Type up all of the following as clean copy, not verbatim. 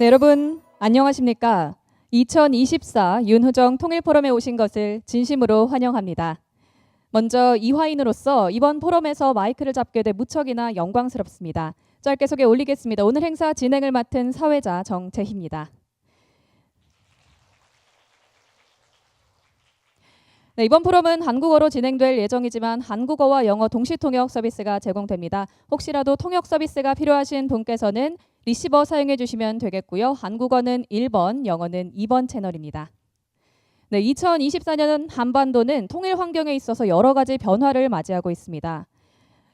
네, 여러분 안녕하십니까? 2024 윤후정 통일포럼에 오신 것을 진심으로 환영합니다. 먼저 이화인으로서 이번 포럼에서 마이크를 잡게 돼 무척이나 영광스럽습니다. 짧게 소개 올리겠습니다. 오늘 행사 진행을 맡은 사회자 정재희입니다. 네, 이번 포럼은 한국어로 진행될 예정이지만 한국어와 영어 동시 통역 서비스가 제공됩니다. 혹시라도 통역 서비스가 필요하신 분께서는 리시버 사용해 주시면 되겠고요. 한국어는 1번, 영어는 2번 채널입니다. 네, 2024년 한반도는 통일 환경에 있어서 여러 가지 변화를 맞이하고 있습니다.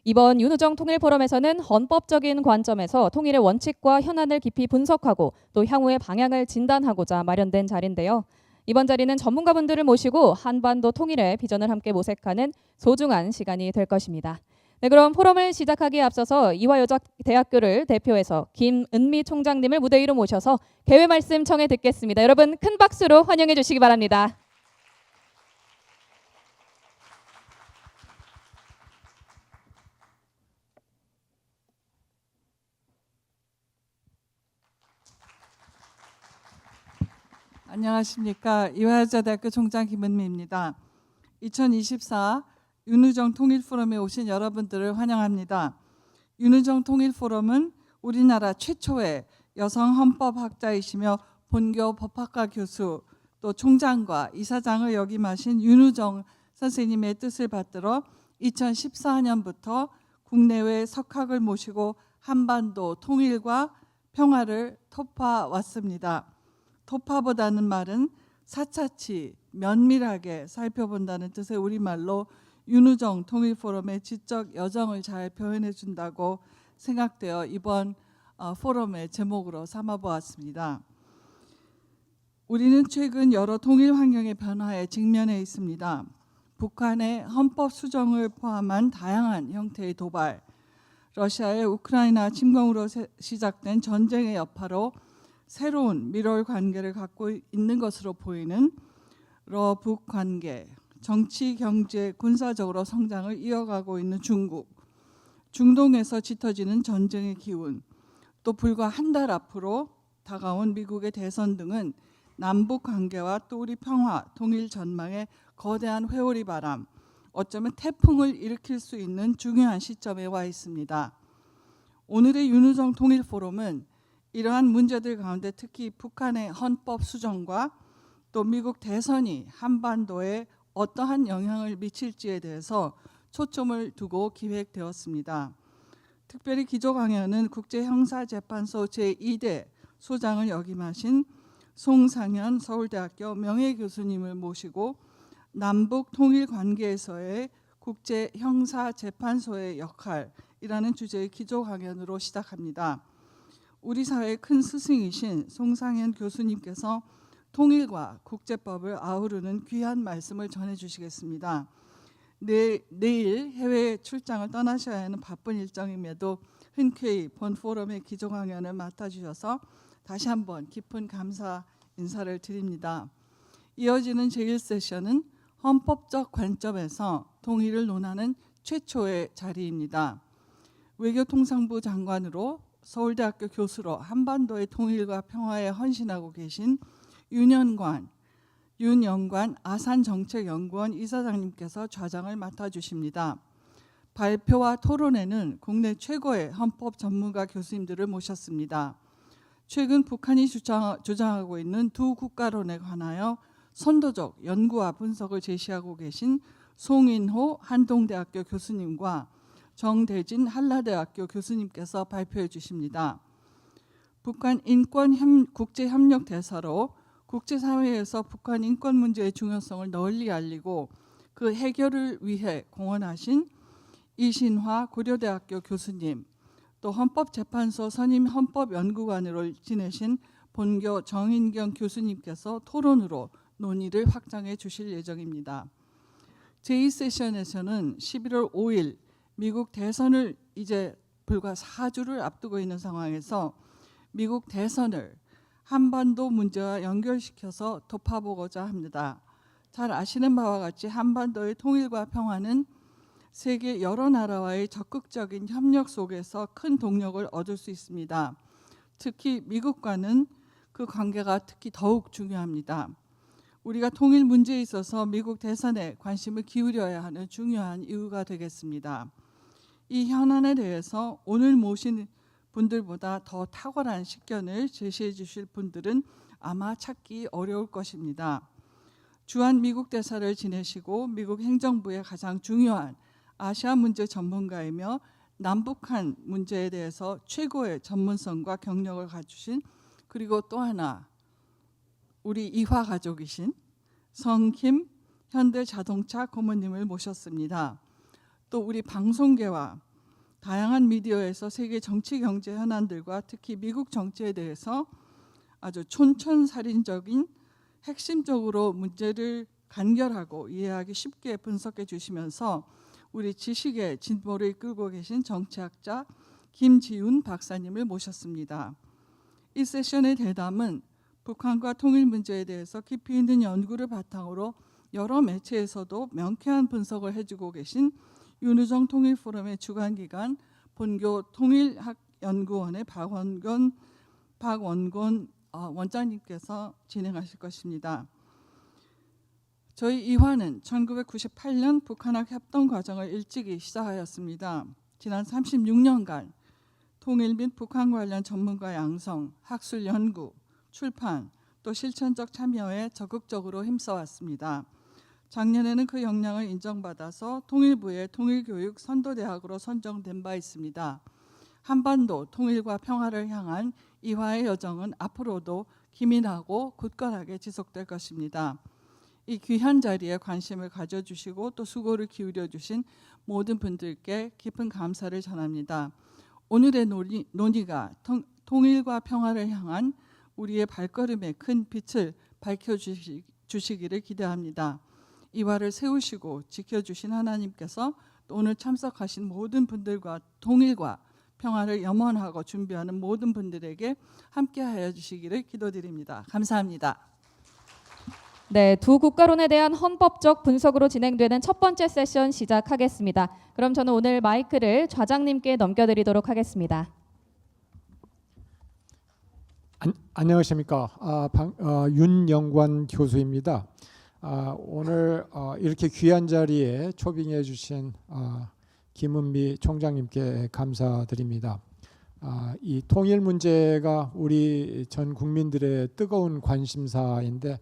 이번 윤후정 통일포럼에서는 헌법적인 관점에서 통일의 원칙과 현안을 깊이 분석하고 또 향후의 방향을 진단하고자 마련된 자리인데요. 이번 자리는 전문가분들을 모시고 한반도 통일의 비전을 함께 모색하는 소중한 시간이 될 것입니다. 네, 그럼 포럼을 시작하기에 앞서서 이화여자대학교를 대표해서 김은미 총장님을 무대 위로 모셔서 개회 말씀 청해 듣겠습니다. 여러분 큰 박수로 환영해 주시기 바랍니다. 안녕하십니까. 이화여자대학교 총장 김은미입니다. 2024 윤후정 통일포럼에 오신 여러분들을 환영합니다. 윤후정 통일포럼은 우리나라 최초의 여성 헌법학자이시며 본교 법학과 교수 또 총장과 이사장을 역임하신 윤후정 선생님의 뜻을 받들어 2014년부터 국내외 석학을 모시고 한반도 통일과 평화를 토파왔습니다. 토파보다는 말은 사차치 면밀하게 살펴본다는 뜻의 우리말로 윤후정 통일포럼의 지적 여정을 잘 표현해 준다고 생각되어 이번 포럼의 제목으로 삼아보았습니다. 우리는 최근 여러 통일 환경의 변화에 직면해 있습니다. 북한의 헌법 수정을 포함한 다양한 형태의 도발, 러시아의 우크라이나 침공으로 시작된 전쟁의 여파로 새로운 밀월 관계를 갖고 있는 것으로 보이는 러북 관계, 정치, 경제, 군사적으로 성장을 이어가고 있는 중국, 중동에서 짙어지는 전쟁의 기운, 또 불과 한 달 앞으로 다가온 미국의 대선 등은 남북 관계와 또 우리 평화, 통일 전망에 거대한 회오리 바람, 어쩌면 태풍을 일으킬 수 있는 중요한 시점에 와 있습니다. 오늘의 윤후정 통일포럼은 이러한 문제들 가운데 특히 북한의 헌법 수정과 또 미국 대선이 한반도에 어떠한 영향을 미칠지에 대해서 초점을 두고 기획되었습니다. 특별히 기조 강연은 국제형사재판소 제2대 소장을 역임하신 송상현 서울대학교 명예교수님을 모시고 남북 통일 관계에서의 국제형사재판소의 역할이라는 주제의 기조 강연으로 시작합니다. 우리 사회의 큰 스승이신 송상현 교수님께서 통일과 국제법을 아우르는 귀한 말씀을 전해주시겠습니다. 내일 해외 출장을 떠나셔야 하는 바쁜 일정임에도 흔쾌히 본 포럼의 기조 강연을 맡아주셔서 다시 한번 깊은 감사 인사를 드립니다. 이어지는 제1세션은 헌법적 관점에서 통일을 논하는 최초의 자리입니다. 외교통상부 장관으로 서울대학교 교수로 한반도의 통일과 평화에 헌신하고 계신 윤영관 아산정책연구원 이사장님께서 좌장을 맡아주십니다. 발표와 토론회는 국내 최고의 헌법 전문가 교수님들을 모셨습니다. 최근 북한이 주장하고 있는 두 국가론에 관하여 선도적 연구와 분석을 제시하고 계신 송인호 한동대학교 교수님과 정대진 한라대학교 교수님께서 발표해 주십니다. 북한 인권 국제협력 대사로 국제사회에서 북한 인권 문제의 중요성을 널리 알리고 그 해결을 위해 공헌하신 이신화 고려대학교 교수님, 또 헌법재판소 선임 헌법연구관으로 지내신 본교 정인경 교수님께서 토론으로 논의를 확장해 주실 예정입니다. 제2세션에서는 11월 5일 미국 대선을 이제 불과 4주를 앞두고 있는 상황에서 미국 대선을 한반도 문제와 연결시켜서 덮어보고자 합니다. 잘 아시는 바와 같이 한반도의 통일과 평화는 세계 여러 나라와의 적극적인 협력 속에서 큰 동력을 얻을 수 있습니다. 특히 미국과는 그 관계가 특히 더욱 중요합니다. 우리가 통일 문제에 있어서 미국 대선에 관심을 기울여야 하는 중요한 이유가 되겠습니다. 이 현안에 대해서 오늘 모신 분들보다 더 탁월한 식견을 제시해 주실 분들은 아마 찾기 어려울 것입니다. 주한 미국 대사를 지내시고 미국 행정부의 가장 중요한 아시아 문제 전문가이며 남북한 문제에 대해서 최고의 전문성과 경력을 갖추신, 그리고 또 하나 우리 이화 가족이신 성김 현대자동차 고모님을 모셨습니다. 또 우리 방송계와 다양한 미디어에서 세계 정치 경제 현안들과 특히 미국 정치에 대해서 아주 촌철살인적인 핵심적으로 문제를 간결하고 이해하기 쉽게 분석해 주시면서 우리 지식의 진보를 이끌고 계신 정치학자 김지훈 박사님을 모셨습니다. 이 세션의 대담은 북한과 통일 문제에 대해서 깊이 있는 연구를 바탕으로 여러 매체에서도 명쾌한 분석을 해주고 계신 윤우정 통일포럼의 주관기관 본교 통일학연구원의 박원권 원장님께서 진행하실 것입니다. 저희 이화는 1998년 북한학 협동 과정을 일찍이 시작하였습니다. 지난 36년간 통일 및 북한 관련 전문가 양성, 학술 연구, 출판, 또 실천적 참여에 적극적으로 힘써왔습니다. 작년에는 그 역량을 인정받아서 통일부의 통일교육 선도대학으로 선정된 바 있습니다. 한반도 통일과 평화를 향한 이화의 여정은 앞으로도 기민하고 굳건하게 지속될 것입니다. 이 귀한 자리에 관심을 가져주시고 또 수고를 기울여주신 모든 분들께 깊은 감사를 전합니다. 오늘의 논의가 통일과 평화를 향한 우리의 발걸음에 큰 빛을 밝혀주시기를 기대합니다. 이화를 세우시고 지켜주신 하나님께서 또 오늘 참석하신 모든 분들과 통일과 평화를 염원하고 준비하는 모든 분들에게 함께하여 주시기를 기도드립니다. 감사합니다. 네, 두 국가론에 대한 헌법적 분석으로 진행되는 첫 번째 세션 시작하겠습니다. 그럼 저는 오늘 마이크를 좌장님께 넘겨드리도록 하겠습니다. 안녕하십니까. 윤영관 교수입니다. 오늘 이렇게 귀한 자리에 초빙해 주신 김은미 총장님께 감사드립니다. 이 통일 문제가 우리 전 국민들의 뜨거운 관심사인데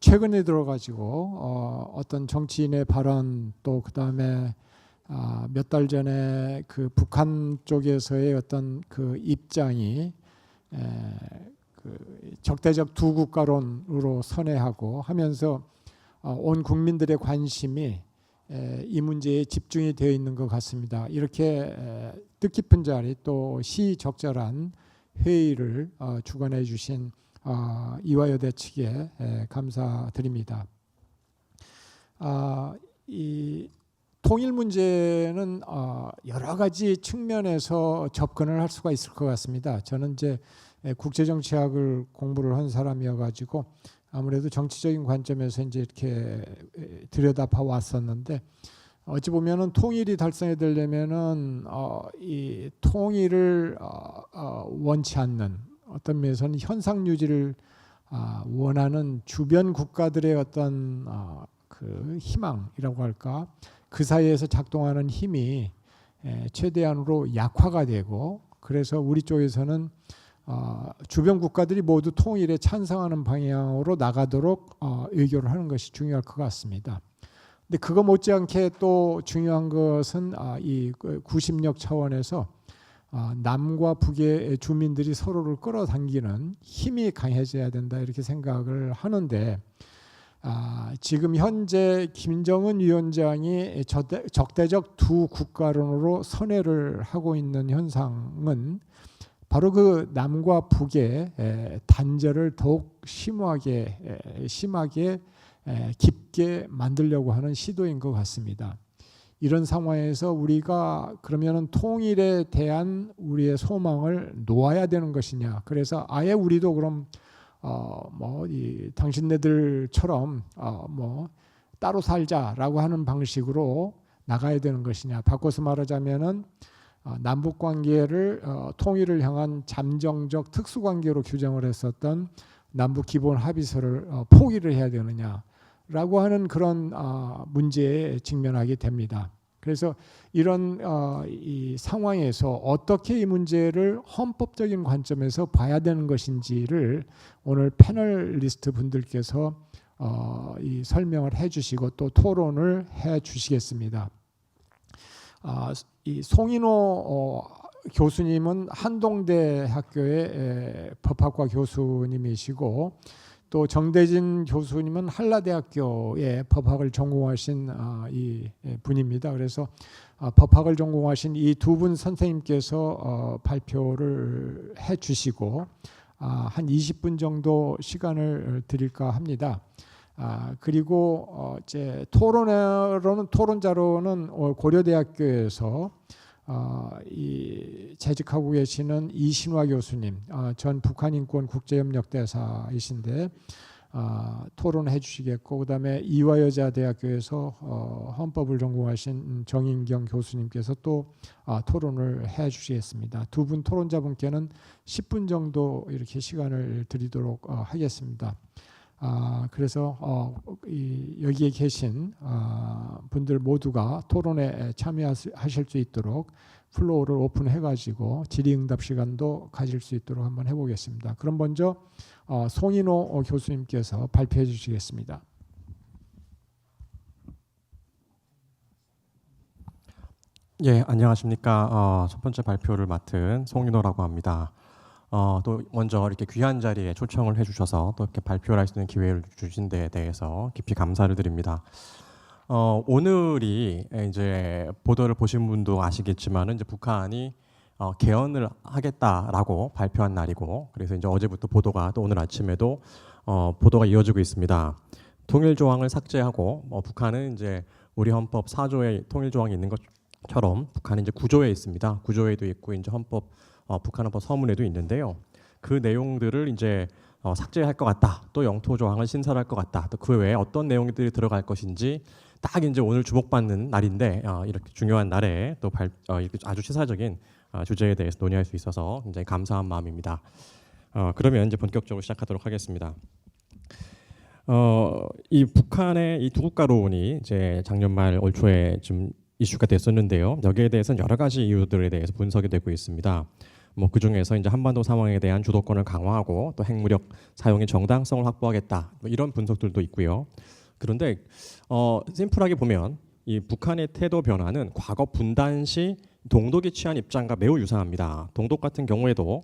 최근에 들어가지고 어떤 정치인의 발언, 또 그다음에 몇 달 전에 그 북한 쪽에서의 어떤 그 입장이 그 적대적 두 국가론으로 선회하고 하면서 온 국민들의 관심이 이 문제에 집중이 되어 있는 것 같습니다. 이렇게 뜻깊은 자리 또 시적절한 회의를 주관해 주신 이화여대 측에 감사드립니다. 이 통일 문제는 여러 가지 측면에서 접근을 할 수가 있을 것 같습니다. 저는 이제 국제정치학을 공부를 한 사람이어가지고 아무래도 정치적인 관점에서 이제 이렇게 들여다봐 왔었는데, 어찌 보면은 통일이 달성이 되려면은 이 통일을 원치 않는, 어떤 면에서는 현상 유지를 원하는 주변 국가들의 어떤 그 희망이라고 할까, 그 사이에서 작동하는 힘이 최대한으로 약화가 되고, 그래서 우리 쪽에서는 주변 국가들이 모두 통일에 찬성하는 방향으로 나가도록 의결을 하는 것이 중요할 것 같습니다. 근데 그거 못지않게 또 중요한 것은 이 구심력 차원에서 남과 북의 주민들이 서로를 끌어당기는 힘이 강해져야 된다, 이렇게 생각을 하는데, 지금 현재 김정은 위원장이 적대적 두 국가론으로 선회를 하고 있는 현상은 바로 그 남과 북의 단절을 더욱 심하게 깊게 만들려고 하는 시도인 것 같습니다. 이런 상황에서 우리가 그러면은 통일에 대한 우리의 소망을 놓아야 되는 것이냐, 그래서 아예 우리도 그럼 당신네들처럼 따로 살자라고 하는 방식으로 나가야 되는 것이냐, 바꿔서 말하자면은 남북 관계를 통일을 향한 잠정적 특수 관계로 규정을 했었던 남북 기본 합의서를 포기를 해야 되느냐라고 하는 그런 문제에 직면하게 됩니다. 그래서 이런 이 상황에서 어떻게 이 문제를 헌법적인 관점에서 봐야 되는 것인지를 오늘 패널리스트 분들께서 이 설명을 해주시고 또 토론을 해주시겠습니다. 이 송인호 교수님은 한동대 학교의 법학과 교수님이시고 또 정대진 교수님은 한라대학교의 법학을 전공하신 이 분입니다. 그래서 법학을 전공하신 이 두 분 선생님께서 발표를 해주시고 한 20분 정도 시간을 드릴까 합니다. 그리고 이제 토론자로는 고려대학교에서 이 재직하고 계시는 이신화 교수님, 전 북한인권 국제협력대사이신데 토론해 주시겠고, 그다음에 이화여자대학교에서 헌법을 전공하신 정인경 교수님께서 또 토론을 해 주시겠습니다. 두 분 토론자분께는 10분 정도 이렇게 시간을 드리도록 하겠습니다. 그래서 여기에 계신 분들 모두가 토론에 참여하실 수 있도록 플로어를 오픈해가지고 질의응답 시간도 가질 수 있도록 한번 해보겠습니다. 그럼 먼저 송인호 교수님께서 발표해 주시겠습니다. 예, 안녕하십니까. 첫 번째 발표를 맡은 송인호라고 합니다. 또 먼저 이렇게 귀한 자리에 초청을 해주셔서 또 이렇게 발표를 할 수 있는 기회를 주신 데에 대해서 깊이 감사를 드립니다. 오늘이 이제 보도를 보신 분도 아시겠지만은 이제 북한이 개헌을 하겠다라고 발표한 날이고, 그래서 이제 어제부터 보도가 또 오늘 아침에도 보도가 이어지고 있습니다. 통일 조항을 삭제하고 북한은 이제 우리 헌법 4조에 통일 조항이 있는 것처럼 북한은 이제 9조에 있습니다. 9조에도 있고 이제 헌법 북한 헌법 서문에도 있는데요. 그 내용들을 이제 삭제할 것 같다. 또 영토 조항을 신설할 것 같다. 또 그 외에 어떤 내용들이 들어갈 것인지 딱 이제 오늘 주목받는 날인데 이렇게 중요한 날에 또 이렇게 아주 시사적인 주제에 대해서 논의할 수 있어서 굉장히 감사한 마음입니다. 그러면 이제 본격적으로 시작하도록 하겠습니다. 이 북한의 이 두국가론이 이제 작년 말 올 초에 좀 이슈가 됐었는데요. 여기에 대해서는 여러 가지 이유들에 대해서 분석이 되고 있습니다. 그 중에서 이제 한반도 상황에 대한 주도권을 강화하고 또 핵무력 사용의 정당성을 확보하겠다, 이런 분석들도 있고요. 그런데 심플하게 보면 이 북한의 태도 변화는 과거 분단 시 동독이 취한 입장과 매우 유사합니다. 동독 같은 경우에도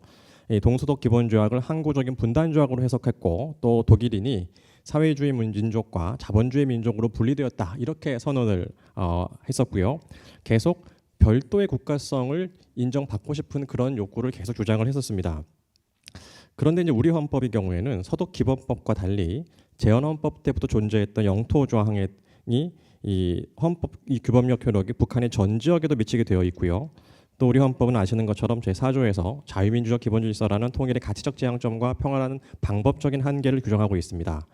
이 동서독 기본조약을 항구적인 분단 조약으로 해석했고, 또 독일인이 사회주의 민족과 자본주의 민족으로 분리되었다, 이렇게 선언을 했었고요. 계속 별도의 국가성을 인정받고 싶은 그런 욕구를 계속 주장을 했었습니다. 그런데 이제 우리 헌법의 경우에는 서독 기본법과 달리 제헌 헌법 때부터 존재했던 영토 조항이 이 헌법 이 규범력 효력이 북한의 전 지역에도 미치게 되어 있고요. 또 우리 헌법은 아시는 것처럼 제4조에서 자유민주적 기본질서라는 통일의 가치적 지향점과 평화라는 방법적인 한계를 규정하고 있습니다.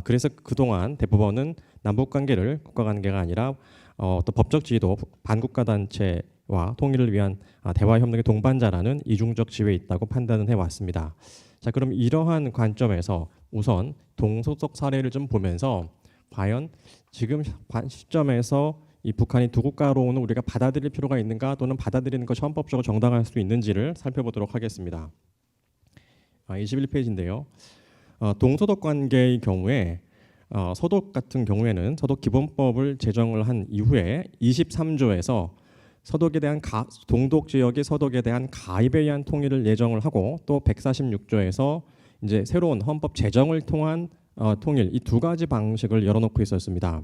그래서 그동안 대법원은 남북관계를 국가관계가 아니라 또 법적 지위도 반국가 단체와 통일을 위한 대화 협력의 동반자라는 이중적 지위에 있다고 판단을 해왔습니다. 자, 그럼 이러한 관점에서 우선 동서독 사례를 좀 보면서 과연 지금 시점에서 이 북한이 두국가론을 우리가 받아들일 필요가 있는가, 또는 받아들이는 것이 헌법적으로 정당할 수 있는지를 살펴보도록 하겠습니다. 21페이지인데요. 동서독 관계의 경우에 서독 같은 경우에는 서독 기본법을 제정을 한 이후에 23조에서 서독에 대한 동독 지역의 서독에 대한 가입에 의한 통일을 예정을 하고, 또 146조에서 이제 새로운 헌법 제정을 통한 통일, 이 두 가지 방식을 열어놓고 있었습니다.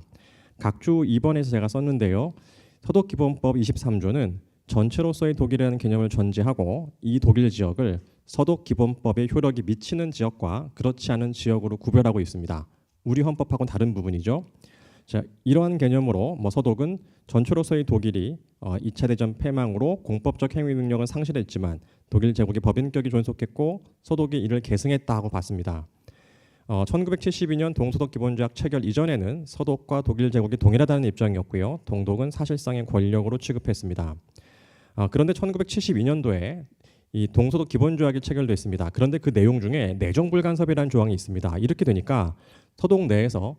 각주 2번에서 제가 썼는데요. 서독 기본법 23조는 전체로서의 독일이라는 개념을 전제하고 이 독일 지역을 서독 기본법의 효력이 미치는 지역과 그렇지 않은 지역으로 구별하고 있습니다. 우리 헌법하고는 다른 부분이죠. 자, 이러한 개념으로 서독은 전체로서의 독일이 2차 대전 패망으로 공법적 행위 능력은 상실했지만 독일 제국의 법인격이 존속했고 서독이 이를 계승했다고 봤습니다. 1972년 동서독 기본조약 체결 이전에는 서독과 독일 제국이 동일하다는 입장이었고요. 동독은 사실상의 권력으로 취급했습니다. 그런데 1972년도에 이 동소독 기본조약이 체결됐습니다. 그런데 그 내용 중에 내정불간섭이라는 조항이 있습니다. 이렇게 되니까 서독 내에서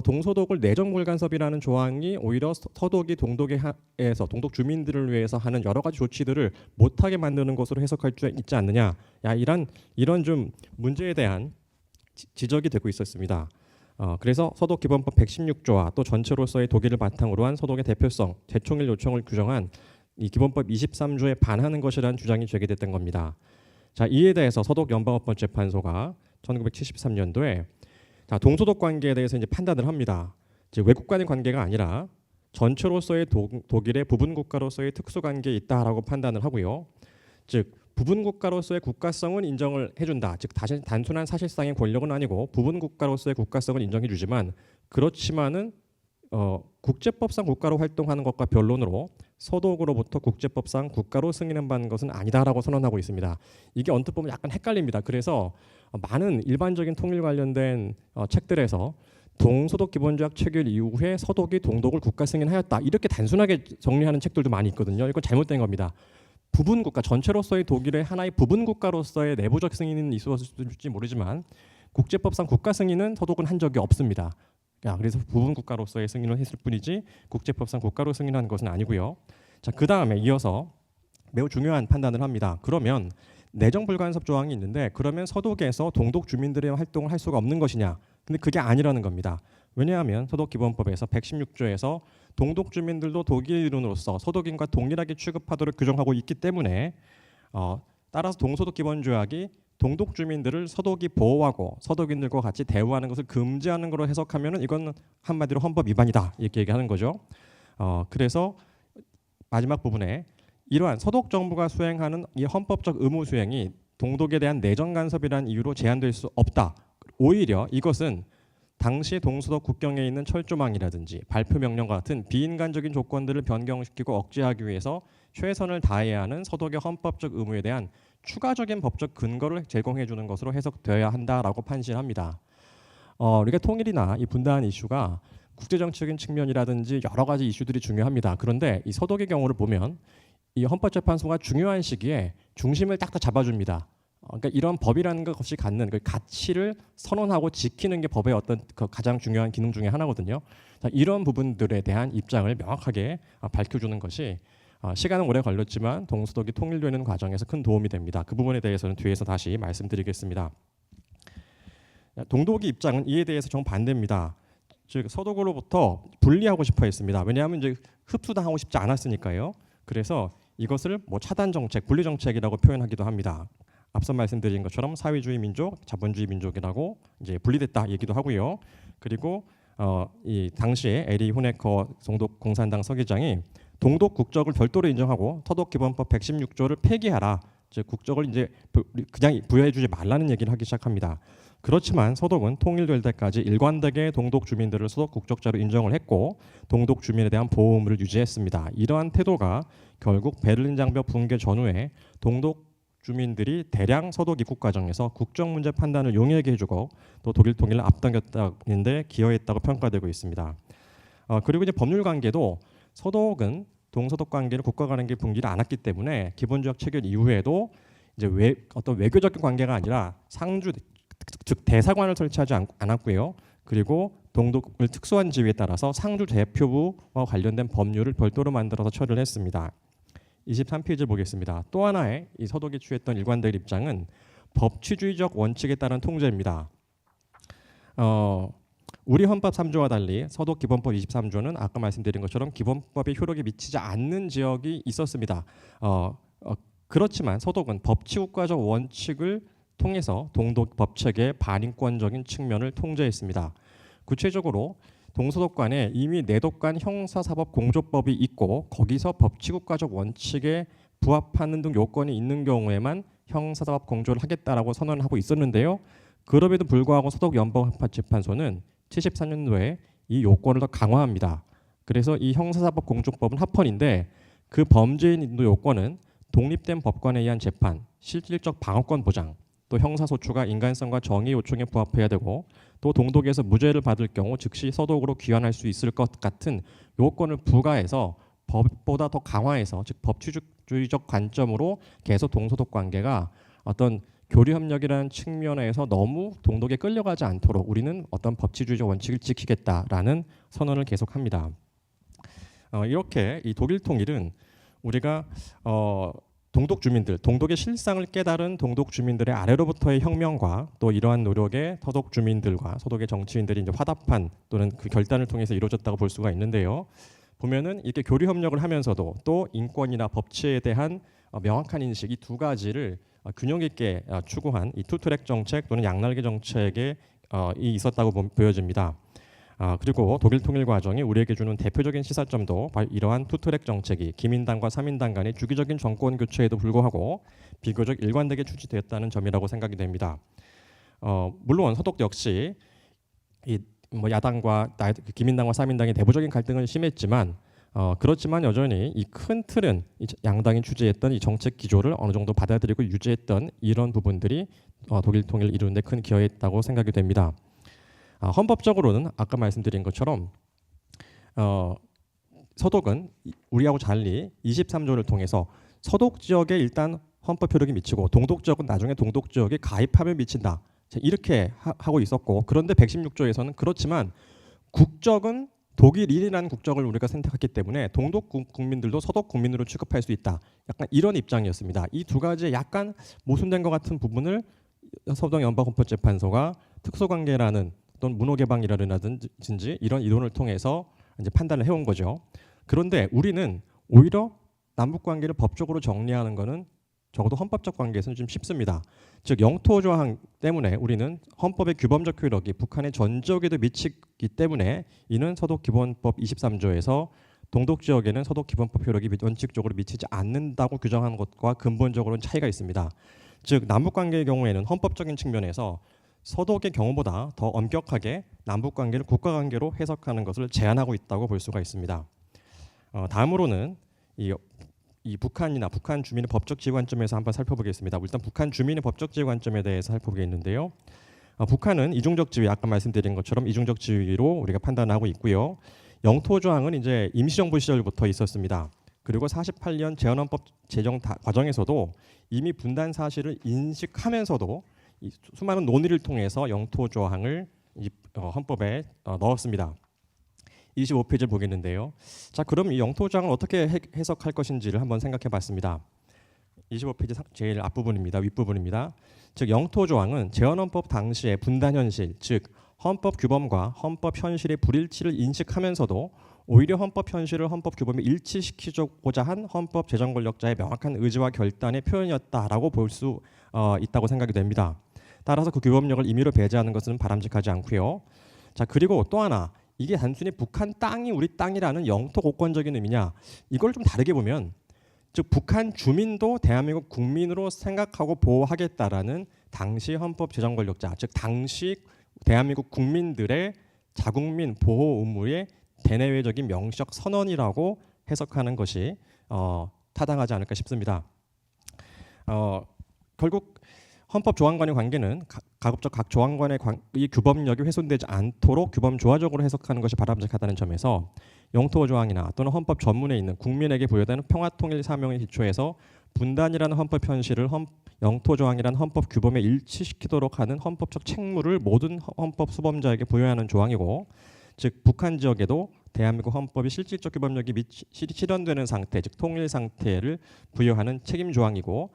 동소독을 내정불간섭이라는 조항이 오히려 서독이 동독에서 동독 주민들을 위해서 하는 여러 가지 조치들을 못하게 만드는 것으로 해석할 수 있지 않느냐. 이런 좀 문제에 대한 지적이 되고 있었습니다. 그래서 서독 기본법 116조와 또 전체로서의 독일을 바탕으로 한 서독의 대표성, 재총일 요청을 규정한 이 기본법 23조에 반하는 것이라는 주장이 제기됐던 겁니다. 자, 이에 대해서 서독 연방헌법재판소가 1973년도에 동소독 관계에 대해서 이제 판단을 합니다. 즉 외국 간의 관계가 아니라 전체로서의 독일의 부분 국가로서의 특수 관계에 있다라고 판단을 하고요. 즉 부분 국가로서의 국가성은 인정을 해준다. 즉 단순한 사실상의 권력은 아니고 부분 국가로서의 국가성을 인정해주지만 그렇지만은 국제법상 국가로 활동하는 것과 변론으로 서독으로부터 국제법상 국가로 승인받는 것은 아니다라고 선언하고 있습니다. 이게 언뜻 보면 약간 헷갈립니다. 그래서 많은 일반적인 통일 관련된 책들에서 동소독 기본조약 체결 이후에 서독이 동독을 국가 승인하였다 이렇게 단순하게 정리하는 책들도 많이 있거든요. 이건 잘못된 겁니다. 부분 국가 전체로서의 독일의 하나의 부분 국가로서의 내부적 승인은 있었을지 모르지만 국제법상 국가 승인은 서독은 한 적이 없습니다. 그래서 부분 국가로서의 승인을 했을 뿐이지 국제법상 국가로 승인하는 것은 아니고요. 자, 그 다음에 이어서 매우 중요한 판단을 합니다. 그러면 내정불간섭 조항이 있는데 그러면 서독에서 동독 주민들의 활동을 할 수가 없는 것이냐? 근데 그게 아니라는 겁니다. 왜냐하면 서독 기본법에서 116조에서 동독 주민들도 독일인으로서 서독인과 동일하게 취급하도록 규정하고 있기 때문에 따라서 동소독 기본조약이 동독 주민들을 서독이 보호하고 서독인들과 같이 대우하는 것을 금지하는 것으로 해석하면은 이건 한마디로 헌법 위반이다 이렇게 얘기하는 거죠. 그래서 마지막 부분에 이러한 서독 정부가 수행하는 이 헌법적 의무 수행이 동독에 대한 내정 간섭이라는 이유로 제한될 수 없다. 오히려 이것은 당시 동소독 국경에 있는 철조망이라든지 발표 명령과 같은 비인간적인 조건들을 변경시키고 억제하기 위해서 최선을 다해야 하는 서독의 헌법적 의무에 대한 추가적인 법적 근거를 제공해 주는 것으로 해석되어야 한다라고 판시합니다. 우리가 통일이나 이 분단 이슈가 국제정치적인 측면이라든지 여러 가지 이슈들이 중요합니다. 그런데 이 서독의 경우를 보면 이 헌법재판소가 중요한 시기에 중심을 딱딱 잡아줍니다. 그러니까 이런 법이라는 것이 갖는 그 가치를 선언하고 지키는 게 법의 어떤 그 가장 중요한 기능 중에 하나거든요. 이런 부분들에 대한 입장을 명확하게 밝혀주는 것이 시간은 오래 걸렸지만 동소독이 통일되는 과정에서 큰 도움이 됩니다. 그 부분에 대해서는 뒤에서 다시 말씀드리겠습니다. 동독의 입장은 이에 대해서 정반대입니다. 즉 서독으로부터 분리하고 싶어 했습니다. 왜냐하면 이제 흡수당하고 싶지 않았으니까요. 그래서 이것을 뭐 차단 정책, 분리 정책이라고 표현하기도 합니다. 앞서 말씀드린 것처럼 사회주의 민족, 자본주의 민족이라고 이제 분리됐다 얘기도 하고요. 그리고 이 당시에 에리 호네커 동독 공산당 서기장이 동독 국적을 별도로 인정하고 서독 기본법 116조를 폐기하라. 즉 국적을 이제 그냥 부여해주지 말라는 얘기를 하기 시작합니다. 그렇지만 서독은 통일될 때까지 일관되게 동독 주민들을 서독 국적자로 인정을 했고 동독 주민에 대한 보호를 유지했습니다. 이러한 태도가 결국 베를린 장벽 붕괴 전후에 동독 주민들이 대량 서독 입국 과정에서 국정 문제 판단을 용이하게 해주고 또 독일 통일을 앞당겼다는데 기여했다고 평가되고 있습니다. 그리고 이제 법률 관계도 서독은 동서독 관계를 국가 관계 분기를 않았기 때문에 기본조약 체결 이후에도 이제 어떤 외교적인 관계가 아니라 상주 즉 대사관을 설치하지 않았고요. 그리고 동독을 특수한 지위에 따라서 상주 대표부와 관련된 법률을 별도로 만들어서 처리를 했습니다. 23페이지를 보겠습니다. 또 하나의 이 서독이 취했던 일관된 입장은 법치주의적 원칙에 따른 통제입니다. 우리 헌법 3조와 달리 서독 기본법 23조는 아까 말씀드린 것처럼 기본법에 효력이 미치지 않는 지역이 있었습니다. 그렇지만 서독은 법치국가적 원칙을 통해서 동독 법체계의 반인권적인 측면을 통제했습니다. 구체적으로 동서독 간에 이미 내독 간 형사사법공조법이 있고 거기서 법치국가적 원칙에 부합하는 등 요건이 있는 경우에만 형사사법 공조를 하겠다라고 선언을 하고 있었는데요. 그럼에도 불구하고 서독 연방헌법재판소는 73년도에 이 요건을 더 강화합니다. 그래서 이 형사사법공조법은 합헌인데 그 범죄인 인도 요건은 독립된 법관에 의한 재판, 실질적 방어권 보장, 또 형사소추가 인간성과 정의 요청에 부합해야 되고 또 동독에서 무죄를 받을 경우 즉시 서독으로 귀환할 수 있을 것 같은 요건을 부과해서 법보다 더 강화해서 즉 법치주의적 관점으로 계속 동소독 관계가 어떤 교류협력이라는 측면에서 너무 동독에 끌려가지 않도록 우리는 어떤 법치주의적 원칙을 지키겠다라는 선언을 계속합니다. 이렇게 이 독일 통일은 우리가 동독 주민들, 동독의 실상을 깨달은 동독 주민들의 아래로부터의 혁명과 또 이러한 노력에 서독 주민들과 서독의 정치인들이 이제 화답한 또는 그 결단을 통해서 이루어졌다고 볼 수가 있는데요. 보면은 이렇게 교류 협력을 하면서도 또 인권이나 법치에 대한 명확한 인식 이 두 가지를 균형 있게 추구한 이 투트랙 정책 또는 양날개 정책에 이 있었다고 보여집니다. 그리고 독일 통일 과정이 우리에게 주는 대표적인 시사점도 바로 이러한 투트랙 정책이 기민당과 사민당 간의 주기적인 정권 교체에도 불구하고 비교적 일관되게 추진되었다는 점이라고 생각이 됩니다. 물론 서독 역시 이 뭐 야당과 기민당과 사민당의 내부적인 갈등은 심했지만 그렇지만 여전히 이 큰 틀은 이 양당이 추진했던 이 정책 기조를 어느 정도 받아들이고 유지했던 이런 부분들이 독일 통일을 이루는 데 큰 기여했다고 생각이 됩니다. 헌법적으로는 아까 말씀드린 것처럼 서독은 우리하고 달리 23조를 통해서 서독 지역에 일단 헌법 효력이 미치고 동독 지역은 나중에 동독 지역에 가입하면 미친다. 이렇게 하고 있었고 그런데 116조에서는 그렇지만 국적은 독일인이라는 국적을 우리가 선택했기 때문에 동독 국민들도 서독 국민으로 취급할 수 있다. 약간 이런 입장이었습니다. 이 두 가지에 약간 모순된 것 같은 부분을 서독 연방헌법재판소가 특수관계라는 또는 문호개방이라든지 이런 이론을 통해서 이제 판단을 해온 거죠. 그런데 우리는 오히려 남북 관계를 법적으로 정리하는 것은 적어도 헌법적 관계에서는 좀 쉽습니다. 즉 영토 조항 때문에 우리는 헌법의 규범적 효력이 북한의 전 지역에도 미치기 때문에 이는 서독 기본법 23조에서 동독 지역에는 서독 기본법 효력이 원칙적으로 미치지 않는다고 규정하는 것과 근본적으로는 차이가 있습니다. 즉 남북 관계의 경우에는 헌법적인 측면에서 서독의 경우보다 더 엄격하게 남북 관계를 국가 관계로 해석하는 것을 제한하고 있다고 볼 수가 있습니다. 다음으로는 이 북한이나 북한 주민의 법적 지위 관점에서 한번 살펴보겠습니다. 일단 북한 주민의 법적 지위 관점에 대해서 살펴보겠는데요. 북한은 이중적 지위, 아까 말씀드린 것처럼 이중적 지위로 우리가 판단하고 있고요. 영토 조항은 이제 임시정부 시절부터 있었습니다. 그리고 48년 제헌헌법 제정 과정에서도 이미 분단 사실을 인식하면서도 이 수많은 논의를 통해서 영토 조항을 헌법에 넣었습니다. 25페이지를 보겠는데요. 자, 그럼 이 영토 조항을 어떻게 해석할 것인지를 한번 생각해 봤습니다. 25페이지 제일 앞부분입니다. 윗부분입니다. 즉 영토 조항은 제헌헌법 당시의 분단 현실, 즉 헌법 규범과 헌법 현실의 불일치를 인식하면서도 오히려 헌법 현실을 헌법 규범에 일치시키고자 한 헌법 제정 권력자의 명확한 의지와 결단의 표현이었다라고 볼 수 있다고 생각이 됩니다. 따라서 그 규범력을 임의로 배제하는 것은 바람직하지 않고요. 자, 그리고 또 하나, 이게 단순히 북한 땅이 우리 땅이라는 영토 공권적인 의미냐, 이걸 좀 다르게 보면 즉 북한 주민도 대한민국 국민으로 생각하고 보호하겠다라는 당시 헌법 제정 권력자, 즉 당시 대한민국 국민들의 자국민 보호 의무의 대내외적인 명시적 선언이라고 해석하는 것이 타당하지 않을까 싶습니다. 결국 헌법 조항 간의 관계는 가급적 각 조항 간의 이 규범력이 훼손되지 않도록 규범 조화적으로 해석하는 것이 바람직하다는 점에서 영토 조항이나 또는 헌법 전문에 있는 국민에게 부여되는 평화통일 사명의 기초에서 분단이라는 헌법 현실을 영토 조항이라는 헌법 규범에 일치시키도록 하는 헌법적 책무를 모든 헌법 수범자에게 부여하는 조항이고, 즉 북한 지역에도 대한민국 헌법이 실질적 규범력이 실현되는 상태, 즉 통일 상태를 부여하는 책임 조항이고,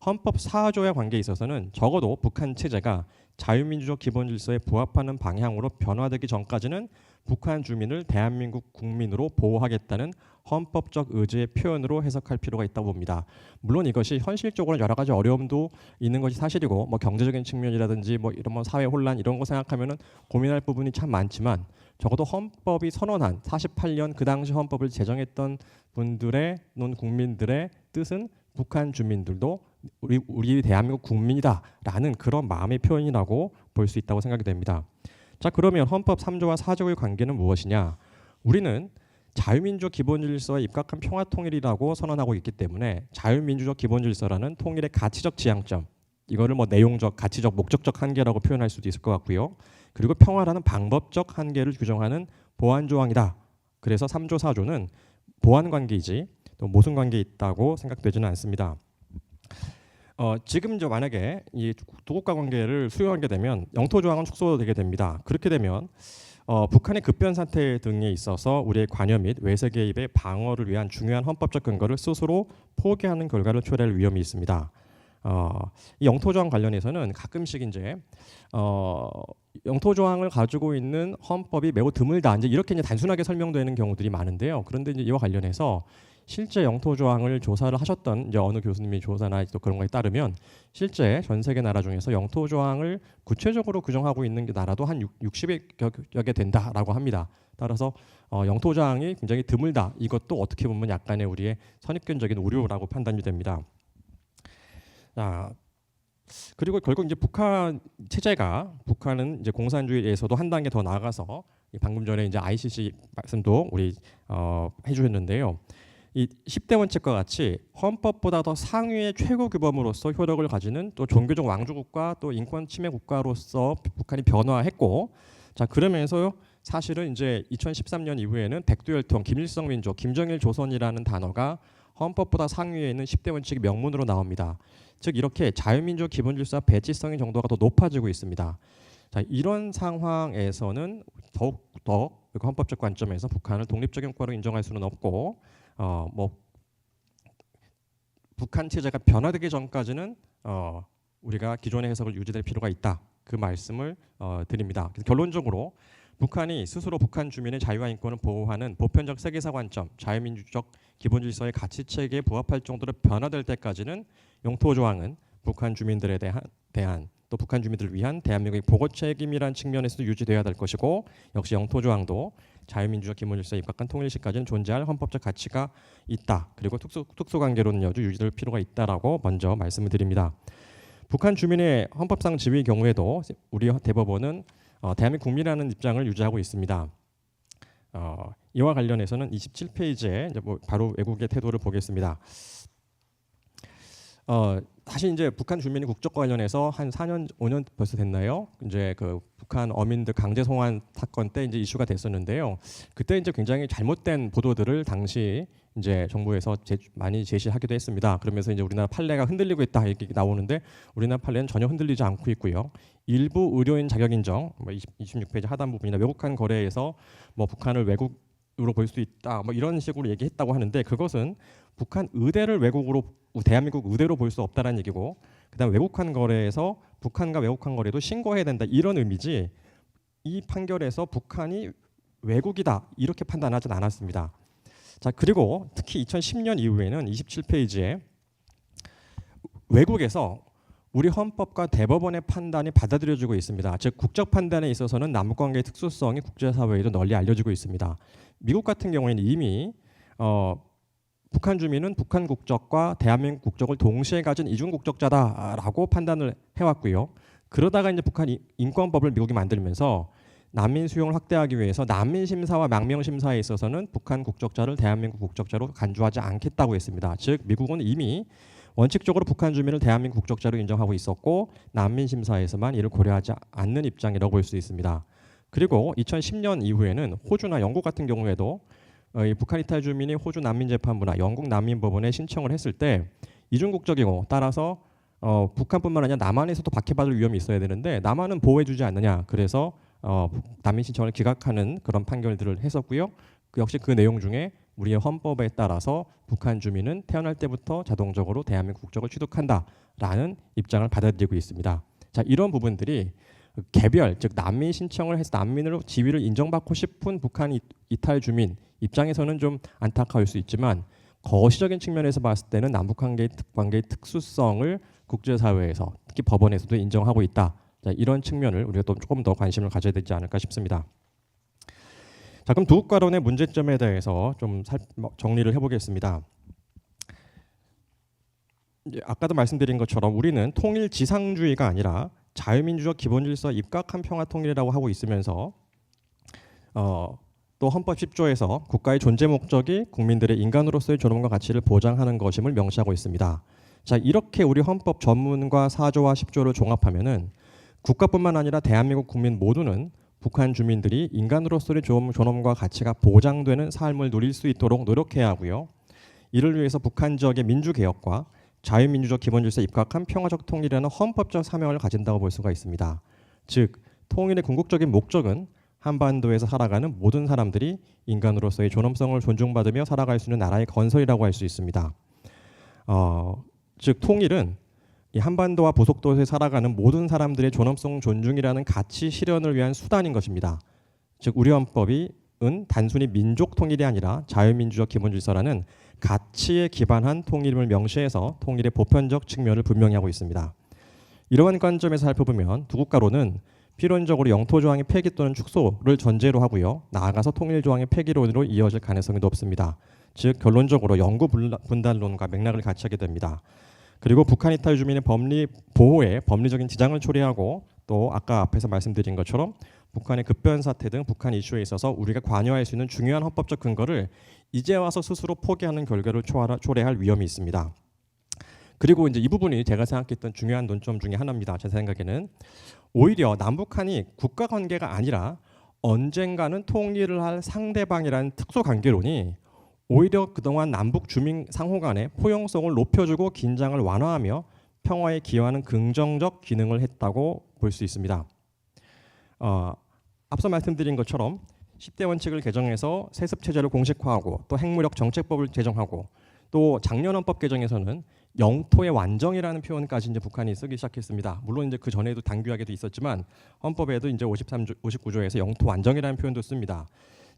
헌법 4조의 관계에 있어서는 적어도 북한 체제가 자유민주적 기본 질서에 부합하는 방향으로 변화되기 전까지는 북한 주민을 대한민국 국민으로 보호하겠다는 헌법적 의지의 표현으로 해석할 필요가 있다고 봅니다. 물론 이것이 현실적으로 여러 가지 어려움도 있는 것이 사실이고, 뭐 경제적인 측면이라든지 뭐 이런 사회 혼란 이런 거 생각하면은 고민할 부분이 참 많지만, 적어도 헌법이 선언한 48년 그 당시 헌법을 제정했던 분들의 국민들의 뜻은 북한 주민들도 우리 대한민국 국민이다라는 그런 마음의 표현이라고 볼 수 있다고 생각이 됩니다. 자, 그러면 헌법 3조와 4조의 관계는 무엇이냐? 우리는 자유민주적 기본질서에 입각한 평화통일이라고 선언하고 있기 때문에 자유민주적 기본질서라는 통일의 가치적 지향점, 이거를 뭐 내용적, 가치적, 목적적 한계라고 표현할 수도 있을 것 같고요. 그리고 평화라는 방법적 한계를 규정하는 보완조항이다. 그래서 3조, 4조는 보완관계이지 또 모순 관계 있다고 생각되지는 않습니다. 지금 저 만약에 이 두 국가 관계를 수용하게 되면 영토 조항은 축소되게 됩니다. 그렇게 되면 북한의 급변 사태 등에 있어서 우리의 관여 및 외세 개입의 방어를 위한 중요한 헌법적 근거를 스스로 포기하는 결과를 초래할 위험이 있습니다. 이 영토 조항 관련해서는 가끔씩 이제 영토 조항을 가지고 있는 헌법이 매우 드물다 이렇게 단순하게 설명되는 경우들이 많은데요. 그런데 이제 이와 관련해서 실제 영토 조항을 조사를 하셨던 이제 어느 교수님의 조사나 또 그런 거에 따르면 실제 전 세계 나라 중에서 영토 조항을 구체적으로 규정하고 있는 나라도 한 60여 개 된다라고 합니다. 따라서 영토 조항이 굉장히 드물다. 이것도 어떻게 보면 약간의 우리의 선입견적인 우려라고 판단이 됩니다. 자, 그리고 결국 이제 북한 체제가 북한은 이제 공산주의에서도 한 단계 더 나아가서 방금 전에 이제 ICC 말씀도 우리 해주셨는데요. 이 10대 원칙과 같이 헌법보다 더 상위의 최고 규범으로서 효력을 가지는 또 종교적 왕조국가 또 인권 침해 국가로서 북한이 변화했고, 자 그러면서 사실은 이제 2013년 이후에는 백두혈통, 김일성 민족, 김정일 조선이라는 단어가 헌법보다 상위에 있는 10대 원칙의 명문으로 나옵니다. 즉 이렇게 자유민주 기본질서 배치성의 정도가 더 높아지고 있습니다. 자, 이런 상황에서는 더욱더 헌법적 관점에서 북한을 독립적인 국가로 인정할 수는 없고 북한 체제가 변화되기 전까지는 우리가 기존의 해석을 유지될 필요가 있다. 그 말씀을 드립니다. 그래서 결론적으로 북한이 스스로 북한 주민의 자유와 인권을 보호하는 보편적 세계사 관점, 자유민주적 기본질서의 가치체계에 부합할 정도로 변화될 때까지는 영토 조항은 북한 주민들에 대한 또 북한 주민들을 위한 대한민국의 보호 책임이라는 측면에서도 유지돼야 될 것이고, 역시 영토 조항도 자유민주적 기본질서에 입각한 통일시까지는 존재할 헌법적 가치가 있다. 그리고 특수관계로는 여주 유지될 필요가 있다라고 먼저 말씀을 드립니다. 북한 주민의 헌법상 지위의 경우에도 우리 대법원은 대한민국 국민이라는 입장을 유지하고 있습니다. 이와 관련해서는 27페이지에 이제 바로 외국의 태도를 보겠습니다. 사실 이제 북한 주민의 국적과 관련해서 한 4년, 5년 벌써 됐나요? 이제 그 북한 어민들 강제 송환 사건 때 이제 이슈가 됐었는데요. 그때 이제 굉장히 잘못된 보도들을 당시 이제 정부에서 많이 제시하기도 했습니다. 그러면서 이제 우리나라 판례가 흔들리고 있다 이렇게 나오는데 우리나라 판례는 전혀 흔들리지 않고 있고요. 일부 의료인 자격 인정, 26페이지 하단 부분이나 외국한 거래에서 북한을 외국으로 볼 수 있다, 이런 식으로 얘기했다고 하는데 그것은 북한 의대를 외국으로 대한민국 의대로 볼 수 없다라는 얘기고, 그다음 외국한 거래에서 북한과 외국한 거래도 신고해야 된다 이런 의미지, 이 판결에서 북한이 외국이다 이렇게 판단하진 않았습니다. 자, 그리고 특히 2010년 이후에는 27페이지에 외국에서 우리 헌법과 대법원의 판단이 받아들여지고 있습니다. 즉 국적 판단에 있어서는 남북관계의 특수성이 국제사회에도 널리 알려지고 있습니다. 미국 같은 경우에는 이미 북한 주민은 북한 국적과 대한민국 국적을 동시에 가진 이중 국적자다라고 판단을 해왔고요. 그러다가 이제 북한 인권법을 미국이 만들면서 난민 수용을 확대하기 위해서 난민 심사와 망명 심사에 있어서는 북한 국적자를 대한민국 국적자로 간주하지 않겠다고 했습니다. 즉 미국은 이미 원칙적으로 북한 주민을 대한민국 국적자로 인정하고 있었고 난민 심사에서만 이를 고려하지 않는 입장이라고 볼 수 있습니다. 그리고 2010년 이후에는 호주나 영국 같은 경우에도 북한 이탈 주민이 호주 난민재판부나 영국 난민법원에 신청을 했을 때 이중국적이고 따라서 북한뿐만 아니라 남한에서도 박해받을 위험이 있어야 되는데 남한은 보호해주지 않느냐, 그래서 난민 신청을 기각하는 그런 판결들을 했었고요. 역시 그 내용 중에 우리의 헌법에 따라서 북한 주민은 태어날 때부터 자동적으로 대한민국 국적을 취득한다라는 입장을 받아들이고 있습니다. 자, 이런 부분들이 개별, 즉 난민 신청을 해서 난민으로 지위를 인정받고 싶은 북한 이탈 주민 입장에서는 좀 안타까울 수 있지만 거시적인 측면에서 봤을 때는 남북 관계의 특수성을 국제사회에서 특히 법원에서도 인정하고 있다. 자, 이런 측면을 우리가 또 조금 더 관심을 가져야 되지 않을까 싶습니다. 자, 그럼 두 국가론의 문제점에 대해서 좀 정리를 해보겠습니다. 아까도 말씀드린 것처럼 우리는 통일 지상주의가 아니라 자유민주적 기본질서 입각한 평화통일이라고 하고 있으면서 또 헌법 10조에서 국가의 존재 목적이 국민들의 인간으로서의 존엄과 가치를 보장하는 것임을 명시하고 있습니다. 자, 이렇게 우리 헌법 전문과 4조와 10조를 종합하면은 국가뿐만 아니라 대한민국 국민 모두는 북한 주민들이 인간으로서의 존엄과 가치가 보장되는 삶을 누릴 수 있도록 노력해야 하고요. 이를 위해서 북한 지역의 민주개혁과 자유민주적 기본질서에 입각한 평화적 통일이라는 헌법적 사명을 가진다고 볼 수가 있습니다. 즉 통일의 궁극적인 목적은 한반도에서 살아가는 모든 사람들이 인간으로서의 존엄성을 존중받으며 살아갈 수 있는 나라의 건설이라고 할 수 있습니다. 즉 통일은 이 한반도와 보속도에서 살아가는 모든 사람들의 존엄성 존중이라는 가치 실현을 위한 수단인 것입니다. 즉 우리 헌법은 단순히 민족 통일이 아니라 자유민주적 기본질서라는 가치에 기반한 통일임을 명시해서 통일의 보편적 측면을 분명히 하고 있습니다. 이러한 관점에서 살펴보면 두 국가로는 필연적으로 영토 조항의 폐기 또는 축소를 전제로 하고요. 나아가서 통일 조항의 폐기론으로 이어질 가능성이 높습니다. 즉 결론적으로 영구 분단론과 맥락을 같이 하게 됩니다. 그리고 북한 이탈 주민의 법리 보호에 법리적인 지장을 초래하고 또 아까 앞에서 말씀드린 것처럼 북한의 급변 사태 등 북한 이슈에 있어서 우리가 관여할 수 있는 중요한 헌법적 근거를 이제 와서 스스로 포기하는 결과를 초래할 위험이 있습니다. 그리고 이제 이 부분이 제가 생각했던 중요한 논점 중에 하나입니다. 제 생각에는 오히려 남북한이 국가 관계가 아니라 언젠가는 통일을 할 상대방이라는 특수 관계론이 오히려 그동안 남북 주민 상호 간의 포용성을 높여주고 긴장을 완화하며 평화에 기여하는 긍정적 기능을 했다고 볼 수 있습니다. 앞서 말씀드린 것처럼 10대 원칙을 개정해서 세습 체제를 공식화하고 또 핵무력 정책법을 제정하고 또 작년 헌법 개정에서는 영토의 완정이라는 표현까지 이제 북한이 쓰기 시작했습니다. 물론 이제 그 전에도 당규하게도 있었지만 헌법에도 이제 59조에서 영토 완정이라는 표현도 씁니다.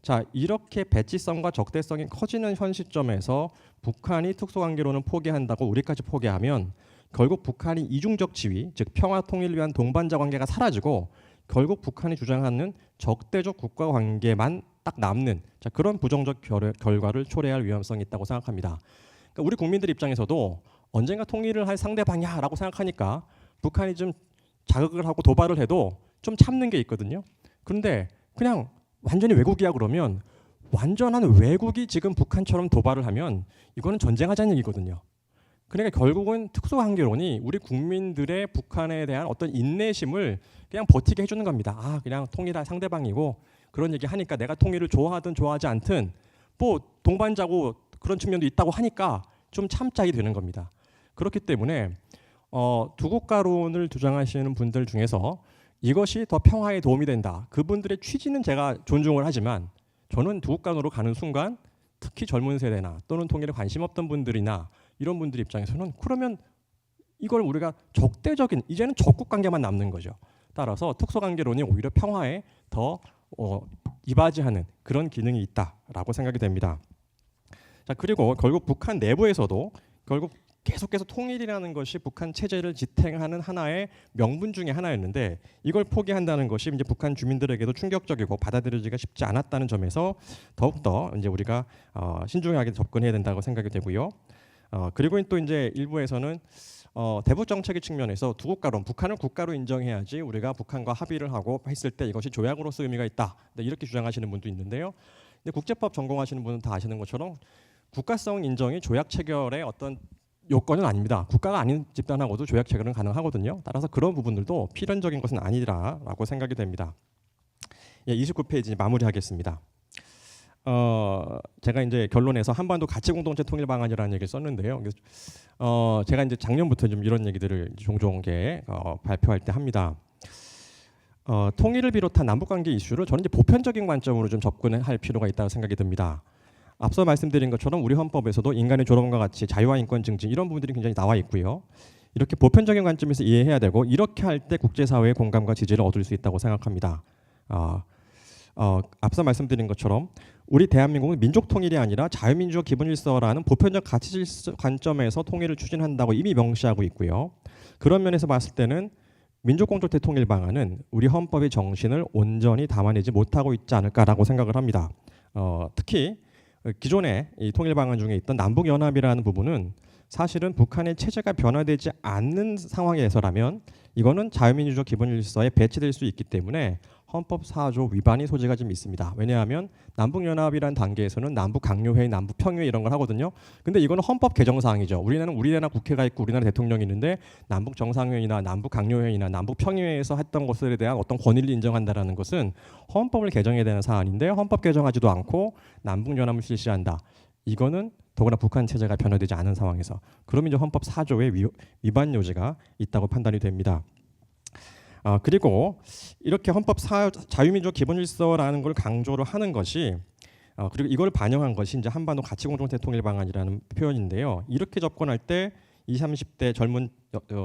자, 이렇게 배치성과 적대성이 커지는 현 시점에서 북한이 특수관계론을 포기한다고 우리까지 포기하면 결국 북한이 이중적 지위, 즉 평화 통일을 위한 동반자 관계가 사라지고 결국 북한이 주장하는 적대적 국가 관계만 딱 남는 자, 그런 부정적 결과를 초래할 위험성이 있다고 생각합니다. 그러니까 우리 국민들 입장에서도 언젠가 통일을 할 상대방이야라고 생각하니까 북한이 좀 자극을 하고 도발을 해도 좀 참는 게 있거든요. 그런데 그냥 완전히 외국이야 그러면 완전한 외국이 지금 북한처럼 도발을 하면 이거는 전쟁하자는 얘기거든요. 그러니까 결국은 특수관계론이 우리 국민들의 북한에 대한 어떤 인내심을 그냥 버티게 해주는 겁니다. 아, 그냥 통일할 상대방이고 그런 얘기 하니까 내가 통일을 좋아하든 좋아하지 않든 뭐 동반자고 그런 측면도 있다고 하니까 좀 참자이 되는 겁니다. 그렇기 때문에 두 국가론을 주장하시는 분들 중에서 이것이 더 평화에 도움이 된다. 그분들의 취지는 제가 존중을 하지만 저는 두 국가론으로 가는 순간 특히 젊은 세대나 또는 통일에 관심 없던 분들이나 이런 분들 입장에서는 그러면 이걸 우리가 적대적인 이제는 적국 관계만 남는 거죠. 따라서 특수관계론이 오히려 평화에 더 이바지하는 그런 기능이 있다라고 생각이 됩니다. 자, 그리고 결국 북한 내부에서도 결국 계속해서 통일이라는 것이 북한 체제를 지탱하는 하나의 명분 중에 하나였는데 이걸 포기한다는 것이 이제 북한 주민들에게도 충격적이고 받아들여지기가 쉽지 않았다는 점에서 더욱더 이제 우리가 신중하게 접근해야 된다고 생각이 되고요. 그리고 또 이제 일부에서는 대북 정책의 측면에서 두 국가론, 북한을 국가로 인정해야지 우리가 북한과 합의를 하고 했을 때 이것이 조약으로서 의미가 있다. 이렇게 주장하시는 분도 있는데요. 근데 국제법 전공하시는 분은 다 아시는 것처럼 국가성 인정이 조약 체결의 어떤 요건은 아닙니다. 국가가 아닌 집단하고도 조약 체결은 가능하거든요. 따라서 그런 부분들도 필연적인 것은 아니라라고 생각이 됩니다. 예, 29페이지 마무리하겠습니다. 제가 이제 결론에서 한반도 가치 공동체 통일 방안이라는 얘기를 썼는데요. 제가 이제 작년부터 좀 이런 얘기들을 종종 발표할 때 합니다. 통일을 비롯한 남북 관계 이슈를 저는 이제 보편적인 관점으로 좀 접근할 필요가 있다고 생각이 듭니다. 앞서 말씀드린 것처럼 우리 헌법에서도 인간의 존엄과 가치, 자유와 인권 증진 이런 부분들이 굉장히 나와 있고요. 이렇게 보편적인 관점에서 이해해야 되고 이렇게 할 때 국제사회의 공감과 지지를 얻을 수 있다고 생각합니다. 앞서 말씀드린 것처럼 우리 대한민국은 민족 통일이 아니라 자유민주적 기본질서라는 보편적 가치 관점에서 통일을 추진한다고 이미 명시하고 있고요. 그런 면에서 봤을 때는 민족공동체 통일 방안은 우리 헌법의 정신을 온전히 담아내지 못하고 있지 않을까라고 생각을 합니다. 특히 기존의 이 통일 방안 중에 있던 남북연합이라는 부분은 사실은 북한의 체제가 변화되지 않는 상황에서라면 이거는 자유민주적 기본질서에 배치될 수 있기 때문에 헌법 4조 위반의 소지가 좀 있습니다. 왜냐하면 남북연합이라는 단계에서는 남북강요회의, 남북평의회 이런 걸 하거든요. 근데 이거는 헌법 개정 사항이죠. 우리나라 국회가 있고 우리나라 대통령이 있는데 남북정상회의나 남북강요회의나 남북평의회에서 했던 것에 대한 어떤 권위를 인정한다는 것은 헌법을 개정해야 되는 사안인데 헌법 개정하지도 않고 남북연합을 실시한다. 이거는 더구나 북한 체제가 변화되지 않은 상황에서 그러면 이제 헌법 4조의 위반 요지가 있다고 판단이 됩니다. 그리고 이렇게 헌법 자유민주 기본질서라는 걸 강조를 하는 것이 그리고 이걸 반영한 것이 이제 한반도 가치공동체 통일 방안이라는 표현인데요. 이렇게 접근할 때 20, 30대 젊은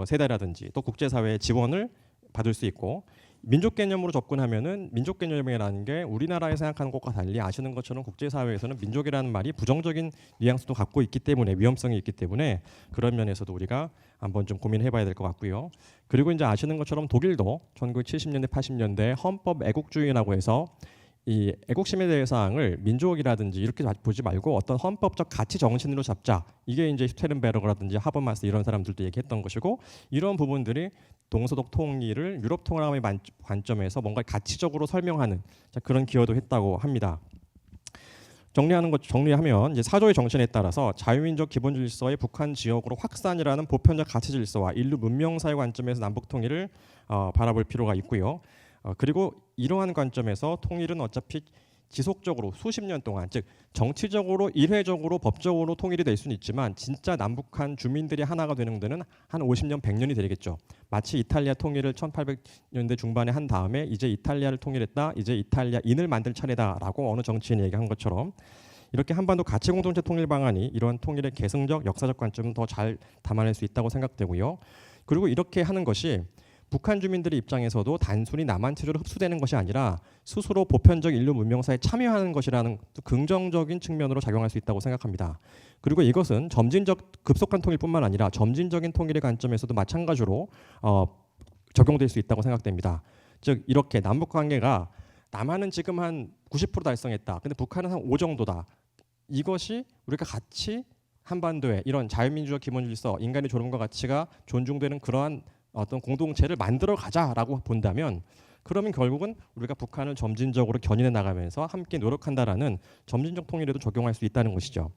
세대라든지 또 국제사회의 지원을 받을 수 있고 민족 개념으로 접근하면은 민족 개념이라는 게 우리나라에 생각하는 것과 달리 아시는 것처럼 국제사회에서는 민족이라는 말이 부정적인 뉘앙스도 갖고 있기 때문에 위험성이 있기 때문에 그런 면에서도 우리가 한번 좀 고민해봐야 될 것 같고요. 그리고 이제 아시는 것처럼 독일도 1970년대 80년대 헌법 애국주의라고 해서 이 애국심의 대상을 민족이라든지 이렇게 보지 말고 어떤 헌법적 가치 정신으로 잡자. 이게 이제 슈테른베르그라든지 하버마스 이런 사람들도 얘기했던 것이고 이런 부분들이 동서독 통일을 유럽 통합의 관점에서 뭔가 가치적으로 설명하는 그런 기여도 했다고 합니다. 정리하면 이제 4조의 정신에 따라서 자유민족 기본질서의 북한 지역으로 확산이라는 보편적 가치질서와 인류 문명사회 관점에서 남북 통일을 바라볼 필요가 있고요. 그리고 이러한 관점에서 통일은 어차피 지속적으로 수십 년 동안 즉 정치적으로 일회적으로 법적으로 통일이 될 수는 있지만 진짜 남북한 주민들이 하나가 되는 데는 한 50년 100년이 되겠죠. 마치 이탈리아 통일을 1800년대 중반에 한 다음에 이제 이탈리아를 통일했다. 이제 이탈리아인을 만들 차례다라고 어느 정치인이 얘기한 것처럼 이렇게 한반도 가치공동체 통일 방안이 이러한 통일의 계승적 역사적 관점을 더 잘 담아낼 수 있다고 생각되고요. 그리고 이렇게 하는 것이 북한 주민들의 입장에서도 단순히 남한 체제로 흡수되는 것이 아니라 스스로 보편적 인류 문명사에 참여하는 것이라는 긍정적인 측면으로 작용할 수 있다고 생각합니다. 그리고 이것은 점진적 급속한 통일뿐만 아니라 점진적인 통일의 관점에서도 마찬가지로 적용될 수 있다고 생각됩니다. 즉 이렇게 남북 관계가 남한은 지금 한 90% 달성했다. 근데 북한은 한 5 정도다. 이것이 우리가 같이 한반도에 이런 자유민주적 기본질서, 인간의 존엄과 가치가 존중되는 그러한 어떤 공동체를 만들어 가자라고 본다면 그러면 결국은 우리가 북한을 점진적으로 견인해 나가면서 함께 노력한다라는 점진적 통일에도 적용할 수 있다는 것이죠.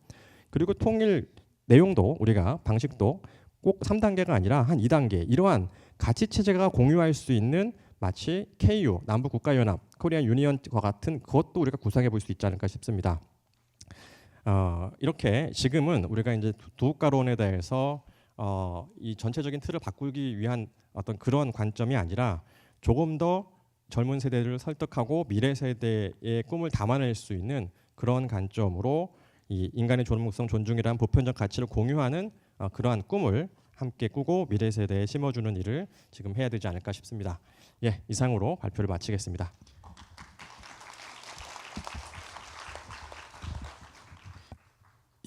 그리고 통일 내용도 우리가 방식도 꼭 3단계가 아니라 한 2단계 이러한 가치 체제가 공유할 수 있는 마치 KU 남북 국가연합, 코리안 유니언과 같은 그것도 우리가 구상해 볼 수 있지 않을까 싶습니다. 이렇게 지금은 우리가 이제 두국가론에 대해서 이 전체적인 틀을 바꾸기 위한 어떤 그런 관점이 아니라 조금 더 젊은 세대를 설득하고 미래 세대의 꿈을 담아낼 수 있는 그런 관점으로 이 인간의 존엄성 존중이라는 보편적 가치를 공유하는 그러한 꿈을 함께 꾸고 미래 세대에 심어주는 일을 지금 해야 되지 않을까 싶습니다. 예, 이상으로 발표를 마치겠습니다.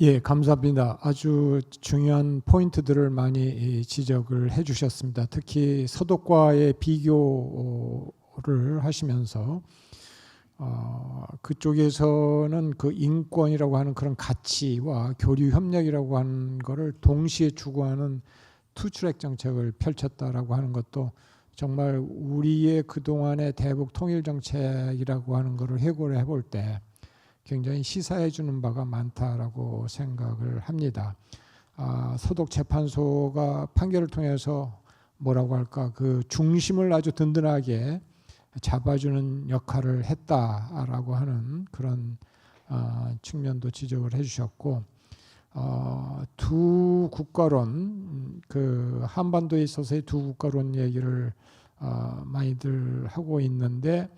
예, 감사합니다. 아주 중요한 포인트들을 많이 지적을 해주셨습니다. 특히 서독과의 비교를 하시면서 그쪽에서는 그 인권이라고 하는 그런 가치와 교류 협력이라고 하는 것을 동시에 추구하는 투트랙 정책을 펼쳤다라고 하는 것도 정말 우리의 그동안의 대북 통일 정책이라고 하는 것을 해고를 해볼 때 굉장히 시사해 주는 바가 많다라고 생각을 합니다. 서독 재판소가 판결을 통해서 뭐라고 할까 그 중심을 아주 든든하게 잡아주는 역할을 했다라고 하는 그런 측면도 지적을 해주셨고 두 국가론 그 한반도에 있어서의 두 국가론 얘기를 많이들 하고 있는데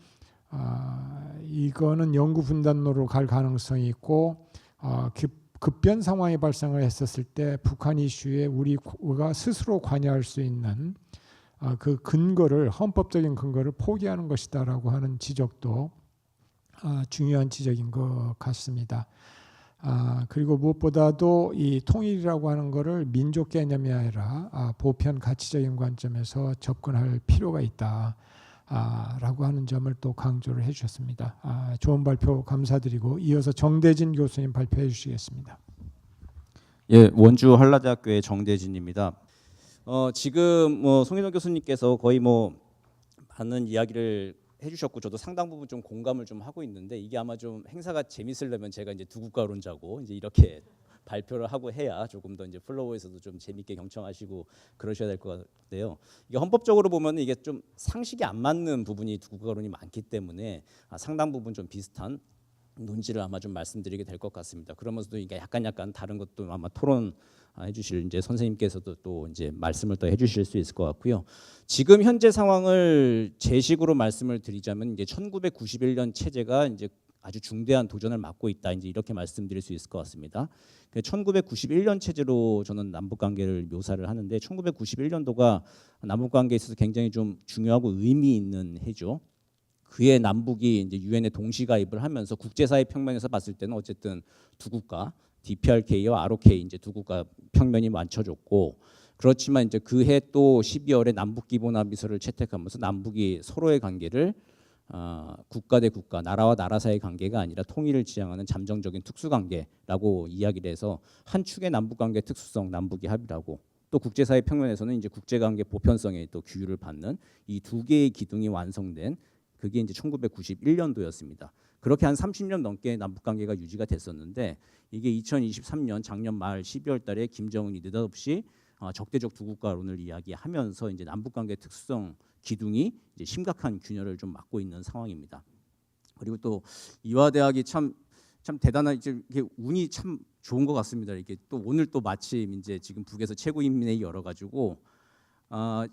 이거는 영구 분단로로 갈 가능성이 있고 급변 상황이 발생을 했었을 때 북한 이슈에 우리가 스스로 관여할 수 있는 그 근거를 헌법적인 근거를 포기하는 것이다라고 하는 지적도 중요한 지적인 것 같습니다. 그리고 무엇보다도 이 통일이라고 하는 것을 민족 개념이 아니라 보편 가치적인 관점에서 접근할 필요가 있다. 라고 하는 점을 또 강조를 해주셨습니다. 좋은 발표 감사드리고 이어서 정대진 교수님 발표해 주시겠습니다. 예, 원주 한라대학교의 정대진입니다. 지금 송인호 교수님께서 거의 많은 이야기를 해주셨고 저도 상당 부분 좀 공감을 좀 하고 있는데 이게 아마 좀 행사가 재밌으려면 제가 이제 두 국가론자고 이제 이렇게 발표를 하고 해야 조금 더 이제 플로우에서도 좀 재밌게 경청하시고 그러셔야 될 것 같아요. 이게 헌법적으로 보면 이게 좀 상식이 안 맞는 부분이 두 국가론이 많기 때문에 상당 부분 좀 비슷한 논지를 아마 좀 말씀드리게 될 것 같습니다. 그러면서도 이게 약간 다른 것도 아마 토론 해주실 이제 선생님께서도 또 이제 말씀을 더 해주실 수 있을 것 같고요. 지금 현재 상황을 제 식으로 말씀을 드리자면 이제 1991년 체제가 이제 아주 중대한 도전을 맞고 있다. 이제 이렇게 말씀드릴 수 있을 것 같습니다. 1991년 체제로 저는 남북 관계를 묘사를 하는데 1991년도가 남북 관계에 있어서 굉장히 좀 중요하고 의미 있는 해죠. 그해 남북이 이제 유엔에 동시 가입을 하면서 국제사회 평면에서 봤을 때는 어쨌든 두 국가 DPRK와 ROK 이제 두 국가 평면이 맞춰졌고 그렇지만 이제 그해 또 12월에 남북 기본 합의서를 채택하면서 남북이 서로의 관계를 국가 대 국가, 나라와 나라 사이의 관계가 아니라 통일을 지향하는 잠정적인 특수관계라고 이야기를 해서 한 축의 남북관계 특수성, 남북이 합의라고 또 국제사회 평면에서는 이제 국제관계 보편성에 또 규율을 받는 이 두 개의 기둥이 완성된 그게 이제 1991년도였습니다. 그렇게 한 30년 넘게 남북관계가 유지가 됐었는데 이게 2023년 작년 말 12월 달에 김정은이 느닷없이 적대적 두 국가론을 이야기하면서 이제 남북관계 특수성 기둥이 이제 심각한 균열을 좀 맞고 있는 상황입니다. 그리고 또 이화대학이 참 대단한 이제 이게 운이 참 좋은 것 같습니다. 이게 또 오늘 또 마침 이제 지금 북에서 최고인민회의 열어가지고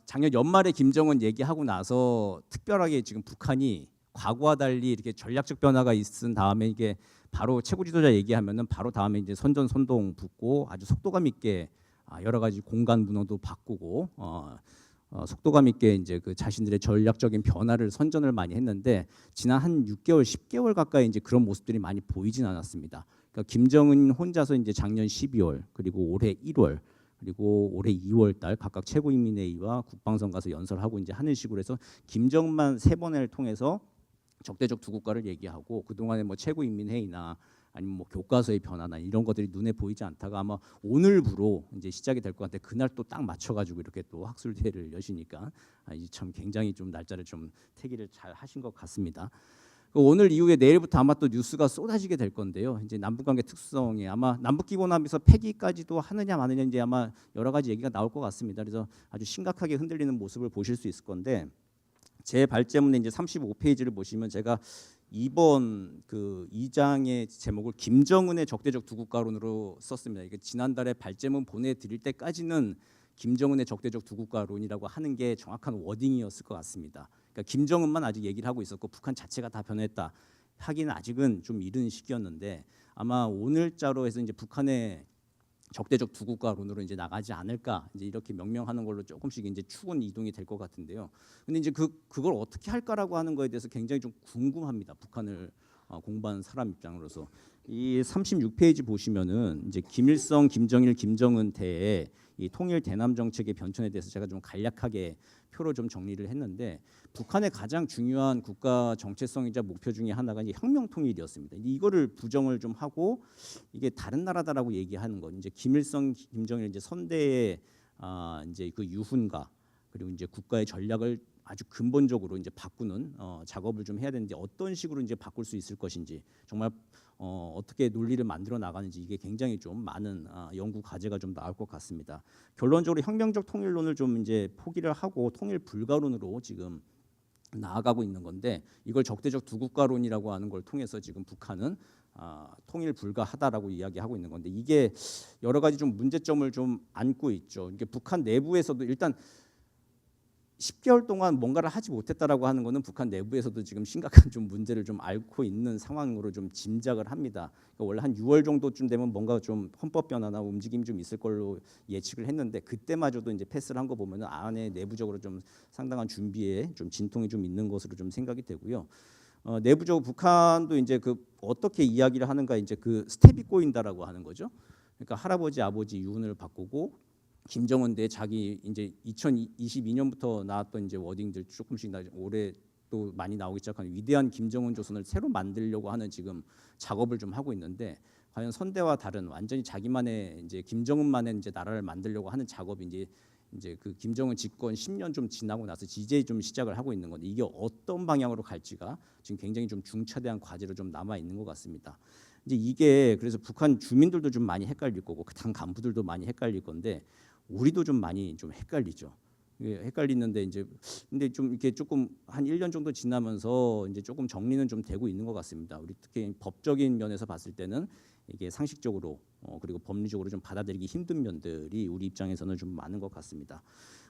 작년 연말에 김정은 얘기하고 나서 특별하게 지금 북한이 과거와 달리 이렇게 전략적 변화가 있은 다음에 이게 바로 최고 지도자 얘기하면은 바로 다음에 이제 선전선동 붙고 아주 속도감 있게 여러 가지 공간 문호도 바꾸고 속도감 있게 이제 그 자신들의 전략적인 변화를 선전을 많이 했는데 지난 한 6개월, 10개월 가까이 이제 그런 모습들이 많이 보이진 않았습니다. 그러니까 김정은 혼자서 이제 작년 12월 그리고 올해 1월 그리고 올해 2월 달 각각 최고인민회의와 국방성 가서 연설하고 이제 하는 식으로 해서 김정만 세 번을 통해서 적대적 두 국가를 얘기하고 그동안에 뭐 최고인민회의나 아니면 뭐 교과서의 변화나 이런 것들이 눈에 보이지 않다가 아마 오늘부로 이제 시작이 될 것 같은데 그날 또 딱 맞춰가지고 이렇게 또 학술대회를 여시니까 이제 참 굉장히 좀 날짜를 좀 태기를 잘 하신 것 같습니다. 오늘 이후에 내일부터 아마 또 뉴스가 쏟아지게 될 건데요. 이제 남북관계 특수성에 아마 남북기본합의서 폐기까지도 하느냐 마느냐 이제 아마 여러 가지 얘기가 나올 것 같습니다. 그래서 아주 심각하게 흔들리는 모습을 보실 수 있을 건데 제 발제문에 이제 35페이지를 보시면 제가 이번 그 2장의 제목을 김정은의 적대적 두 국가론으로 썼습니다. 이게 지난달에 발제문 보내드릴 때까지는 김정은의 적대적 두 국가론이라고 하는 게 정확한 워딩이었을 것 같습니다. 그러니까 김정은만 아직 얘기를 하고 있었고 북한 자체가 다 변했다 하기는 아직은 좀 이른 시기였는데 아마 오늘자로 해서 이제 북한의 적대적 두 국가론으로 이제 나가지 않을까 이제 이렇게 명명하는 걸로 조금씩 이제 추군 이동이 될 것 같은데요. 근데 이제 그걸 어떻게 할까라고 하는 거에 대해서 굉장히 좀 궁금합니다. 북한을 공부하는 사람 입장으로서 이 36페이지 보시면은 이제 김일성, 김정일, 김정은 대의 이 통일 대남 정책의 변천에 대해서 제가 좀 간략하게 표로 좀 정리를 했는데 북한의 가장 중요한 국가 정체성이자 목표 중에 하나가 이제 혁명 통일이었습니다. 이거를 부정을 좀 하고 이게 다른 나라다라고 얘기하는 건 이제 김일성, 김정일 이제 선대의 이제 그 유훈과 그리고 이제 국가의 전략을 아주 근본적으로 이제 바꾸는 작업을 좀 해야 되는데 어떤 식으로 이제 바꿀 수 있을 것인지 정말 어떻게 논리를 만들어 나가는지 이게 굉장히 좀 많은 연구 과제가 좀 나올 것 같습니다. 결론적으로 혁명적 통일론을 좀 이제 포기를 하고 통일 불가론으로 지금 나아가고 있는 건데 이걸 적대적 두 국가론이라고 하는 걸 통해서 지금 북한은 통일 불가하다라고 이야기하고 있는 건데 이게 여러 가지 좀 문제점을 좀 안고 있죠. 이게 북한 내부에서도 일단 10개월 동안 뭔가를 하지 못했다라고 하는 것은 북한 내부에서도 지금 심각한 좀 문제를 좀 앓고 있는 상황으로 좀 짐작을 합니다. 그러니까 원래 한 6월 정도쯤 되면 뭔가 좀 헌법 변화나 움직임이 좀 있을 걸로 예측을 했는데 그때마저도 이제 패스를 한 거 보면은 안에 내부적으로 좀 상당한 준비에 좀 진통이 좀 있는 것으로 좀 생각이 되고요. 내부적으로 북한도 이제 그 어떻게 이야기를 하는가 이제 그 스텝이 꼬인다라고 하는 거죠. 그러니까 할아버지 아버지 유훈을 바꾸고 김정은 대 자기 이제 2022년부터 나왔던 이제 워딩들 조금씩 올해 또 많이 나오기 시작한 위대한 김정은 조선을 새로 만들려고 하는 지금 작업을 좀 하고 있는데 과연 선대와 다른 완전히 자기만의 이제 김정은만의 이제 나라를 만들려고 하는 작업이 이제 그 김정은 집권 10년 좀 지나고 나서 이제 좀 시작을 하고 있는 건데 이게 어떤 방향으로 갈지가 지금 굉장히 좀 중차대한 과제로 좀 남아 있는 것 같습니다. 이제 이게 그래서 북한 주민들도 좀 많이 헷갈릴 거고 그 당 간부들도 많이 헷갈릴 건데 우리도 좀 많이 좀 헷갈리죠. 헷갈리는데 이제 근데 좀 이렇게 조금 한 1년 정도 지나면서 이제 조금 정리는 좀 되고 있는 것 같습니다. 우리 특히 법적인 면에서 봤을 때는 이게 상식적으로 그리고 법리적으로 좀 받아들이기 힘든 면들이 우리 입장에서는 좀 많은 것 같습니다.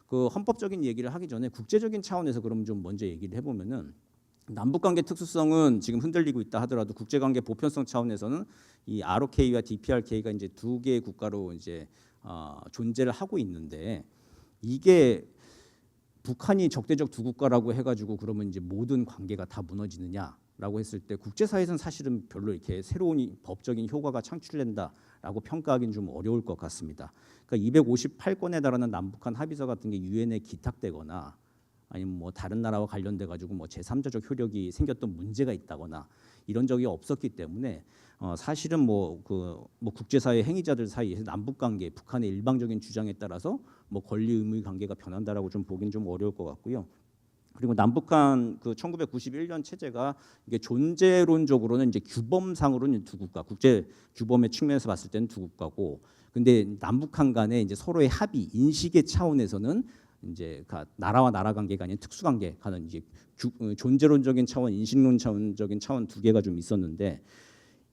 그 헌법적인 얘기를 하기 전에 국제적인 차원에서 그럼 좀 먼저 얘기를 해보면은 남북관계 특수성은 지금 흔들리고 있다 하더라도 국제관계 보편성 차원에서는 이 ROK와 DPRK가 이제 두 개의 국가로 이제 존재를 하고 있는데 이게 북한이 적대적 두 국가라고 해가지고 그러면 이제 모든 관계가 다 무너지느냐라고 했을 때 국제사회에서는 사실은 별로 이렇게 새로운 법적인 효과가 창출된다라고 평가하기는 좀 어려울 것 같습니다. 그러니까 258건에 달하는 남북한 합의서 같은 게 유엔에 기탁되거나 아니면 뭐 다른 나라와 관련돼 가지고 뭐 제3자적 효력이 생겼던 문제가 있다거나 이런 적이 없었기 때문에 사실은 뭐 국제사회 행위자들 사이에서 남북 관계, 북한의 일방적인 주장에 따라서 뭐 권리 의무의 관계가 변한다라고 좀 보긴 좀 어려울 것 같고요. 그리고 남북한 그 1991년 체제가 이게 존재론적으로는 이제 규범상으로는 두 국가, 국제 규범의 측면에서 봤을 때는 두 국가고, 근데 남북한 간의 이제 서로의 합의, 인식의 차원에서는 이제 나라와 나라 관계가 아닌 특수관계 가는 이제 존재론적인 차원, 인식론 차원적인 차원 두 개가 좀 있었는데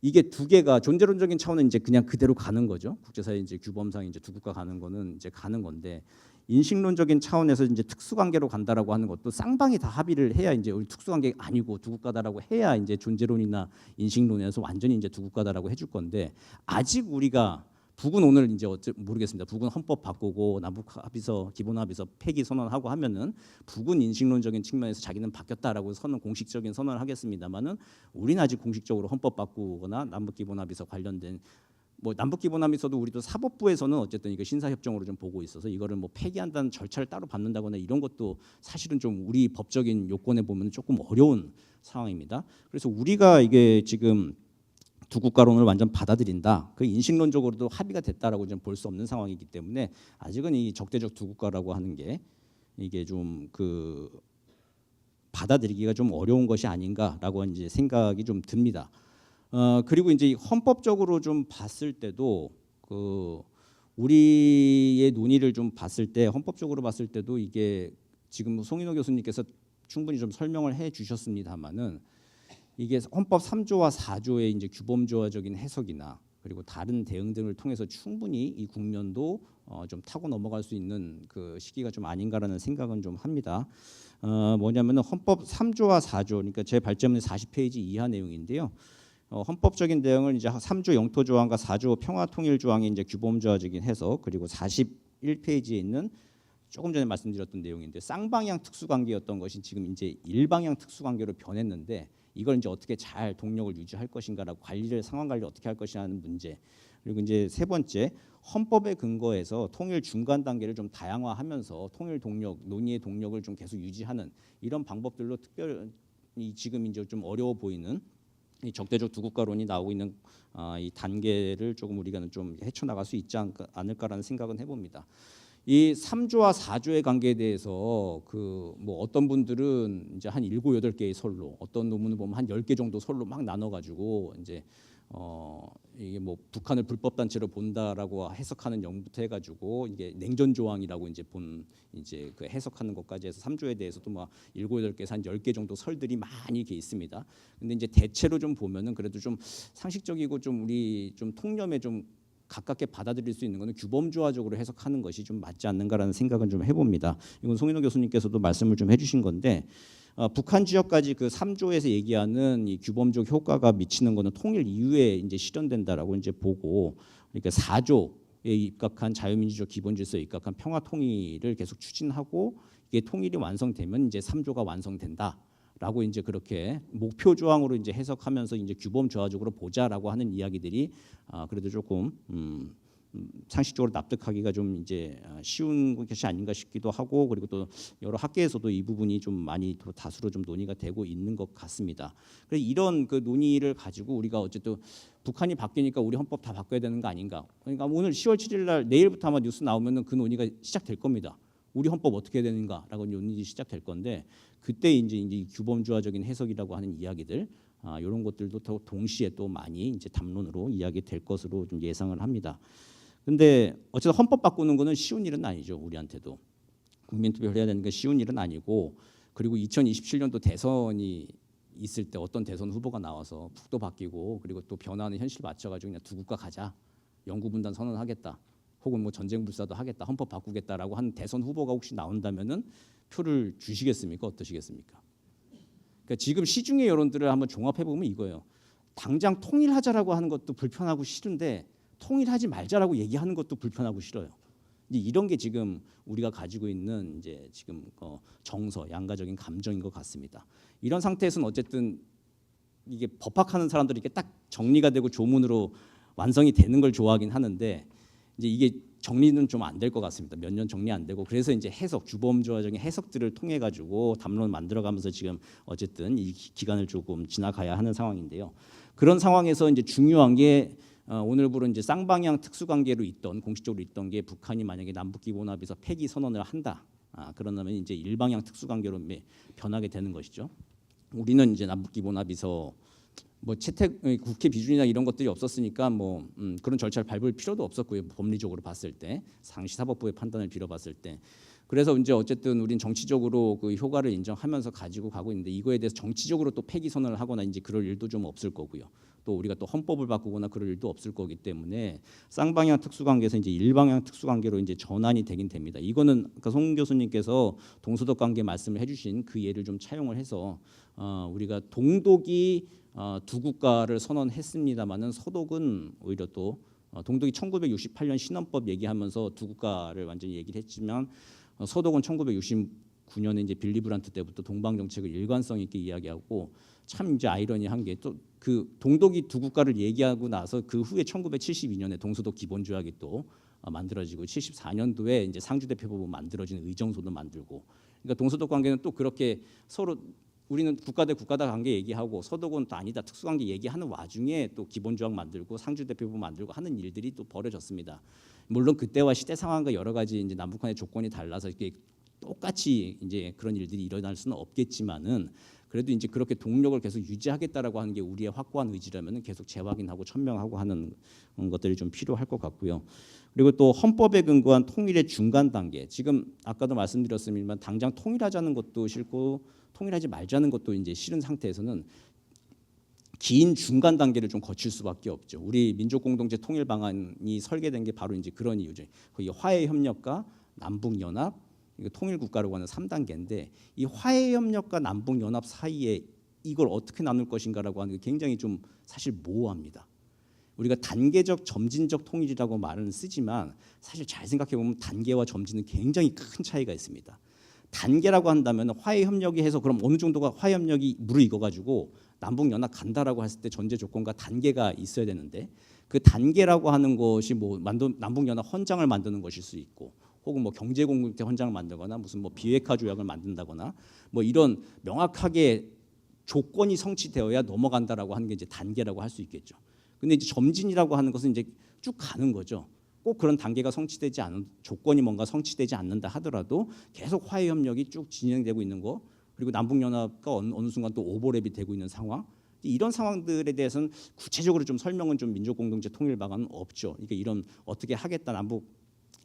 이게 두 개가 존재론적인 차원은 이제 그냥 그대로 가는 거죠. 국제사회 이제 규범상 이제 두 국가 가는 거는 이제 가는 건데 인식론적인 차원에서 이제 특수관계로 간다라고 하는 것도 쌍방이 다 합의를 해야 이제 우리 특수관계 아니고 두 국가다라고 해야 이제 존재론이나 인식론에서 완전히 이제 두 국가다라고 해줄 건데 아직 우리가 북은 오늘 이제 모르겠습니다. 북은 헌법 바꾸고 남북 합의서 기본 합의서 폐기 선언하고 하면은 북은 인식론적인 측면에서 자기는 바뀌었다라고 공식적인 선언을 하겠습니다만은 우리는 아직 공식적으로 헌법 바꾸거나 남북 기본 합의서 관련된 뭐 남북 기본 합의서도 우리도 사법부에서는 어쨌든 이거 신사 협정으로 좀 보고 있어서 이거를 뭐 폐기한다는 절차를 따로 밟는다거나 이런 것도 사실은 좀 우리 법적인 요건에 보면 조금 어려운 상황입니다. 그래서 우리가 이게 지금 두 국가론을 완전 받아들인다. 그 인식론적으로도 합의가 됐다라고 좀 볼 수 없는 상황이기 때문에 아직은 이 적대적 두 국가라고 하는 게 이게 좀 받아들이기가 좀 어려운 것이 아닌가라고 이제 생각이 좀 듭니다. 그리고 이제 헌법적으로 좀 봤을 때도 우리의 논의를 좀 봤을 때 헌법적으로 봤을 때도 이게 지금 송인호 교수님께서 충분히 좀 설명을 해 주셨습니다만은 이게 헌법 3조와 4조의 이제 규범조화적인 해석이나 그리고 다른 대응 등을 통해서 충분히 이 국면도 좀 타고 넘어갈 수 있는 그 시기가 좀 아닌가라는 생각은 좀 합니다. 뭐냐면은 헌법 3조와 4조, 그러니까 제 발제문의 40페이지 이하 내용인데요. 헌법적인 내용을 이제 3조 영토 조항과 4조 평화 통일 조항의 이제 규범조화적인 해석, 그리고 41페이지에 있는 조금 전에 말씀드렸던 내용인데 쌍방향 특수관계였던 것이 지금 이제 일방향 특수관계로 변했는데 이걸 이제 어떻게 잘 동력을 유지할 것인가라고 상황 관리를 어떻게 할 것이냐는 문제. 그리고 이제 세 번째, 헌법에 근거해서 통일 중간 단계를 좀 다양화하면서 통일 동력, 논의의 동력을 좀 계속 유지하는 이런 방법들로 특별히 지금 이제 좀 어려워 보이는 이 적대적 두 국가론이 나오고 있는 이 단계를 조금 우리가 좀 헤쳐나갈 수 있지 않을까라는 생각은 해봅니다. 이 3조와 4조의 관계에 대해서 뭐 어떤 분들은 이제 한 7, 8개의 설로, 어떤 논문을 보면 한 10개 정도 설로 막 나눠 가지고 이제 이게 뭐 북한을 불법 단체로 본다라고 해석하는 영부터 해 가지고 이게 냉전 조항이라고 이제 이제 그 해석하는 것까지 해서 3조에 대해서도 막 7, 8개에서 한 10개 정도 설들이 많이 이렇게 있습니다. 근데 이제 대체로 좀 보면은 그래도 좀 상식적이고 좀 우리 좀 통념에 좀 가깝게 받아들일 수 있는 것은 규범조화적으로 해석하는 것이 좀 맞지 않는가라는 생각은 좀 해봅니다. 이건 송인호 교수님께서도 말씀을 좀 해주신 건데 북한 지역까지 그 3조에서 얘기하는 이 규범적 효과가 미치는 것은 통일 이후에 이제 실현된다라고 이제 보고, 그러니까 4조에 입각한 자유민주적 기본질서에 입각한 평화 통일을 계속 추진하고 이게 통일이 완성되면 이제 3조가 완성된다. 라고 이제 그렇게 목표 조항으로 이제 해석하면서 이제 규범 조화적으로 보자라고 하는 이야기들이 그래도 조금 상식적으로 납득하기가 좀 이제 쉬운 것이 아닌가 싶기도 하고, 그리고 또 여러 학계에서도 이 부분이 좀 많이 다수로 좀 논의가 되고 있는 것 같습니다. 그래서 이런 그 논의를 가지고 우리가 어쨌든 북한이 바뀌니까 우리 헌법 다 바꿔야 되는 거 아닌가? 그러니까 오늘 10월 7일 날 내일부터 아마 뉴스 나오면은 그 논의가 시작될 겁니다. 우리 헌법 어떻게 해야 되는가라고 논의 시작될 건데 그때 이제 규범조화적인 해석이라고 하는 이야기들 이런 것들도 더 동시에 또 많이 이제 담론으로 이야기될 것으로 좀 예상을 합니다. 근데 어쨌든 헌법 바꾸는 거는 쉬운 일은 아니죠, 우리한테도. 국민 투표를 해야 되는 게 쉬운 일은 아니고, 그리고 2027년도 대선이 있을 때 어떤 대선 후보가 나와서 북도 바뀌고 그리고 또 변화하는 현실 맞춰가지고 그냥 두 국가 가자, 영구 분단 선언하겠다, 혹은 뭐 전쟁 불사도 하겠다, 헌법 바꾸겠다라고 하는 대선 후보가 혹시 나온다면은 표를 주시겠습니까? 어떠시겠습니까? 그러니까 지금 시중의 여론들을 한번 종합해 보면 이거예요. 당장 통일하자라고 하는 것도 불편하고 싫은데 통일하지 말자라고 얘기하는 것도 불편하고 싫어요. 이제 이런 게 지금 우리가 가지고 있는 이제 지금 정서, 양가적인 감정인 것 같습니다. 이런 상태에서는 어쨌든 이게 법학하는 사람들이 이렇게 딱 정리가 되고 조문으로 완성이 되는 걸 좋아하긴 하는데 이제 이게 정리는 좀 안 될 것 같습니다. 몇 년 정리 안 되고, 그래서 이제 해석, 주범주화적인 해석들을 통해 가지고 담론 만들어가면서 지금 어쨌든 이 기간을 조금 지나가야 하는 상황인데요. 그런 상황에서 이제 중요한 게 오늘부로 이제 쌍방향 특수관계로 있던, 공식적으로 있던 게 북한이 만약에 남북기본합의서 폐기 선언을 한다, 그러면 이제 일방향 특수관계로 변하게 되는 것이죠. 우리는 이제 남북기본합의서 뭐 채택 국회 비준이나 이런 것들이 없었으니까 뭐 그런 절차를 밟을 필요도 없었고요. 법리적으로 봤을 때, 상시사법부의 판단을 빌어봤을 때. 그래서 이제 어쨌든 우린 정치적으로 그 효과를 인정하면서 가지고 가고 있는데, 이거에 대해서 정치적으로 또 폐기 선언을 하거나 이제 그럴 일도 좀 없을 거고요. 또 우리가 또 헌법을 바꾸거나 그럴 일도 없을 거기 때문에 쌍방향 특수관계에서 이제 일방향 특수관계로 이제 전환이 되긴 됩니다. 이거는 아까 송 교수님께서 동서독 관계 말씀을 해주신 그 예를 좀 차용을 해서 우리가 동독이 두 국가를 선언했습니다만은 서독은 오히려 또 동독이 1968년 신헌법 얘기하면서 두 국가를 완전히 얘기를 했지만 서독은 1969년에 이제 빌리 브란트 때부터 동방 정책을 일관성 있게 이야기하고, 참 이제 아이러니한 게 또 그 동독이 두 국가를 얘기하고 나서 그 후에 1972년에 동서독 기본조약이 또 만들어지고 74년도에 이제 상주대표법은 만들어지는 의정소도 만들고, 그러니까 동서독 관계는 또 그렇게 서로 우리는 국가 대 국가다 관계 얘기하고 서독은 또 아니다 특수관계 얘기하는 와중에 또 기본조약 만들고 상주대표법 만들고 하는 일들이 또 벌어졌습니다. 물론 그때와 시대 상황과 여러 가지 이제 남북한의 조건이 달라서 이렇게 똑같이 이제 그런 일들이 일어날 수는 없겠지만은, 그래도 이제 그렇게 동력을 계속 유지하겠다라고 하는 게 우리의 확고한 의지라면은 계속 재확인하고 천명하고 하는 것들이 좀 필요할 것 같고요. 그리고 또 헌법에 근거한 통일의 중간 단계, 지금 아까도 말씀드렸습니다만 당장 통일하자는 것도 싫고 통일하지 말자는 것도 이제 싫은 상태에서는 긴 중간 단계를 좀 거칠 수밖에 없죠. 우리 민족공동체 통일 방안이 설계된 게 바로 이제 그런 이유죠. 거기 화해협력과 남북연합, 통일국가라고 하는 3단계인데 이 화해협력과 남북연합 사이에 이걸 어떻게 나눌 것인가라고 하는 게 굉장히 좀 사실 모호합니다. 우리가 단계적 점진적 통일이라고 말은 쓰지만 사실 잘 생각해 보면 단계와 점진은 굉장히 큰 차이가 있습니다. 단계라고 한다면 화해협력이 해서 그럼 어느 정도가 화해협력이 무르익어가지고 남북연합 간다라고 했을 때 전제 조건과 단계가 있어야 되는데, 그 단계라고 하는 것이 뭐 남북연합 헌장을 만드는 것일 수 있고, 혹은 뭐 경제공동체 헌장을 만들거나 무슨 뭐 비핵화 조약을 만든다거나 뭐 이런 명확하게 조건이 성취되어야 넘어간다라고 하는 게 이제 단계라고 할 수 있겠죠. 근데 이제 점진이라고 하는 것은 이제 쭉 가는 거죠. 꼭 그런 단계가 성취되지 않은 조건이 뭔가 성취되지 않는다 하더라도 계속 화해 협력이 쭉 진행되고 있는 거, 그리고 남북연합과 어느 순간 또 오버랩이 되고 있는 상황, 이런 상황들에 대해서는 구체적으로 좀 설명은 좀 민족공동체 통일 방안은 없죠. 그러니까 이런 어떻게 하겠다, 남북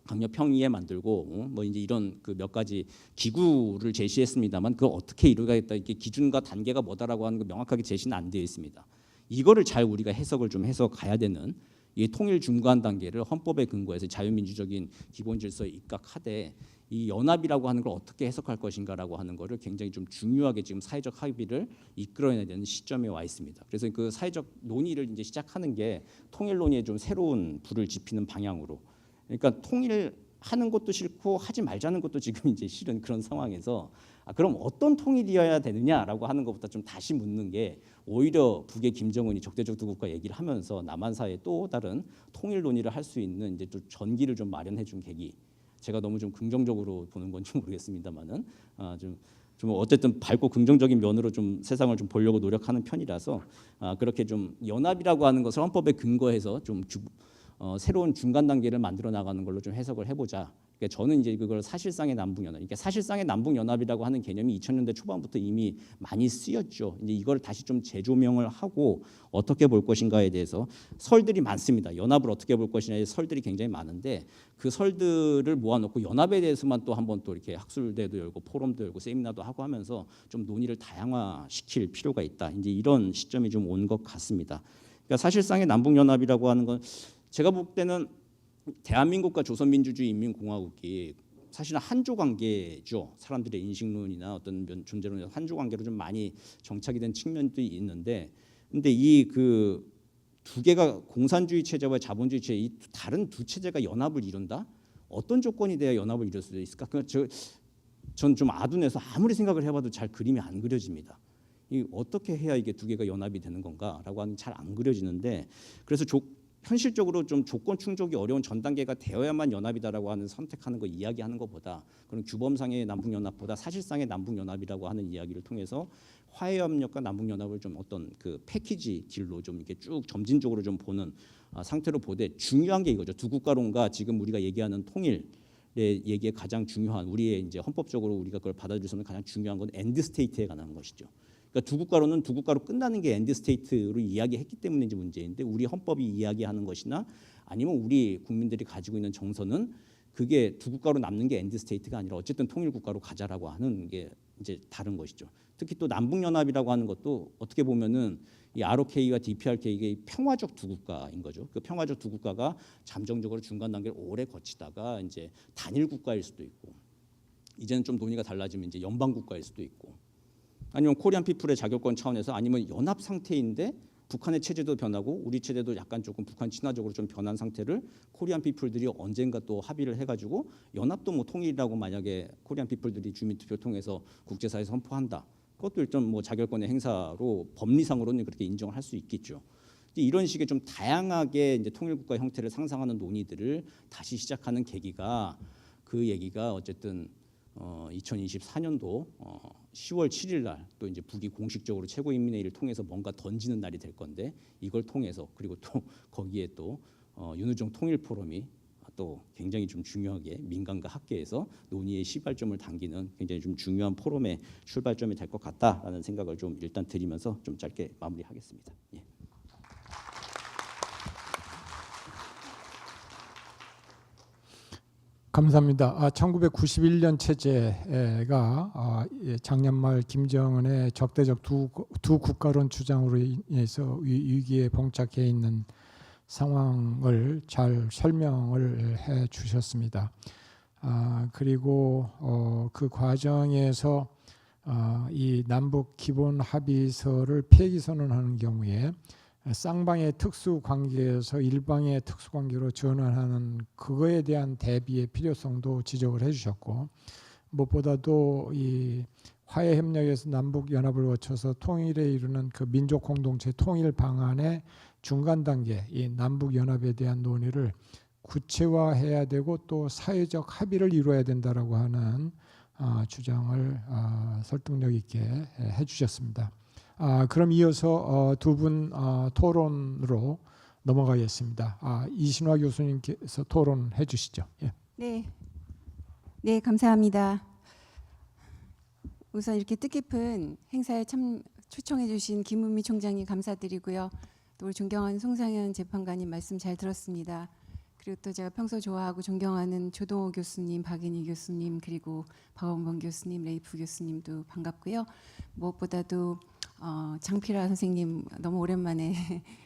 강력 평의에 만들고 뭐 이제 이런 그 몇 가지 기구를 제시했습니다만 그걸 어떻게 이루겠다, 이렇게 기준과 단계가 뭐다라고 하는 거 명확하게 제시는 안 되어 있습니다. 이거를 잘 우리가 해석을 좀 해서 가야 되는, 이 통일 중간 단계를 헌법에 근거해서 자유민주적인 기본 질서에 입각하되 이 연합이라고 하는 걸 어떻게 해석할 것인가라고 하는 거를 굉장히 좀 중요하게 지금 사회적 합의를 이끌어내야 되는 시점에 와 있습니다. 그래서 그 사회적 논의를 이제 시작하는 게 통일 논의에 좀 새로운 불을 지피는 방향으로, 그러니까 통일하는 것도 싫고 하지 말자는 것도 지금 이제 싫은 그런 상황에서 그럼 어떤 통일이어야 되느냐라고 하는 것부터 좀 다시 묻는 게, 오히려 북의 김정은이 적대적 두 국가 얘기를 하면서 남한 사이에 또 다른 통일 논의를 할 수 있는 이제 좀 전기를 좀 마련해 준 계기. 제가 너무 좀 긍정적으로 보는 건지 모르겠습니다만은 좀 어쨌든 밝고 긍정적인 면으로 좀 세상을 좀 보려고 노력하는 편이라서 그렇게 좀 연합이라고 하는 것을 헌법에 근거해서 좀 새로운 중간 단계를 만들어 나가는 걸로 좀 해석을 해보자. 그러니까 저는 이제 그걸 사실상의 남북연합, 그러니까 사실상의 남북연합이라고 하는 개념이 2000년대 초반부터 이미 많이 쓰였죠. 이제 이걸 다시 좀 재조명을 하고 어떻게 볼 것인가에 대해서 설들이 많습니다. 연합을 어떻게 볼 것이냐에 설들이 굉장히 많은데 그 설들을 모아놓고 연합에 대해서만 또 한번 또 이렇게 학술대도 열고 포럼도 열고 세미나도 하고 하면서 좀 논의를 다양화시킬 필요가 있다. 이제 이런 시점이 좀 온 것 같습니다. 그러니까 사실상의 남북연합이라고 하는 건 제가 볼 때는 대한민국과 조선민주주의 인민공화국이 사실은 한조 관계죠. 사람들의 인식론이나 어떤 존재론에서 한조 관계로 좀 많이 정착이 된 측면도 있는데, 근데 이 그 두 개가 공산주의 체제와 자본주의 체제, 이 다른 두 체제가 연합을 이룬다? 어떤 조건이 돼야 연합을 이룰 수 있을까? 전 좀 아둔해서 아무리 생각을 해봐도 잘 그림이 안 그려집니다. 이 어떻게 해야 이게 두 개가 연합이 되는 건가라고 하는 잘 안 그려지는데, 그래서 현실적으로 좀 조건 충족이 어려운 전 단계가 되어야만 연합이다라고 하는 선택하는 거 이야기하는 것보다, 그런 규범상의 남북연합보다 사실상의 남북연합이라고 하는 이야기를 통해서 화해협력과 남북연합을 좀 어떤 그 패키지 딜로 좀 이렇게 쭉 점진적으로 좀 보는 상태로 보되, 중요한 게 이거죠. 두 국가론과 지금 우리가 얘기하는 통일의 얘기에 가장 중요한, 우리의 이제 헌법적으로 우리가 그걸 받아들일 수 있는 가장 중요한 건 엔드 스테이트에 관한 것이죠. 그러니까 두 국가로는 두 국가로 끝나는 게 엔드 스테이트로 이야기했기 때문인지 문제인데, 우리 헌법이 이야기하는 것이나 아니면 우리 국민들이 가지고 있는 정서는 그게 두 국가로 남는 게 엔드 스테이트가 아니라 어쨌든 통일 국가로 가자라고 하는 게 이제 다른 것이죠. 특히 또 남북연합이라고 하는 것도 어떻게 보면은 이 ROK와 DPRK가 평화적 두 국가인 거죠. 그 평화적 두 국가가 잠정적으로 중간 단계를 오래 거치다가 이제 단일 국가일 수도 있고, 이제는 좀 논의가 달라지면 이제 연방 국가일 수도 있고, 아니면 코리안 피플의 자결권 차원에서 아니면 연합 상태인데 북한의 체제도 변하고 우리 체제도 약간 조금 북한 친화적으로 좀 변한 상태를 코리안 피플들이 언젠가 또 합의를 해가지고 연합도 뭐 통일이라고 만약에 코리안 피플들이 주민투표 통해서 국제사회에서 선포한다. 그것도 일단 뭐 자결권의 행사로 법리상으로는 그렇게 인정을 할 수 있겠죠. 이런 식의 좀 다양하게 이제 통일국가 형태를 상상하는 논의들을 다시 시작하는 계기가, 그 얘기가 어쨌든 2024년도 10월 7일 날 또 이제 북이 공식적으로 최고인민회의를 통해서 뭔가 던지는 날이 될 건데, 이걸 통해서 그리고 또 거기에 또 윤우정 통일 포럼이 또 굉장히 좀 중요하게 민간과 학계에서 논의의 시발점을 당기는 굉장히 좀 중요한 포럼의 출발점이 될 것 같다라는 생각을 좀 일단 드리면서 좀 짧게 마무리하겠습니다. 예. 감사합니다. 1991년 체제가 작년 말 김정은의 적대적 두 국가론 주장으로 인해서 위기에 봉착해 있는 상황을 잘 설명을 해 주셨습니다. 그리고 그 과정에서 이 남북 기본 합의서를 폐기 선언하는 경우에 쌍방의 특수 관계에서 일방의 특수 관계로 전환하는 그거에 대한 대비의 필요성도 지적을 해주셨고, 무엇보다도 이 화해 협력에서 남북 연합을 거쳐서 통일에 이르는 그 민족 공동체 통일 방안의 중간 단계, 이 남북 연합에 대한 논의를 구체화해야 되고 또 사회적 합의를 이루어야 된다라고 하는 주장을 설득력 있게 해주셨습니다. 그럼 이어서 두 분 토론으로 넘어가겠습니다. 이신화 교수님께서 토론해 주시죠. 예. 네, 감사합니다. 우선 이렇게 뜻깊은 행사에 초청해 주신 김은미 총장님 감사드리고요. 또 우리 존경하는 송상현 재판관님 말씀 잘 들었습니다. 그리고 또 제가 평소 좋아하고 존경하는 조동호 교수님, 박인희 교수님, 그리고 박원범 교수님, 레이프 교수님도 반갑고요. 무엇보다도 장필아 선생님 너무 오랜만에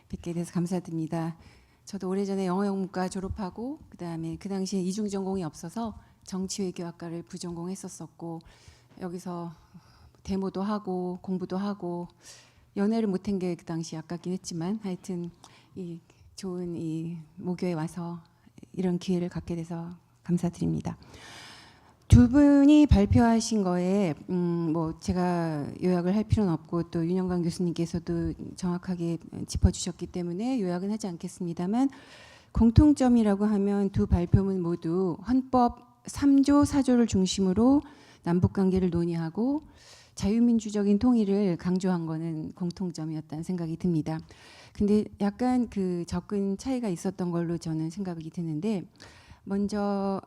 뵙게 돼서 감사드립니다. 저도 오래전에 영어영문과 졸업하고 그다음에 그 당시에 이중 전공이 없어서 정치외교학과를 부전공했었었고, 여기서 데모도 하고 공부도 하고 연애를 못한 게 그 당시 아깝긴 했지만, 하여튼 이 좋은 이 모교에 와서 이런 기회를 갖게 돼서 감사드립니다. 두 분이 발표하신 거에 뭐 제가 요약을 할 필요는 없고, 또 윤영관 교수님께서도 정확하게 짚어주셨기 때문에 요약은 하지 않겠습니다만, 공통점이라고 하면 두 발표문 모두 헌법 3조 4조를 중심으로 남북관계를 논의하고, 자유민주적인 통일을 강조한 거는 공통점이었다는 생각이 듭니다. 근데 약간 그 접근 차이가 있었던 걸로 저는 생각이 드는데, 먼저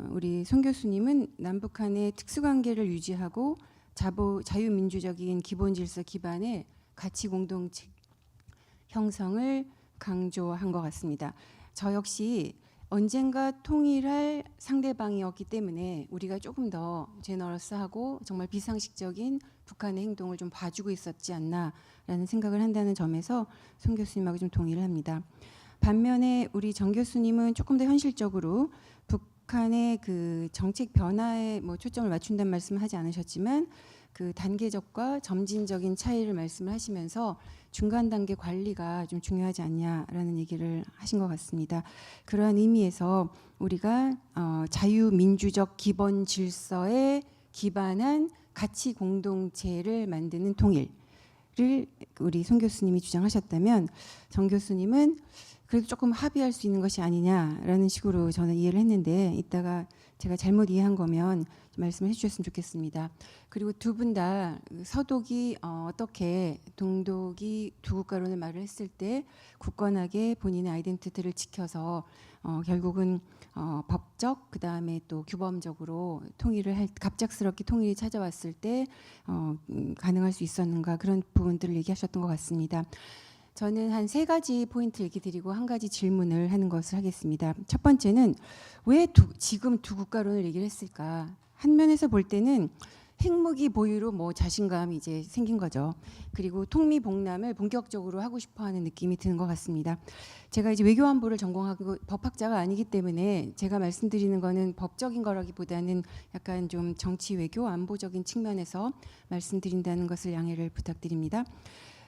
우리 송 교수님은 남북한의 특수관계를 유지하고 자유민주적인 기본질서 기반의 가치 공동체 형성을 강조한 것 같습니다. 저 역시 언젠가 통일할 상대방이었기 때문에 우리가 조금 더 제너러스하고 정말 비상식적인 북한의 행동을 좀 봐주고 있었지 않나라는 생각을 한다는 점에서 송 교수님하고 좀 동의를 합니다. 반면에 우리 정 교수님은 조금 더 현실적으로 북한의 그 정책 변화에 뭐 초점을 맞춘다는 말씀을 하지 않으셨지만 그 단계적과 점진적인 차이를 말씀을 하시면서 중간 단계 관리가 좀 중요하지 않냐라는 얘기를 하신 것 같습니다. 그러한 의미에서 우리가 자유민주적 기본 질서에 기반한 가치 공동체를 만드는 통일을 우리 송 교수님이 주장하셨다면, 정 교수님은 그래도 조금 합의할 수 있는 것이 아니냐라는 식으로 저는 이해를 했는데, 이따가 제가 잘못 이해한 거면 말씀을 해주셨으면 좋겠습니다. 그리고 두 분 다 서독이 어떻게 동독이 두 국가론을 말을 했을 때 굳건하게 본인의 아이덴티티를 지켜서 결국은 법적 그다음에 또 규범적으로 통일을 갑작스럽게 통일이 찾아왔을 때 가능할 수 있었는가, 그런 부분들을 얘기하셨던 것 같습니다. 저는 한 3가지 포인트 얘기 드리고 한 가지 질문을 하는 것을 하겠습니다. 첫 번째는 왜 지금 두 국가론을 얘기를 했을까? 한 면에서 볼 때는 핵무기 보유로 뭐 자신감이 이제 생긴 거죠. 그리고 통미봉남을 본격적으로 하고 싶어하는 느낌이 드는 것 같습니다. 제가 이제 외교안보를 전공하고 법학자가 아니기 때문에 제가 말씀드리는 거는 법적인 거라기보다는 약간 좀 정치 외교 안보적인 측면에서 말씀드린다는 것을 양해를 부탁드립니다.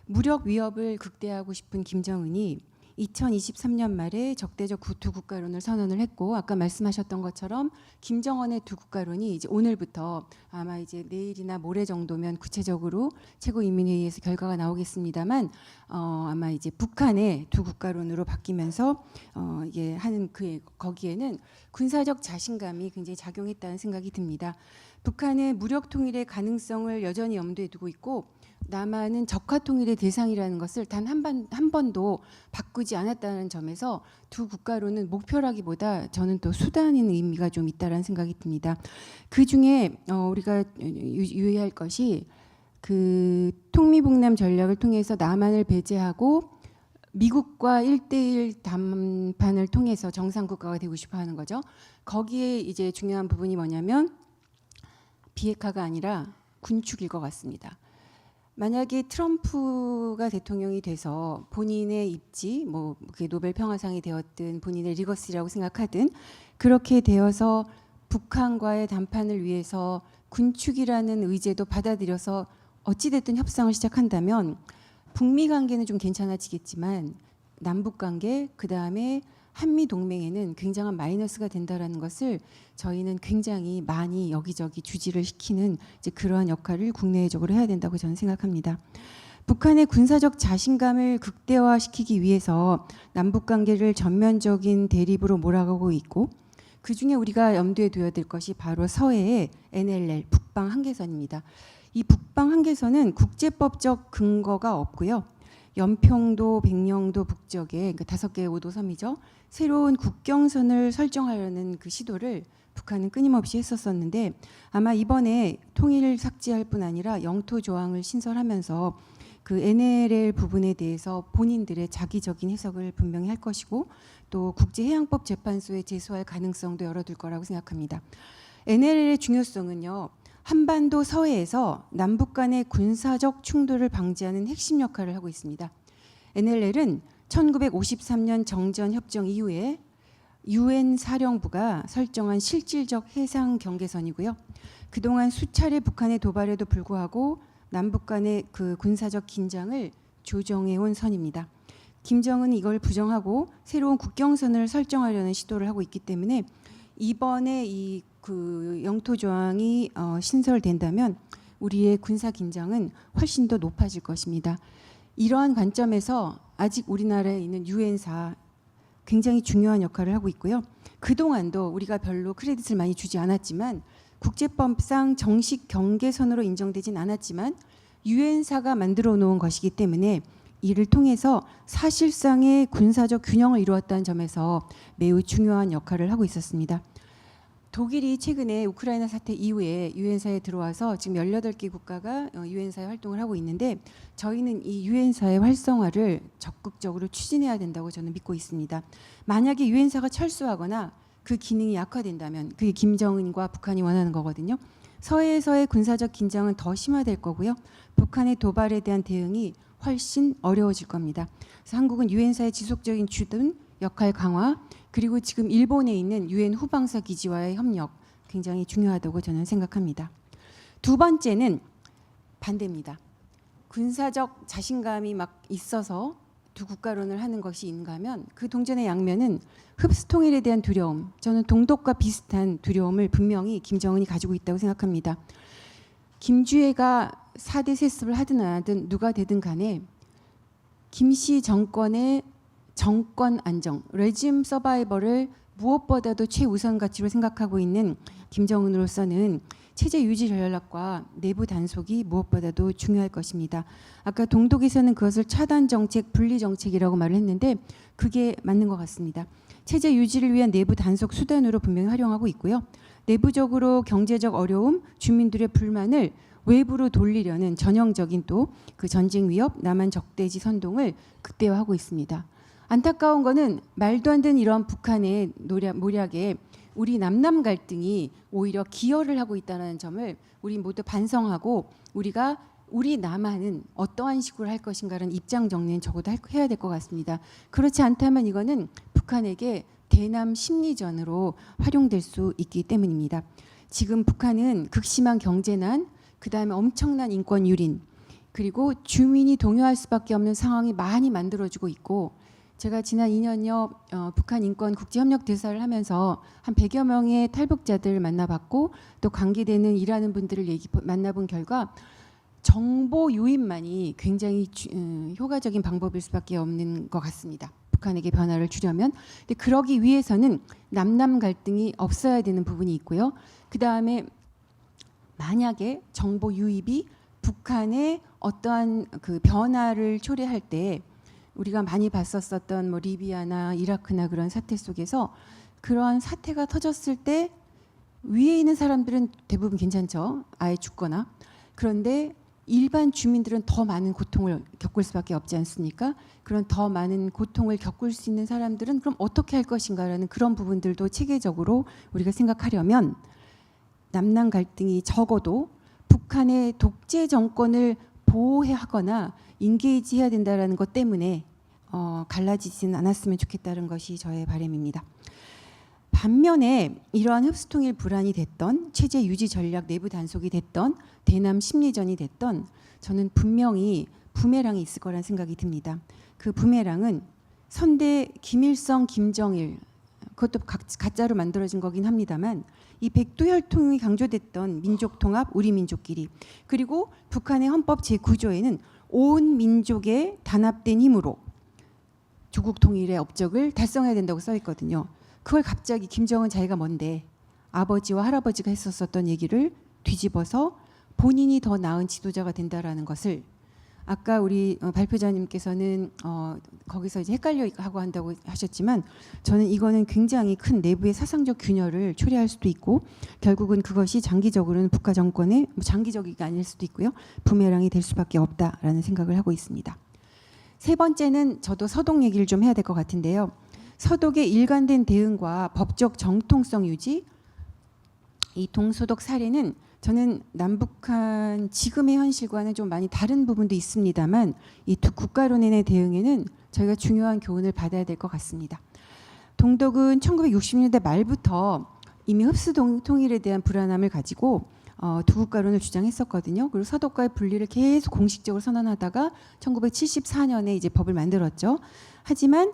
무력 위협을 극대화하고 싶은 김정은이 2023년 말에 적대적 두 국가론을 선언을 했고, 아까 말씀하셨던 것처럼 김정은의 두 국가론이 이제 오늘부터 아마 이제 내일이나 모레 정도면 구체적으로 최고인민회의에서 결과가 나오겠습니다만 아마 이제 북한의 두 국가론으로 바뀌면서 이게 하는 거기에는 군사적 자신감이 굉장히 작용했다는 생각이 듭니다. 북한의 무력 통일의 가능성을 여전히 염두에 두고 있고, 남한은 적화 통일의 대상이라는 것을 단 한 번도 바꾸지 않았다는 점에서 두 국가로는 목표라기보다 저는 또 수단인 의미가 좀 있다라는 생각이 듭니다. 그 중에 우리가 유의할 것이 그 통미봉남 전략을 통해서 남한을 배제하고 미국과 1대1 담판을 통해서 정상국가가 되고 싶어하는 거죠. 거기에 이제 중요한 부분이 뭐냐면 비핵화가 아니라 군축일 것 같습니다. 만약에 트럼프가 대통령이 돼서 본인의 입지, 뭐 그게 노벨 평화상이 되었든 본인의 리거시라고 생각하든 그렇게 되어서 북한과의 담판을 위해서 군축이라는 의제도 받아들여서 어찌됐든 협상을 시작한다면 북미 관계는 좀 괜찮아지겠지만 남북 관계, 그 다음에 한미 동맹에는 굉장한 마이너스가 된다라는 것을 저희는 굉장히 많이 여기저기 주지를 시키는 이제 그러한 역할을 국내적으로 해야 된다고 저는 생각합니다. 북한의 군사적 자신감을 극대화시키기 위해서 남북 관계를 전면적인 대립으로 몰아가고 있고, 그 중에 우리가 염두에 둬야 될 것이 바로 서해의 NLL 북방 한계선입니다. 이 북방 한계선은 국제법적 근거가 없고요. 연평도, 백령도 북쪽에 그 5개의 5도 섬이죠. 새로운 국경선을 설정하려는 그 시도를 북한은 끊임없이 했었었는데, 아마 이번에 통일을 삭제할 뿐 아니라 영토 조항을 신설하면서 그 NLL 부분에 대해서 본인들의 자기적인 해석을 분명히 할 것이고, 또 국제해양법 재판소에 제소할 가능성도 열어둘 거라고 생각합니다. NLL의 중요성은요, 한반도 서해에서 남북 간의 군사적 충돌을 방지하는 핵심 역할을 하고 있습니다. NLL은 1953년 정전 협정 이후에 UN 사령부가 설정한 실질적 해상 경계선이고요. 그동안 수차례 북한의 도발에도 불구하고 남북 간의 그 군사적 긴장을 조정해온 선입니다. 김정은은 이걸 부정하고 새로운 국경선을 설정하려는 시도를 하고 있기 때문에 이번에 이 그 영토 조항이 신설된다면 우리의 군사 긴장은 훨씬 더 높아질 것입니다. 이러한 관점에서 아직 우리나라에 있는 유엔사 굉장히 중요한 역할을 하고 있고요. 그동안도 우리가 별로 크레딧을 많이 주지 않았지만 국제법상 정식 경계선으로 인정되진 않았지만 유엔사가 만들어 놓은 것이기 때문에 이를 통해서 사실상의 군사적 균형을 이루었다는 점에서 매우 중요한 역할을 하고 있었습니다. 독일이 최근에 우크라이나 사태 이후에 유엔사에 들어와서 지금 18개 국가가 유엔사에 활동을 하고 있는데 저희는 이 유엔사의 활성화를 적극적으로 추진해야 된다고 저는 믿고 있습니다. 만약에 유엔사가 철수하거나 그 기능이 약화된다면 그게 김정은과 북한이 원하는 거거든요. 서해에서의 군사적 긴장은 더 심화될 거고요. 북한의 도발에 대한 대응이 훨씬 어려워질 겁니다. 그래서 한국은 유엔사의 지속적인 주둔 역할 강화 그리고 지금 일본에 있는 유엔 후방사 기지와의 협력 굉장히 중요하다고 저는 생각합니다. 두 번째는 반대입니다. 군사적 자신감이 막 있어서 두 국가론을 하는 것이 있는가 하면 그 동전의 양면은 흡수통일에 대한 두려움, 저는 동독과 비슷한 두려움을 분명히 김정은이 가지고 있다고 생각합니다. 김주애가 4대 세습을 하든 안 하든 누가 되든 간에 김씨 정권의 정권 안정, 레짐 서바이벌을 무엇보다도 최우선 가치로 생각하고 있는 김정은으로서는 체제 유지 전략과 내부 단속이 무엇보다도 중요할 것입니다. 아까 동독에서는 그것을 차단 정책, 분리 정책이라고 말을 했는데 그게 맞는 것 같습니다. 체제 유지를 위한 내부 단속 수단으로 분명히 활용하고 있고요. 내부적으로 경제적 어려움, 주민들의 불만을 외부로 돌리려는 전형적인 또 그 전쟁 위협, 남한 적대지 선동을 극대화하고 있습니다. 안타까운 거는 말도 안 되는 이런 북한의 모략에 우리 남남 갈등이 오히려 기여를 하고 있다는 점을 우리 모두 반성하고 우리 남한은 어떠한 식으로 할 것인가라는 입장 정리는 적어도 해야 될 것 같습니다. 그렇지 않다면 이거는 북한에게 대남 심리전으로 활용될 수 있기 때문입니다. 지금 북한은 극심한 경제난, 그다음에 엄청난 인권 유린, 그리고 주민이 동요할 수밖에 없는 상황이 많이 만들어지고 있고 제가 지난 2년여 북한 인권 국제협력 대사를 하면서 한 100여 명의 탈북자들을 만나봤고 또 관계되는 일하는 분들을 만나본 결과 정보 유입만이 굉장히 효과적인 방법일 수밖에 없는 것 같습니다. 북한에게 변화를 주려면. 근데 그러기 위해서는 남남 갈등이 없어야 되는 부분이 있고요. 그다음에 만약에 정보 유입이 북한의 어떠한 그 변화를 초래할 때 우리가 많이 봤었던 뭐 리비아나 이라크나 그런 사태 속에서 그러한 사태가 터졌을 때 위에 있는 사람들은 대부분 괜찮죠. 아예 죽거나. 그런데 일반 주민들은 더 많은 고통을 겪을 수밖에 없지 않습니까? 그런 더 많은 고통을 겪을 수 있는 사람들은 그럼 어떻게 할 것인가라는 그런 부분들도 체계적으로 우리가 생각하려면 남남 갈등이 적어도 북한의 독재 정권을 보호하거나 인게이지해야 된다는 것 때문에 갈라지지는 않았으면 좋겠다는 것이 저의 바람입니다. 반면에 이러한 흡수통일 불안이 됐던 체제 유지 전략 내부 단속이 됐던 대남 심리전이 됐던 저는 분명히 부메랑이 있을 거란 생각이 듭니다. 그 부메랑은 선대 김일성, 김정일 그것도 가짜로 만들어진 거긴 합니다만 이 백두혈통이 강조됐던 민족 통합, 우리 민족끼리 그리고 북한의 헌법 제9조에는 온 민족의 단합된 힘으로 조국 통일의 업적을 달성해야 된다고 써 있거든요. 그걸 갑자기 김정은 자기가 뭔데 아버지와 할아버지가 했었던 얘기를 뒤집어서 본인이 더 나은 지도자가 된다라는 것을 아까 우리 발표자님께서는 거기서 이제 헷갈려하고 한다고 하셨지만 저는 이거는 굉장히 큰 내부의 사상적 균열을 초래할 수도 있고 결국은 그것이 장기적으로는 북한 정권의 장기적이 아닐 수도 있고요. 부메랑이 될 수밖에 없다라는 생각을 하고 있습니다. 세 번째는 저도 서독 얘기를 좀 해야 될 것 같은데요. 서독의 일관된 대응과 법적 정통성 유지 이 동서독 사례는 저는 남북한 지금의 현실과는 좀 많이 다른 부분도 있습니다만 이 두 국가론의 대응에는 저희가 중요한 교훈을 받아야 될 것 같습니다. 동독은 1960년대 말부터 이미 흡수 통일에 대한 불안함을 가지고 두 국가론을 주장했었거든요. 그리고 서독과의 분리를 계속 공식적으로 선언하다가 1974년에 이제 법을 만들었죠. 하지만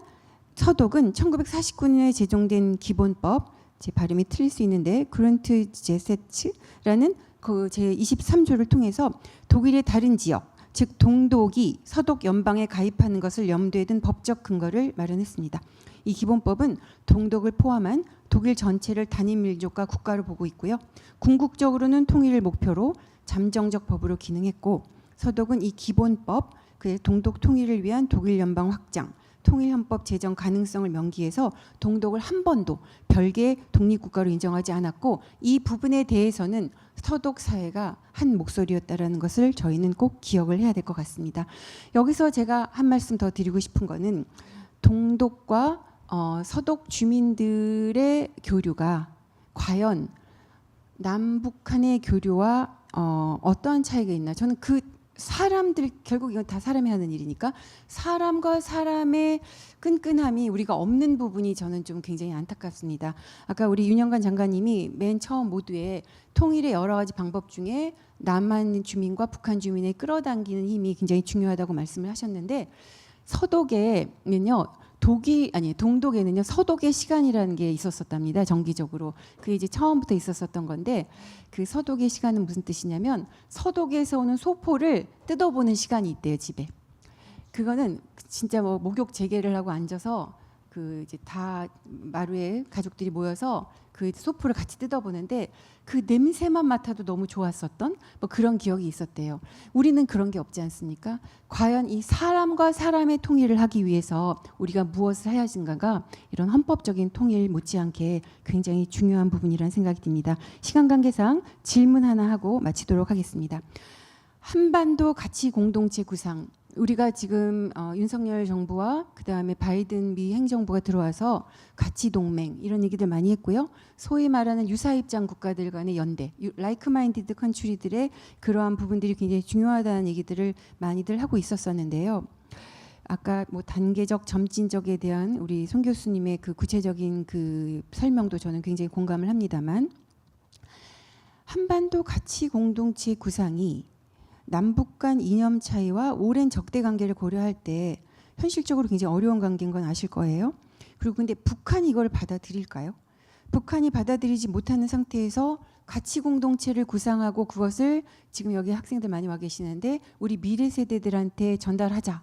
서독은 1949년에 제정된 기본법 제 발음이 틀릴 수 있는데 그룬트 제세츠라는 그 제23조를 통해서 독일의 다른 지역 즉 동독이 서독 연방에 가입하는 것을 염두에 둔 법적 근거를 마련했습니다. 이 기본법은 동독을 포함한 독일 전체를 단일 민족과 국가로 보고 있고요. 궁극적으로는 통일을 목표로 잠정적 법으로 기능했고 서독은 이 기본법, 그 동독 통일을 위한 독일 연방 확장, 통일헌법 제정 가능성을 명기해서 동독을 한 번도 별개의 독립국가로 인정하지 않았고 이 부분에 대해서는 서독 사회가 한 목소리였다라는 것을 저희는 꼭 기억을 해야 될 것 같습니다. 여기서 제가 한 말씀 더 드리고 싶은 거는 동독과 서독 주민들의 교류가 과연 남북한의 교류와 어떠한 차이가 있나. 저는 그 사람들, 결국 이건 다 사람이 하는 일이니까 사람과 사람의 끈끈함이 우리가 없는 부분이 저는 좀 굉장히 안타깝습니다. 아까 우리 윤영관 장관님이 맨 처음 모두에 통일의 여러 가지 방법 중에 남한 주민과 북한 주민을 끌어당기는 힘이 굉장히 중요하다고 말씀을 하셨는데 서독에는요 동독에는요 서독의 시간이라는 게 있었었답니다. 정기적으로 그게 이제 처음부터 있었었던 건데 그 서독의 시간은 무슨 뜻이냐면 서독에서 오는 소포를 뜯어보는 시간이 있대요 집에. 그거는 진짜 뭐 목욕 재개를 하고 앉아서 그 이제 다 마루에 가족들이 모여서 그 소포를 같이 뜯어보는데 그 냄새만 맡아도 너무 좋았었던 뭐 그런 기억이 있었대요. 우리는 그런 게 없지 않습니까? 과연 이 사람과 사람의 통일을 하기 위해서 우리가 무엇을 해야 하는가가 이런 헌법적인 통일 못지않게 굉장히 중요한 부분이라는 생각이 듭니다. 시간 관계상 질문 하나 하고 마치도록 하겠습니다. 한반도 가치 공동체 구상. 우리가 지금 윤석열 정부와 그다음에 바이든 미 행정부가 들어와서 가치 동맹 이런 얘기들 많이 했고요. 소위 말하는 유사 입장 국가들 간의 연대, 라이크 마인디드 컨트리들의 그러한 부분들이 굉장히 중요하다는 얘기들을 많이들 하고 있었었는데요. 아까 뭐 단계적 점진적에 대한 우리 송 교수님의 그 구체적인 그 설명도 저는 굉장히 공감을 합니다만 한반도 가치 공동체 구상이 남북 간 이념 차이와 오랜 적대 관계를 고려할 때 현실적으로 굉장히 어려운 관계인 건 아실 거예요. 그리고 근데 북한이 이걸 받아들일까요? 북한이 받아들이지 못하는 상태에서 가치 공동체를 구상하고 그것을 지금 여기 학생들 많이 와 계시는데 우리 미래 세대들한테 전달하자.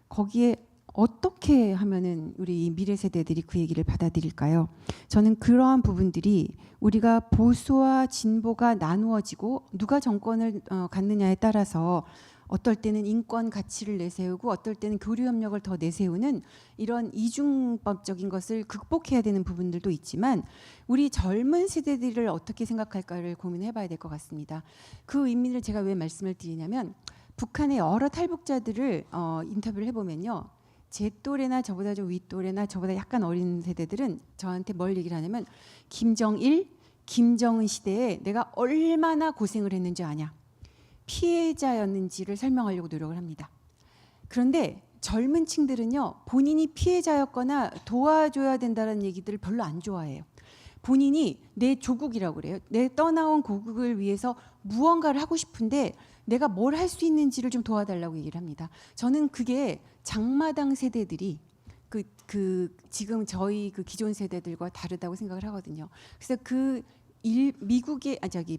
거기에 어떻게 하면은 우리 미래 세대들이 그 얘기를 받아들일까요? 저는 그러한 부분들이 우리가 보수와 진보가 나누어지고 누가 정권을 갖느냐에 따라서 어떨 때는 인권 가치를 내세우고 어떨 때는 교류 협력을 더 내세우는 이런 이중법적인 것을 극복해야 되는 부분들도 있지만 우리 젊은 세대들을 어떻게 생각할까를 고민해 봐야 될 것 같습니다. 그 의미를 제가 왜 말씀을 드리냐면 북한의 여러 탈북자들을 인터뷰를 해보면요. 제 또래나 저보다 좀 윗또래나 저보다 약간 어린 세대들은 저한테 뭘 얘기를 하냐면 김정일, 김정은 시대에 내가 얼마나 고생을 했는지 아냐. 피해자였는지를 설명하려고 노력을 합니다. 그런데 젊은 층들은요. 본인이 피해자였거나 도와줘야 된다는 얘기들을 별로 안 좋아해요. 본인이 내 조국이라고 그래요. 내 떠나온 고국을 위해서 무언가를 하고 싶은데 내가 뭘 할 수 있는지를 좀 도와달라고 얘기를 합니다. 저는 그게 장마당 세대들이 지금 저희 그 기존 세대들과 다르다고 생각을 하거든요. 그래서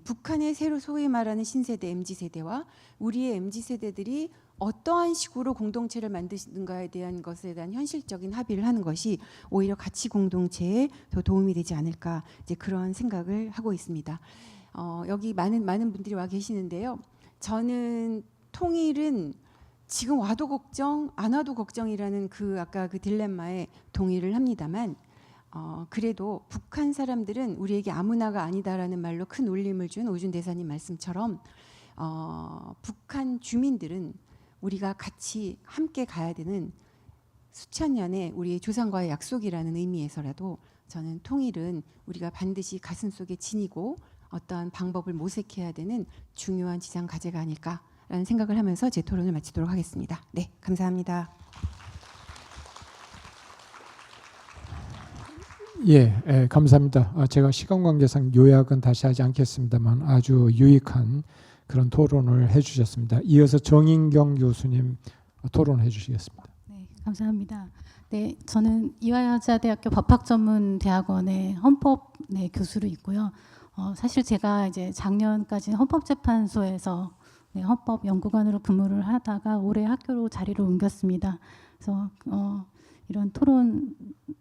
북한의 새로 소위 말하는 신세대 MZ 세대와 우리의 MZ 세대들이 어떠한 식으로 공동체를 만드는가에 대한 것에 대한 현실적인 합의를 하는 것이 오히려 가치 공동체에 더 도움이 되지 않을까 이제 그런 생각을 하고 있습니다. 여기 많은 분들이 와 계시는데요. 저는 통일은 지금 와도 걱정, 안 와도 걱정이라는 아까 그 딜레마에 동의를 합니다만 그래도 북한 사람들은 우리에게 아무나가 아니다라는 말로 큰 울림을 준 오준 대사님 말씀처럼 북한 주민들은 우리가 같이 함께 가야 되는 수천 년의 우리의 조상과의 약속이라는 의미에서라도 저는 통일은 우리가 반드시 가슴속에 지니고 어떠한 방법을 모색해야 되는 중요한 지상 과제가 아닐까라는 생각을 하면서 제 토론을 마치도록 하겠습니다. 네, 감사합니다. 감사합니다. 제가 시간 관계상 요약은 다시 하지 않겠습니다만 아주 유익한 그런 토론을 해주셨습니다. 이어서 정인경 교수님 토론해 주시겠습니다. 네, 감사합니다. 네, 저는 이화여자대학교 법학전문대학원의 헌법 교수로 있고요. 사실 제가 이제 작년까지 헌법재판소에서 헌법연구관으로 근무를 하다가 올해 학교로 자리를 옮겼습니다. 그래서 이런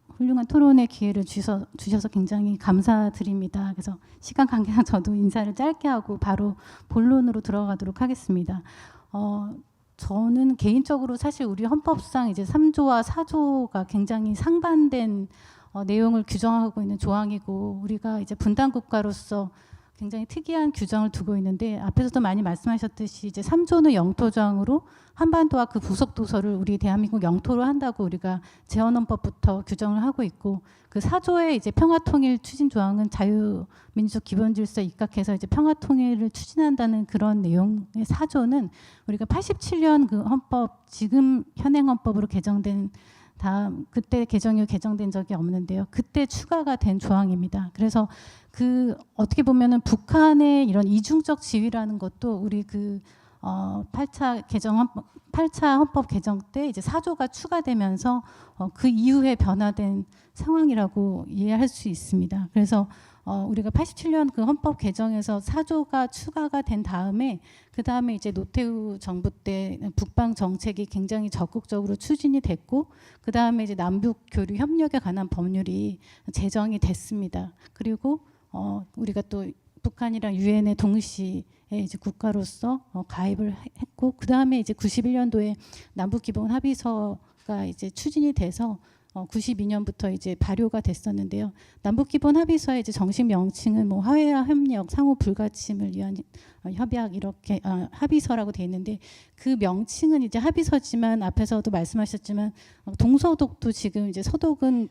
훌륭한 토론의 기회를 주셔서 굉장히 감사드립니다. 그래서 시간 관계상 저도 인사를 짧게 하고 바로 본론으로 들어가도록 하겠습니다. 저는 개인적으로 사실 우리 헌법상 이제 3조와 4조가 굉장히 상반된 내용을 규정하고 있는 조항이고, 우리가 이제 분단 국가로서 굉장히 특이한 규정을 두고 있는데, 앞에서도 많이 말씀하셨듯이 이제 3조는 영토조항으로 한반도와 그 부속 도서를 우리 대한민국 영토로 한다고 우리가 재헌헌법부터 규정을 하고 있고, 그 4조의 이제 평화통일 추진 조항은 자유민주적 기본질서에 입각해서 이제 평화통일을 추진한다는 그런 내용의 4조는 우리가 87년 그 헌법, 지금 현행 헌법으로 개정된 다음, 그때 개정 이후 개정된 적이 없는데요. 그때 추가가 된 조항입니다. 그래서 그 어떻게 보면은 북한의 이런 이중적 지위라는 것도 우리 그 8차 헌법 개정 때 이제 4조가 추가되면서 그 이후에 변화된 상황이라고 이해할 수 있습니다. 그래서 우리가 87년 그 헌법 개정에서 4조가 추가가 된 다음에, 그 다음에 이제 노태우 정부 때 북방 정책이 굉장히 적극적으로 추진이 됐고, 그 다음에 이제 남북 교류 협력에 관한 법률이 제정이 됐습니다. 그리고 우리가 또 북한이랑 유엔에 동시에 이제 국가로서 가입을 했고, 그 다음에 이제 91년도에 남북 기본 합의서가 이제 추진이 돼서 92년부터 이제 발효가 됐었는데요. 남북 기본 합의서의 이제 정식 명칭은 뭐 화해와 협력, 상호 불가침을 위한 협약, 이렇게 합의서라고 돼 있는데, 그 명칭은 이제 합의서지만 앞에서도 말씀하셨지만 동서독도 지금 이제 서독은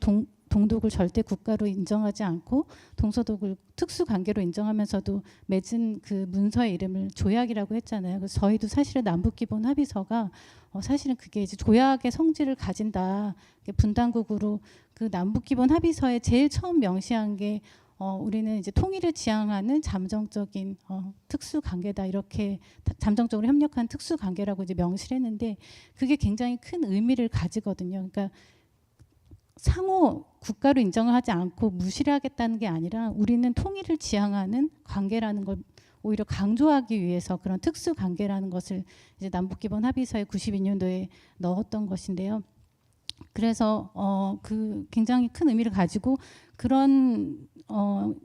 동독을 절대 국가로 인정하지 않고 동서독을 특수 관계로 인정하면서도 맺은 그 문서의 이름을 조약이라고 했잖아요. 그래서 저희도 사실은 남북 기본 합의서가 사실은 그게 이제 조약의 성질을 가진다. 분단국으로 그 남북 기본 합의서에 제일 처음 명시한 게 우리는 이제 통일을 지향하는 잠정적인 특수 관계다, 이렇게 잠정적으로 협력한 특수 관계라고 이제 명시를 했는데, 그게 굉장히 큰 의미를 가지거든요. 그러니까 상호 국가로 인정을 하지 않고 무시를 하겠다는 게 아니라 우리는 통일을 지향하는 관계라는 걸 오히려 강조하기 위해서 그런 특수 관계라는 것을 이제 남북기본 합의서에 92년도에 넣었던 것인데요. 그래서 그 굉장히 큰 의미를 가지고, 그런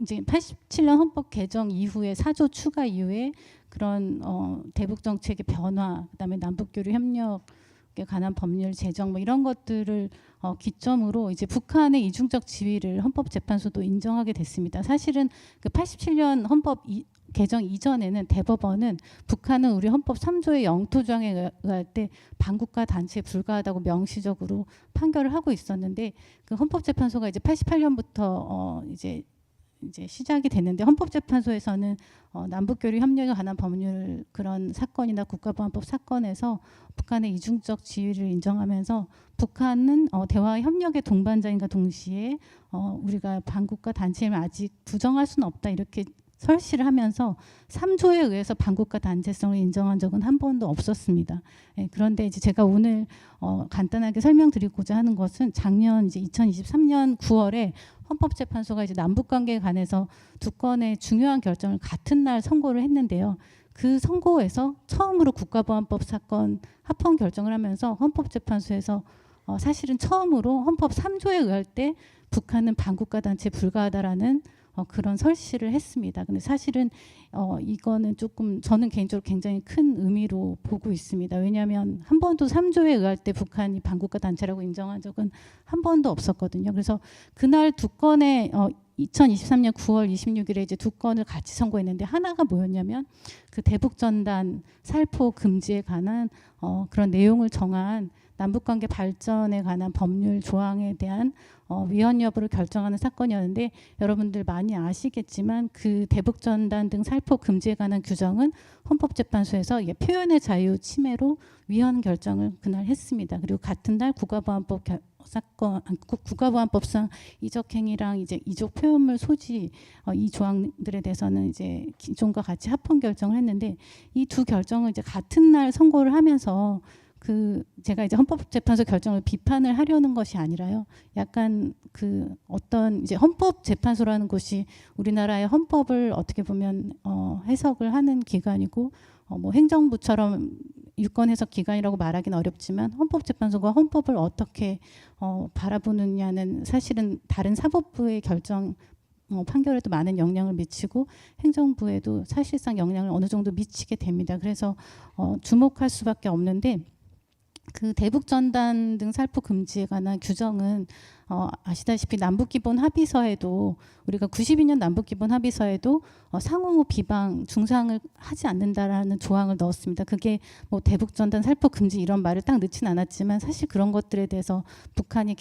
이제 87년 헌법 개정 이후에 4조 추가 이후에 그런 대북 정책의 변화, 그다음에 남북 교류 협력에 관한 법률 제정 뭐 이런 것들을 기점으로 이제 북한의 이중적 지위를 헌법재판소도 인정하게 됐습니다. 사실은 그 87년 헌법 개정 이전에는 대법원은 북한은 우리 헌법 3조의 영토조항에 의할 때 반국가 단체에 불과하다고 명시적으로 판결을 하고 있었는데, 그 헌법재판소가 이제 88년부터 이제 시작이 됐는데, 헌법재판소에서는 남북교류 협력에 관한 법률 그런 사건이나 국가보안법 사건에서 북한의 이중적 지위를 인정하면서 북한은 대화 협력의 동반자인가 동시에 우리가 반국가 단체임을 아직 부정할 수는 없다, 이렇게 설시를 하면서 3조에 의해서 반국가 단체성을 인정한 적은 한 번도 없었습니다. 그런데 이제 제가 오늘 간단하게 설명드리고자 하는 것은 작년 이제 2023년 9월에 헌법재판소가 이제 남북관계에 관해서 두 건의 중요한 결정을 같은 날 선고를 했는데요. 그 선고에서 처음으로 국가보안법 사건 합헌 결정을 하면서 헌법재판소에서 사실은 처음으로 헌법 3조에 의할 때 북한은 반국가 단체에 불과하다라는 그런 설시를 했습니다. 근데 사실은 이거는 조금 저는 개인적으로 굉장히 큰 의미로 보고 있습니다. 왜냐하면 한 번도 3조에 의할 때 북한이 반국가 단체라고 인정한 적은 한 번도 없었거든요. 그래서 그날 두 건의 2023년 9월 26일에 이제 두 건을 같이 선고했는데, 하나가 뭐였냐면 그 대북전단 살포 금지에 관한 그런 내용을 정한 남북관계 발전에 관한 법률 조항에 대한 위헌 여부를 결정하는 사건이었는데, 여러분들 많이 아시겠지만 그 대북전단 등 살포 금지에 관한 규정은 헌법재판소에서 표현의 자유 침해로 위헌 결정을 그날 했습니다. 그리고 같은 날 국가보안법상 이적행위랑 이제 이적 표현물 소지 이 조항들에 대해서는 이제 기존과 같이 합헌 결정을 했는데, 이 두 결정을 이제 같은 날 선고를 하면서 제가 이제 헌법재판소 결정을 비판을 하려는 것이 아니라요. 약간 그 어떤 이제 헌법재판소라는 곳이 우리나라의 헌법을 어떻게 보면 해석을 하는 기관이고, 뭐 행정부처럼 유권 해석 기관이라고 말하기는 어렵지만 헌법재판소가 헌법을 어떻게 바라보느냐는 사실은 다른 사법부의 결정 판결에도 많은 영향을 미치고 행정부에도 사실상 영향을 어느 정도 미치게 됩니다. 그래서 주목할 수밖에 없는데 그 대북전단 등 살포 금지에 관한 규정은 아시다시피 남북기본 합의서에도 우리가 92년 남북기본 합의서에도 상호 비방 중상을 하지 않는다라는 조항을 넣었습니다. 그게 뭐 대북전단 살포 금지 이런 말을 딱 넣진 않았지만 사실 그런 것들에 대해서 북한이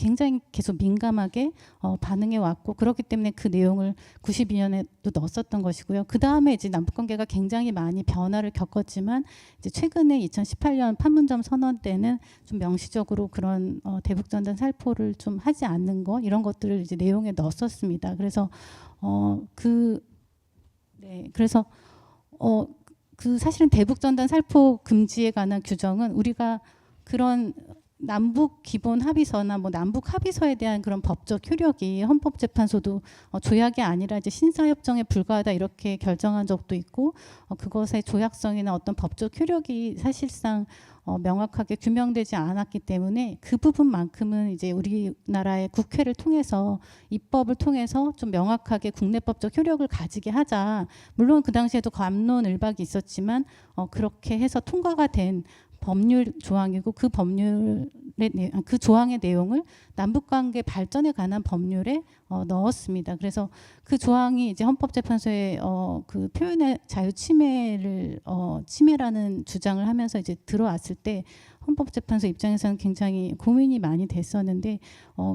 계속 민감하게 반응해 왔고 그렇기 때문에 그 내용을 92년에도 넣었었던 것이고요. 그 다음에 이제 남북관계가 굉장히 많이 변화를 겪었지만 이제 최근에 2018년 판문점 선언 때는 좀 명시적으로 그런 대북전단 살포를 좀 하지 않는 것 이런 것들을 이제 내용에 넣었었습니다. 그래서 그 사실은 대북전단 살포 금지에 관한 규정은 우리가 그런 남북 기본 합의서나 뭐 남북 합의서에 대한 그런 법적 효력이 헌법재판소도 조약이 아니라 이제 신사협정에 불과하다 이렇게 결정한 적도 있고 그것의 조약성이나 어떤 법적 효력이 사실상 명확하게 규명되지 않았기 때문에 그 부분만큼은 이제 우리나라의 국회를 통해서 입법을 통해서 좀 명확하게 국내법적 효력을 가지게 하자. 물론 그 당시에도 갑론을박이 있었지만 그렇게 해서 통과가 된 법률 조항이고 그 법률의 그 조항의 내용을 남북관계 발전에 관한 법률에 넣었습니다. 그래서 그 조항이 이제 헌법재판소의 그 표현의 자유 침해라는 주장을 하면서 이제 들어왔을 때 헌법재판소 입장에서는 굉장히 고민이 많이 됐었는데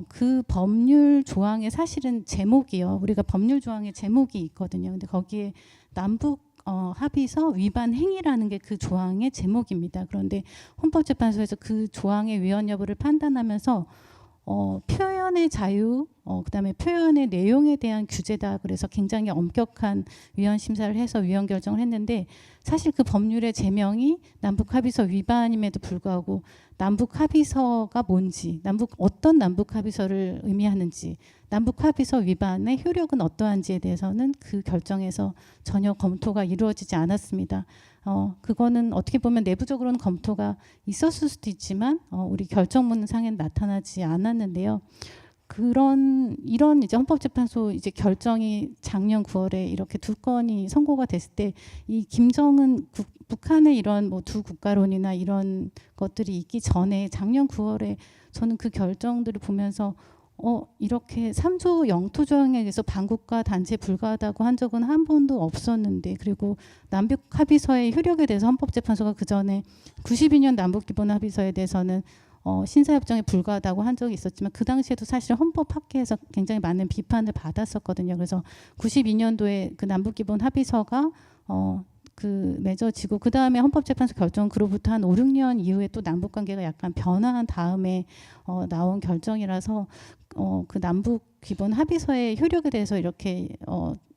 그 법률 조항의 사실은 제목이요. 우리가 법률 조항의 제목이 있거든요. 근데 거기에 남북 합의서 위반 행위라는 게 그 조항의 제목입니다. 그런데 헌법재판소에서 그 조항의 위헌 여부를 판단하면서 표현의 자유, 그다음에 표현의 내용에 대한 규제다. 그래서 굉장히 엄격한 위헌 심사를 해서 위헌 결정을 했는데 사실 그 법률의 제명이 남북 합의서 위반임에도 불구하고 남북 합의서가 뭔지, 어떤 남북 합의서를 의미하는지, 남북 합의서 위반의 효력은 어떠한지에 대해서는 그 결정에서 전혀 검토가 이루어지지 않았습니다. 그거는 어떻게 보면 내부적으로는 검토가 있었을 수도 있지만 우리 결정문상엔 나타나지 않았는데요. 이런 이제 헌법재판소 이제 결정이 작년 9월에 이렇게 두 건이 선고가 됐을 때 이 김정은 북한의 이런 뭐 두 국가론이나 이런 것들이 있기 전에 작년 9월에 저는 그 결정들을 보면서 이렇게 3조 영토 조항에 의해서 반국가 단체에 불과하다고 한 적은 한 번도 없었는데 그리고 남북 합의서의 효력에 대해서 헌법재판소가 그 전에 92년 남북 기본 합의서에 대해서는 신사협정에 불과하다고 한 적이 있었지만 그 당시에도 사실 헌법학계에서 굉장히 많은 비판을 받았었거든요. 그래서 92년도에 그 남북기본 합의서가 맺어지고 그 다음에 헌법재판소 결정 그로부터 한 5, 6년 이후에 또 남북관계가 약간 변화한 다음에 나온 결정이라서 그 남북기본 합의서의 효력에 대해서 이렇게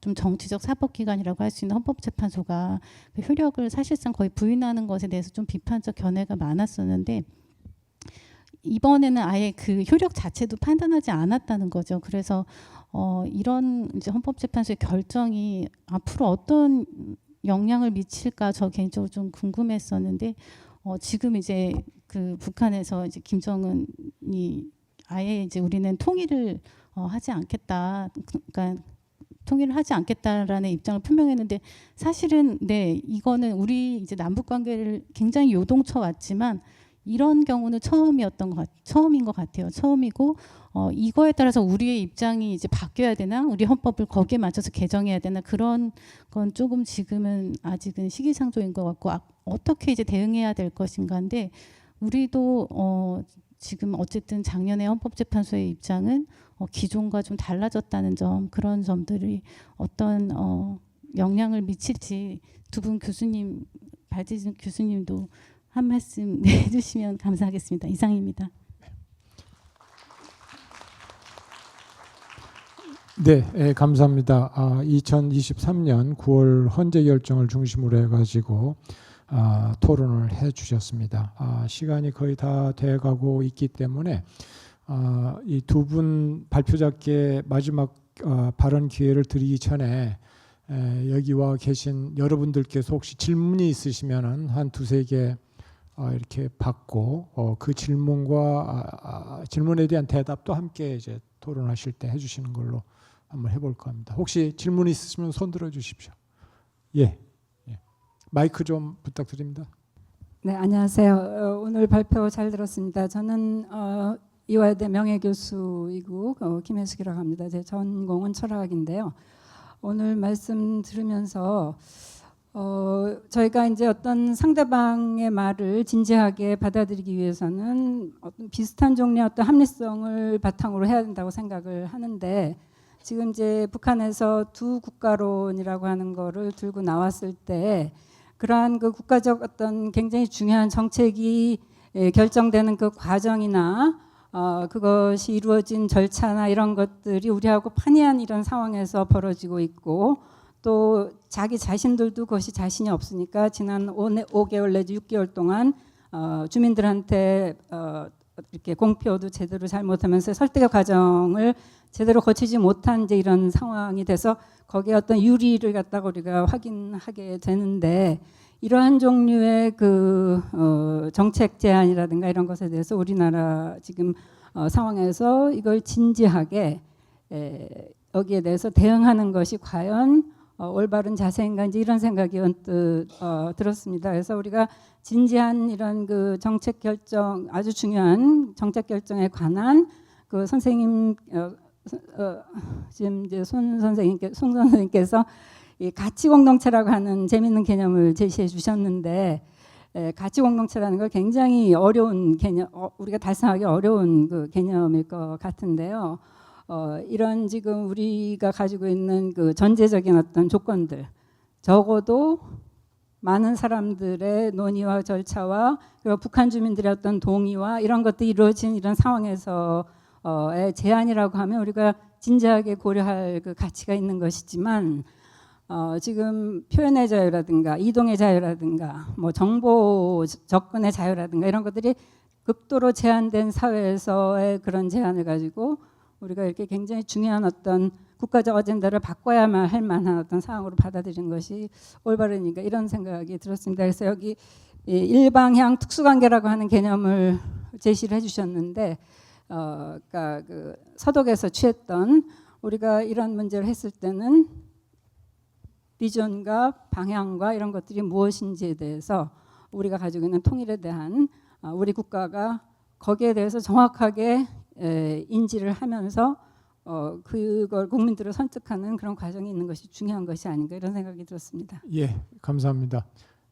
좀 정치적 사법기관이라고 할 수 있는 헌법재판소가 그 효력을 사실상 거의 부인하는 것에 대해서 좀 비판적 견해가 많았었는데 이번에는 아예 그 효력 자체도 판단하지 않았다는 거죠. 그래서 이런 이제 헌법재판소의 결정이 앞으로 어떤 영향을 미칠까 저 개인적으로 좀 궁금했었는데 지금 이제 그 북한에서 이제 김정은이 아예 이제 우리는 통일을 하지 않겠다. 그러니까 통일을 하지 않겠다라는 입장을 표명했는데 사실은 네 이거는 우리 이제 남북 관계를 굉장히 요동쳐 왔지만 이런 경우는 처음인 것 같아요. 처음이고 이거에 따라서 우리의 입장이 이제 바뀌어야 되나, 우리 헌법을 거기에 맞춰서 개정해야 되나 그런 건 조금 지금은 아직은 시기상조인 것 같고 어떻게 이제 대응해야 될 것인가인데 우리도 지금 어쨌든 작년에 헌법재판소의 입장은 기존과 좀 달라졌다는 점 그런 점들이 어떤 영향을 미칠지 두 분 교수님 발제진 교수님도 한 말씀 해주시면 감사하겠습니다. 이상입니다. 네, 감사합니다. 2023년 9월 헌재 결정을 중심으로 해가지고 토론을 해주셨습니다. 시간이 거의 다 돼가고 있기 때문에 이 두 분 발표자께 마지막 발언 기회를 드리기 전에 여기 와 계신 여러분들께서 혹시 질문이 있으시면은 한 두세 개 이렇게 받고 그 질문과 질문에 대한 대답도 함께 이제 토론하실 때 해주시는 걸로 한번 해볼까 합니다. 혹시 질문 있으시면 손 들어 주십시오. 예. 마이크 좀 부탁드립니다. 네, 안녕하세요. 오늘 발표 잘 들었습니다. 저는 이화여대 명예교수이고 김혜숙이라고 합니다. 제 전공은 철학인데요. 오늘 말씀 들으면서 저희가 이제 어떤 상대방의 말을 진지하게 받아들이기 위해서는 어떤 비슷한 종류의 어떤 합리성을 바탕으로 해야 된다고 생각을 하는데, 지금 이제 북한에서 두 국가론이라고 하는 거를 들고 나왔을 때 그러한 그 국가적 어떤 굉장히 중요한 정책이 결정되는 그 과정이나 그것이 이루어진 절차나 이런 것들이 우리하고 판이한 이런 상황에서 벌어지고 있고, 또 자기 자신들도 그것이 자신이 없으니까 지난 5개월 내지 6개월 동안 주민들한테 이렇게 공표도 제대로 잘못하면서 설득의 과정을 제대로 거치지 못한 이제 이런 상황이 돼서 거기에 어떤 유리를 갖다가 우리가 확인하게 되는데, 이러한 종류의 그 정책 제안이라든가 이런 것에 대해서 우리나라 지금 상황에서 이걸 진지하게 여기에 대해서 대응하는 것이 과연 올바른 자세인가, 이제 이런 생각이 언뜻 들었습니다. 그래서 우리가 진지한 이런 그 정책 결정, 아주 중요한 정책 결정에 관한 그 선생님 지금 이제 손 선생님께서 이 가치 공동체라고 하는 재미있는 개념을 제시해 주셨는데, 가치 공동체라는 걸 굉장히 어려운 개념, 우리가 달성하기 어려운 그 개념일 것 같은데요. 이런 지금 우리가 가지고 있는 그 전제적인 어떤 조건들, 적어도 많은 사람들의 논의와 절차와 그리고 북한 주민들의 어떤 동의와 이런 것들이 이루어진 이런 상황에서의 제안이라고 하면 우리가 진지하게 고려할 그 가치가 있는 것이지만, 지금 표현의 자유라든가 이동의 자유라든가 뭐 정보 접근의 자유라든가 이런 것들이 극도로 제한된 사회에서의 그런 제안을 가지고 우리가 이렇게 굉장히 중요한 어떤 국가적 어젠다를 바꿔야만 할 만한 어떤 상황으로 받아들이는 것이 올바르니까, 이런 생각이 들었습니다. 그래서 여기 일방향 특수관계라고 하는 개념을 제시를 해주셨는데, 그러니까 그 서독에서 취했던, 우리가 이런 문제를 했을 때는 비전과 방향과 이런 것들이 무엇인지에 대해서 우리가 가지고 있는 통일에 대한 우리 국가가 거기에 대해서 정확하게 인지를 하면서 그걸 국민들을 설득하는 그런 과정이 있는 것이 중요한 것이 아닌가, 이런 생각이 들었습니다. 예, 감사합니다.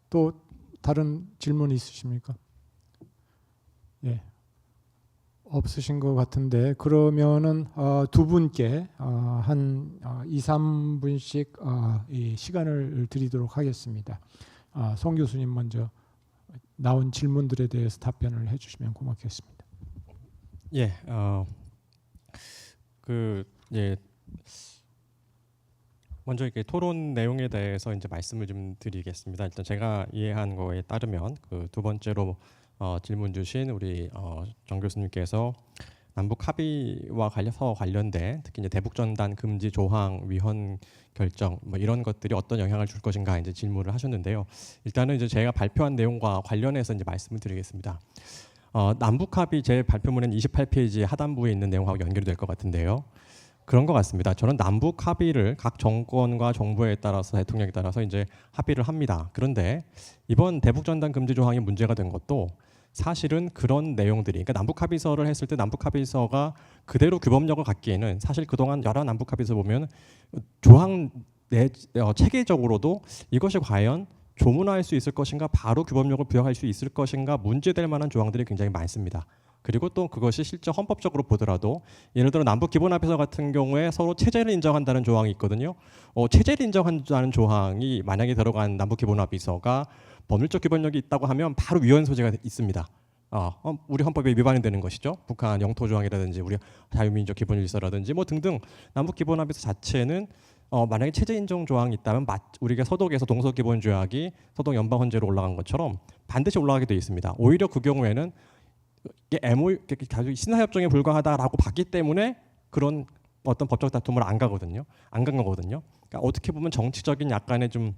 또 다른 질문 있으십니까? 예, 없으신 것 같은데, 그러면은 두 분께 한 2, 3분씩 이 시간을 드리도록 하겠습니다. 송 교수님 먼저 나온 질문들에 대해서 답변을 해주시면 고맙겠습니다. 예, 먼저 이렇게 토론 내용에 대해서 이제 말씀을 좀 드리겠습니다. 일단 제가 이해한 거에 따르면 그 두 번째로 질문 주신 우리 정 교수님께서 남북 합의와 관련된 특히 이제 대북 전단 금지 조항 위헌 결정 뭐 이런 것들이 어떤 영향을 줄 것인가 이제 질문을 하셨는데요. 일단은 이제 제가 발표한 내용과 관련해서 이제 말씀을 드리겠습니다. 남북 합의 제 발표문엔 28페이지 하단부에 있는 내용하고 연결이 될 것 같은데요. 그런 것 같습니다. 저는 남북 합의를 각 정권과 정부에 따라서 대통령에 따라서 이제 합의를 합니다. 그런데 이번 대북 전단 금지 조항이 문제가 된 것도 사실은 그런 내용들이, 그러니까 남북 합의서를 했을 때 남북 합의서가 그대로 규범력을 갖기에는 사실 그동안 여러 남북 합의서 보면 조항 체계적으로도 이것이 과연 조문화할 수 있을 것인가, 바로 규범력을 부여할 수 있을 것인가 문제될 만한 조항들이 굉장히 많습니다. 그리고 또 그것이 실제 헌법적으로 보더라도 예를 들어 남북 기본합의서 같은 경우에 서로 체제를 인정한다는 조항이 있거든요. 체제를 인정한다는 조항이 만약에 들어간 남북 기본합의서가 법률적 규범력이 있다고 하면 바로 위헌 소지가 있습니다. 우리 헌법에 위반이 되는 것이죠. 북한 영토 조항이라든지 우리 자유민주적 기본질서라든지 뭐 등등 남북 기본합의서 자체는 만약에 체제 인정 조항이 있다면 우리가 서독에서 동서기본조약이 서독 연방헌재로 올라간 것처럼 반드시 올라가게 되어 있습니다. 오히려 그 경우에는 이게 MOU, 신사협정에 불과하다라고 봤기 때문에 그런 어떤 법적 다툼을 안 간 거거든요. 그러니까 어떻게 보면 정치적인 약간의 좀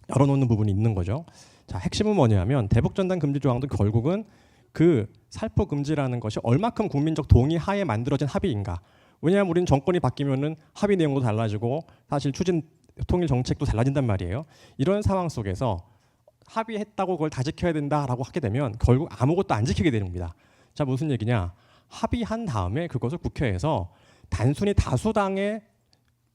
열어놓는 부분이 있는 거죠. 자, 핵심은 뭐냐면 대북전단 금지 조항도 결국은 그 살포 금지라는 것이 얼마큼 국민적 동의 하에 만들어진 합의인가. 왜냐하면 우리는 정권이 바뀌면은 합의 내용도 달라지고 사실 추진 통일 정책도 달라진단 말이에요. 이런 상황 속에서 합의했다고 그걸 다 지켜야 된다라고 하게 되면 결국 아무것도 안 지키게 되는 겁니다. 자, 무슨 얘기냐? 합의한 다음에 그것을 국회에서 단순히 다수당의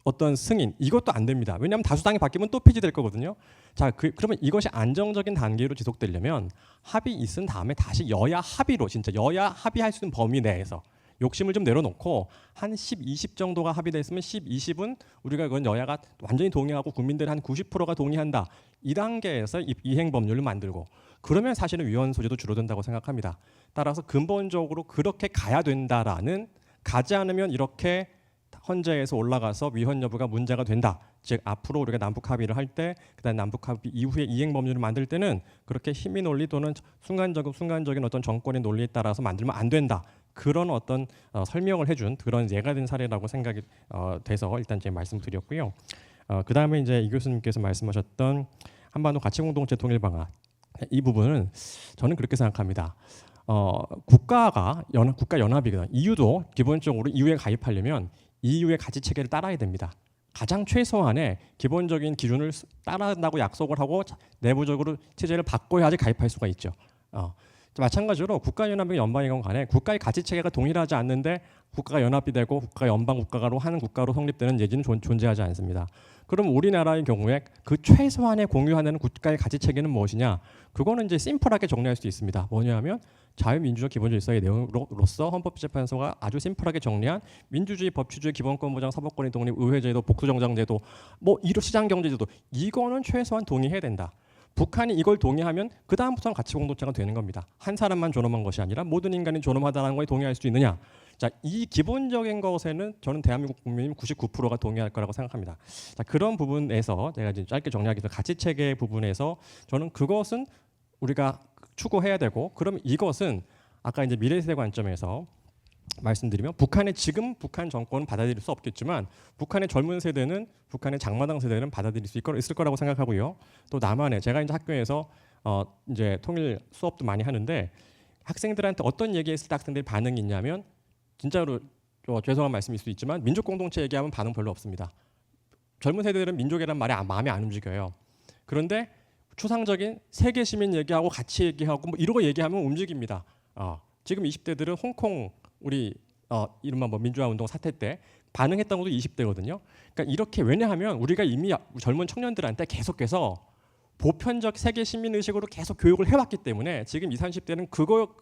어떤 승인 이것도 안 됩니다. 왜냐하면 다수당이 바뀌면 또 폐지될 거거든요. 자, 그러면 이것이 안정적인 단계로 지속되려면 합의 있은 다음에 다시 여야 합의로 진짜 여야 합의할 수 있는 범위 내에서 욕심을 좀 내려놓고 한 10, 20 정도가 합의됐으면 10, 20은 우리가 그건 여야가 완전히 동의하고 국민들 한 90%가 동의한다. 이 단계에서 이행 법률을 만들고 그러면 사실은 위헌 소지도 줄어든다고 생각합니다. 따라서 근본적으로 그렇게 가야 된다라는 가지 않으면 이렇게 헌재에서 올라가서 위헌 여부가 문제가 된다. 즉 앞으로 우리가 남북 합의를 할 때 그다음 남북 합의 이후에 이행 법률을 만들 때는 그렇게 힘의 논리 또는 순간적인 어떤 정권의 논리에 따라서 만들면 안 된다. 그런 어떤 설명을 해준 그런 예가 된 사례라고 생각이 돼서 일단 제가 말씀드렸고요. 그 다음에 이제 이 교수님께서 말씀하셨던 한반도 가치 공동체 통일 방안 이 부분은 저는 그렇게 생각합니다. 국가 연합이거든. EU도 기본적으로 EU에 가입하려면 EU의 가치 체계를 따라야 됩니다. 가장 최소한의 기본적인 기준을 따라한다고 약속을 하고 내부적으로 체제를 바꿔야지 가입할 수가 있죠. 마찬가지로 국가연합이건 연방이건 간에 국가의 가치 체계가 동일하지 않는데 국가가 연합이 되고 국가가 연방 국가로 하는 국가로 성립되는 예지는 존재하지 않습니다. 그럼 우리나라의 경우에 그 최소한의 공유하는 국가의 가치 체계는 무엇이냐? 그거는 이제 심플하게 정리할 수 있습니다. 뭐냐면 자유민주적 기본질서의 내용으로서 헌법재판소가 아주 심플하게 정리한 민주주의, 법치주의, 기본권 보장, 사법권의 독립, 의회제도, 복수정당제도, 뭐 이런 시장경제제도 이거는 최소한 동의해야 된다. 북한이 이걸 동의하면 그 다음부터는 가치 공동체가 되는 겁니다. 한 사람만 존엄한 것이 아니라 모든 인간이 존엄하다는 거에 동의할 수 있느냐? 자, 이 기본적인 것에는 저는 대한민국 국민 99%가 동의할 거라고 생각합니다. 자, 그런 부분에서 제가 이제 짧게 정리하기 위해서 가치 체계 부분에서 저는 그것은 우리가 추구해야 되고, 그럼 이것은 아까 이제 미래 세대 관점에서 말씀드리면 북한 정권은 받아들일 수 없겠지만 북한의 젊은 세대는 북한의 장마당 세대는 받아들일 수 있을 거라고 생각하고요. 또 남한에 제가 이제 학교에서 이제 통일 수업도 많이 하는데 학생들한테 어떤 얘기했을 때 학생들이 반응이 있냐면 진짜로 죄송한 말씀일 수 있지만 민족 공동체 얘기하면 반응 별로 없습니다. 젊은 세대들은 민족이란 말에 마음에 안 움직여요. 그런데 추상적인 세계 시민 얘기하고 가치 얘기하고 뭐 이런 거 얘기하면 움직입니다. 지금 20대들은 홍콩 우리 이른바 뭐 민주화 운동 사태 때 반응했던 것도 20대거든요. 그러니까 이렇게 왜냐하면 우리가 이미 젊은 청년들한테 계속해서 보편적 세계 시민 의식으로 계속 교육을 해왔기 때문에 지금 20, 30대는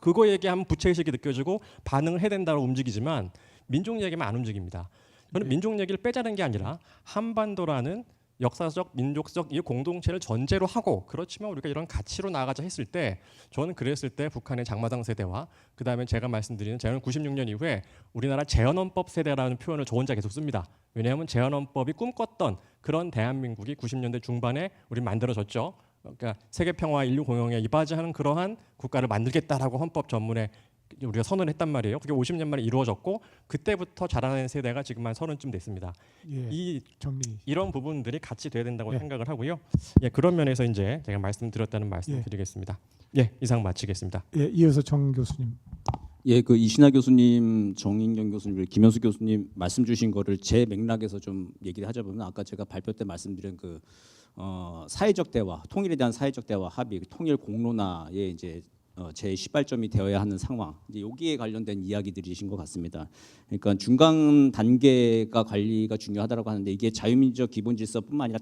그거 얘기하면 부채 의식이 느껴지고 반응을 해야 된다고 움직이지만 민족 얘기만 안 움직입니다. 저는 민족 얘기를 빼자는 게 아니라 한반도라는 역사적, 민족적 이 공동체를 전제로 하고 그렇지만 우리가 이런 가치로 나아가자 했을 때 저는 그랬을 때 북한의 장마당 세대와 그 다음에 제가 말씀드리는 저는 96년 이후에 우리나라 재헌헌법 세대라는 표현을 저 혼자 계속 씁니다. 왜냐하면 재헌헌법이 꿈꿨던 그런 대한민국이 90년대 중반에 우리 만들어졌죠. 그러니까 세계 평화 인류 공영에 이바지하는 그러한 국가를 만들겠다라고 헌법 전문에 우리가 선언을 했단 말이에요. 그게 50년 만에 이루어졌고 그때부터 자라는 세대가 지금 한 30쯤 됐습니다. 예, 이런 부분들이 같이 돼야 된다고 예. 생각을 하고요. 예, 그런 면에서 이제 제가 말씀드렸다는 말씀드리겠습니다. 예, 이상 마치겠습니다. 예, 이어서 정 교수님. 예, 그 이신하 교수님, 정인경 교수님, 김현수 교수님 말씀 주신 거를 제 맥락에서 좀 얘기를 하자면 아까 제가 발표 때 말씀드린 그 사회적 대화, 통일에 대한 사회적 대화 합의, 통일 공론화에 이제 제 시발점이 되어야 하는 상황, 이제 여기에 관련된 이야기들이신 것 같습니다. 그러니까 중간 단계가 관리가 중요하다고 하는데 이게 자유민주적 기본질서뿐만 아니라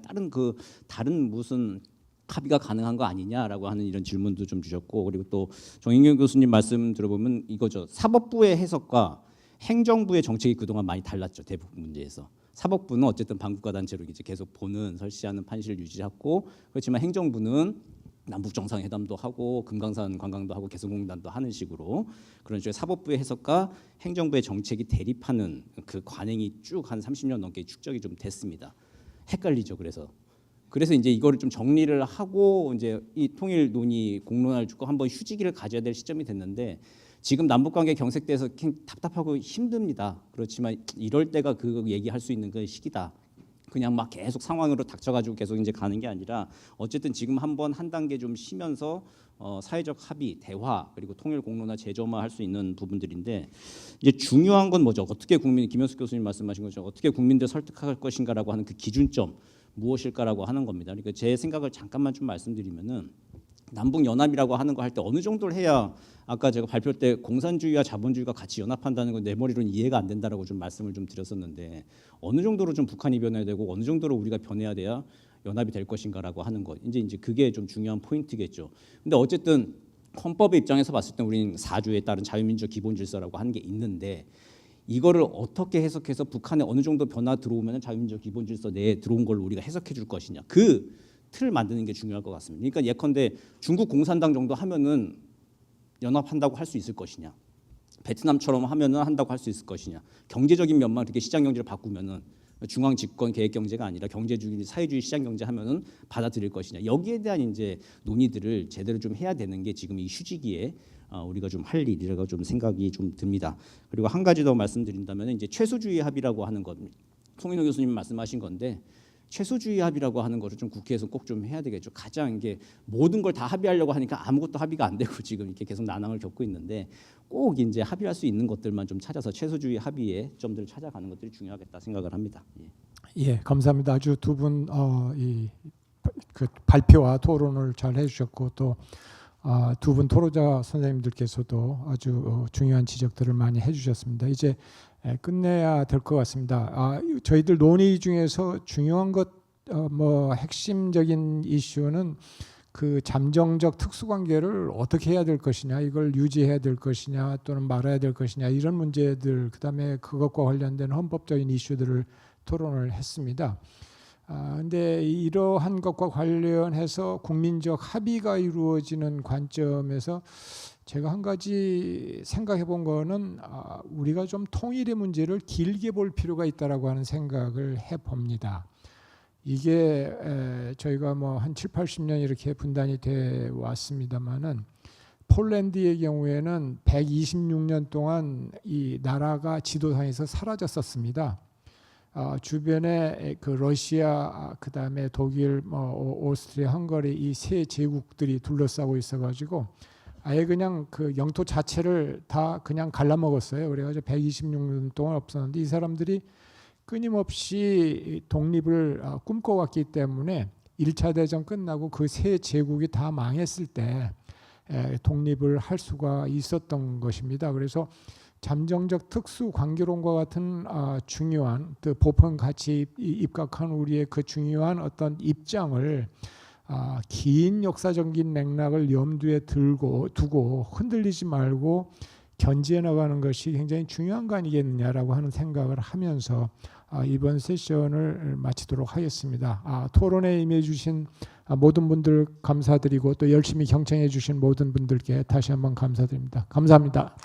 다른 무슨 합의가 가능한 거 아니냐라고 하는 이런 질문도 좀 주셨고, 그리고 또 정인경 교수님 말씀 들어보면 이거죠. 사법부의 해석과 행정부의 정책이 그동안 많이 달랐죠. 대북 문제에서. 사법부는 어쨌든 반국가 단체로 이제 계속 보는 설치하는 판시를 유지하고, 그렇지만 행정부는 남북 정상회담도 하고 금강산 관광도 하고 개성공단도 하는 식으로 그런 식의 사법부의 해석과 행정부의 정책이 대립하는 그 관행이 쭉 한 30년 넘게 축적이 좀 됐습니다. 헷갈리죠. 그래서 이제 이거를 좀 정리를 하고 이제 이 통일 논의 공론화를 주고 한번 휴지기를 가져야 될 시점이 됐는데 지금 남북관계 경색돼서 답답하고 힘듭니다. 그렇지만 이럴 때가 그 얘기할 수 있는 그 시기다. 그냥 막 계속 상황으로 닥쳐가지고 계속 이제 가는 게 아니라 어쨌든 지금 한번 한 단계 좀 쉬면서 사회적 합의, 대화 그리고 통일 공론화 재점화할 수 있는 부분들인데 이제 중요한 건 뭐죠? 어떻게 김현숙 교수님 말씀하신 것처럼 어떻게 국민들 설득할 것인가라고 하는 그 기준점 무엇일까라고 하는 겁니다. 그러니까 제 생각을 잠깐만 좀 말씀드리면은 남북 연합이라고 하는 거 할 때 어느 정도를 해야 아까 제가 발표 때 공산주의와 자본주의가 같이 연합한다는 건 내 머리로는 이해가 안 된다라고 좀 말씀을 좀 드렸었는데 어느 정도로 좀 북한이 변해야 되고 어느 정도로 우리가 변해야 돼야 연합이 될 것인가라고 하는 것 이제 그게 좀 중요한 포인트겠죠. 근데 어쨌든 헌법의 입장에서 봤을 때 우리는 4주에 따른 자유민주적 기본질서라고 하는 게 있는데 이거를 어떻게 해석해서 북한에 어느 정도 변화 들어오면 자유민주적 기본질서 내에 들어온 걸 우리가 해석해 줄 것이냐 그 틀을 만드는 게 중요할 것 같습니다. 그러니까 예컨대 중국 공산당 정도 하면은 연합한다고 할 수 있을 것이냐, 베트남처럼 하면은 한다고 할 수 있을 것이냐, 경제적인 면만 그렇게 시장 경제를 바꾸면은 중앙 집권 계획 경제가 아니라 경제주의, 사회주의 시장 경제 하면은 받아들일 것이냐 여기에 대한 이제 논의들을 제대로 좀 해야 되는 게 지금 이 휴지기에 우리가 좀 할 일이라고 좀 생각이 좀 듭니다. 그리고 한 가지 더 말씀드린다면 이제 최소주의 합의라고 하는 것, 송인호 교수님 말씀하신 건데. 최소주의 합의라고 하는 것을 좀 국회에서 꼭 좀 해야 되겠죠. 가장 이게 모든 걸 다 합의하려고 하니까 아무것도 합의가 안 되고 지금 이렇게 계속 난항을 겪고 있는데 꼭 이제 합의할 수 있는 것들만 좀 찾아서 최소주의 합의의 점들을 찾아가는 것들이 중요하겠다 생각을 합니다. 예, 감사합니다. 아주 두 분 그 발표와 토론을 잘 해주셨고 또 두 분 토론자 선생님들께서도 아주 중요한 지적들을 많이 해주셨습니다. 이제 끝내야 될 것 같습니다. 저희들 논의 중에서 중요한 것, 핵심적인 이슈는 그 잠정적 특수관계를 어떻게 해야 될 것이냐, 이걸 유지해야 될 것이냐, 또는 말아야 될 것이냐 이런 문제들, 그다음에 그것과 관련된 헌법적인 이슈들을 토론을 했습니다. 근데 이러한 것과 관련해서 국민적 합의가 이루어지는 관점에서 제가 한 가지 생각해 본 거는 우리가 좀 통일의 문제를 길게 볼 필요가 있다라고 하는 생각을 해 봅니다. 이게 저희가 한 7, 80년 이렇게 분단이 돼 왔습니다만은 폴란드의 경우에는 126년 동안 이 나라가 지도상에서 사라졌었습니다. 주변에 그 러시아, 그다음에 독일, 오스트리아, 헝가리 이 세 제국들이 둘러싸고 있어가지고 아예 그냥 그 영토 자체를 다 그냥 갈라먹었어요. 그래가지고 126년 동안 없었는데 이 사람들이 끊임없이 독립을 꿈꿔왔기 때문에 1차 대전 끝나고 그 세 제국이 다 망했을 때 독립을 할 수가 있었던 것입니다. 그래서 잠정적 특수 관계론과 같은 중요한 그 보편 가치 입각한 우리의 그 중요한 어떤 입장을 긴 역사적인 맥락을 염두에 두고 흔들리지 말고 견지해 나가는 것이 굉장히 중요한 거 아니겠느냐라고 하는 생각을 하면서 이번 세션을 마치도록 하겠습니다. 토론에 임해 주신 모든 분들 감사드리고 또 열심히 경청해 주신 모든 분들께 다시 한번 감사드립니다. 감사합니다.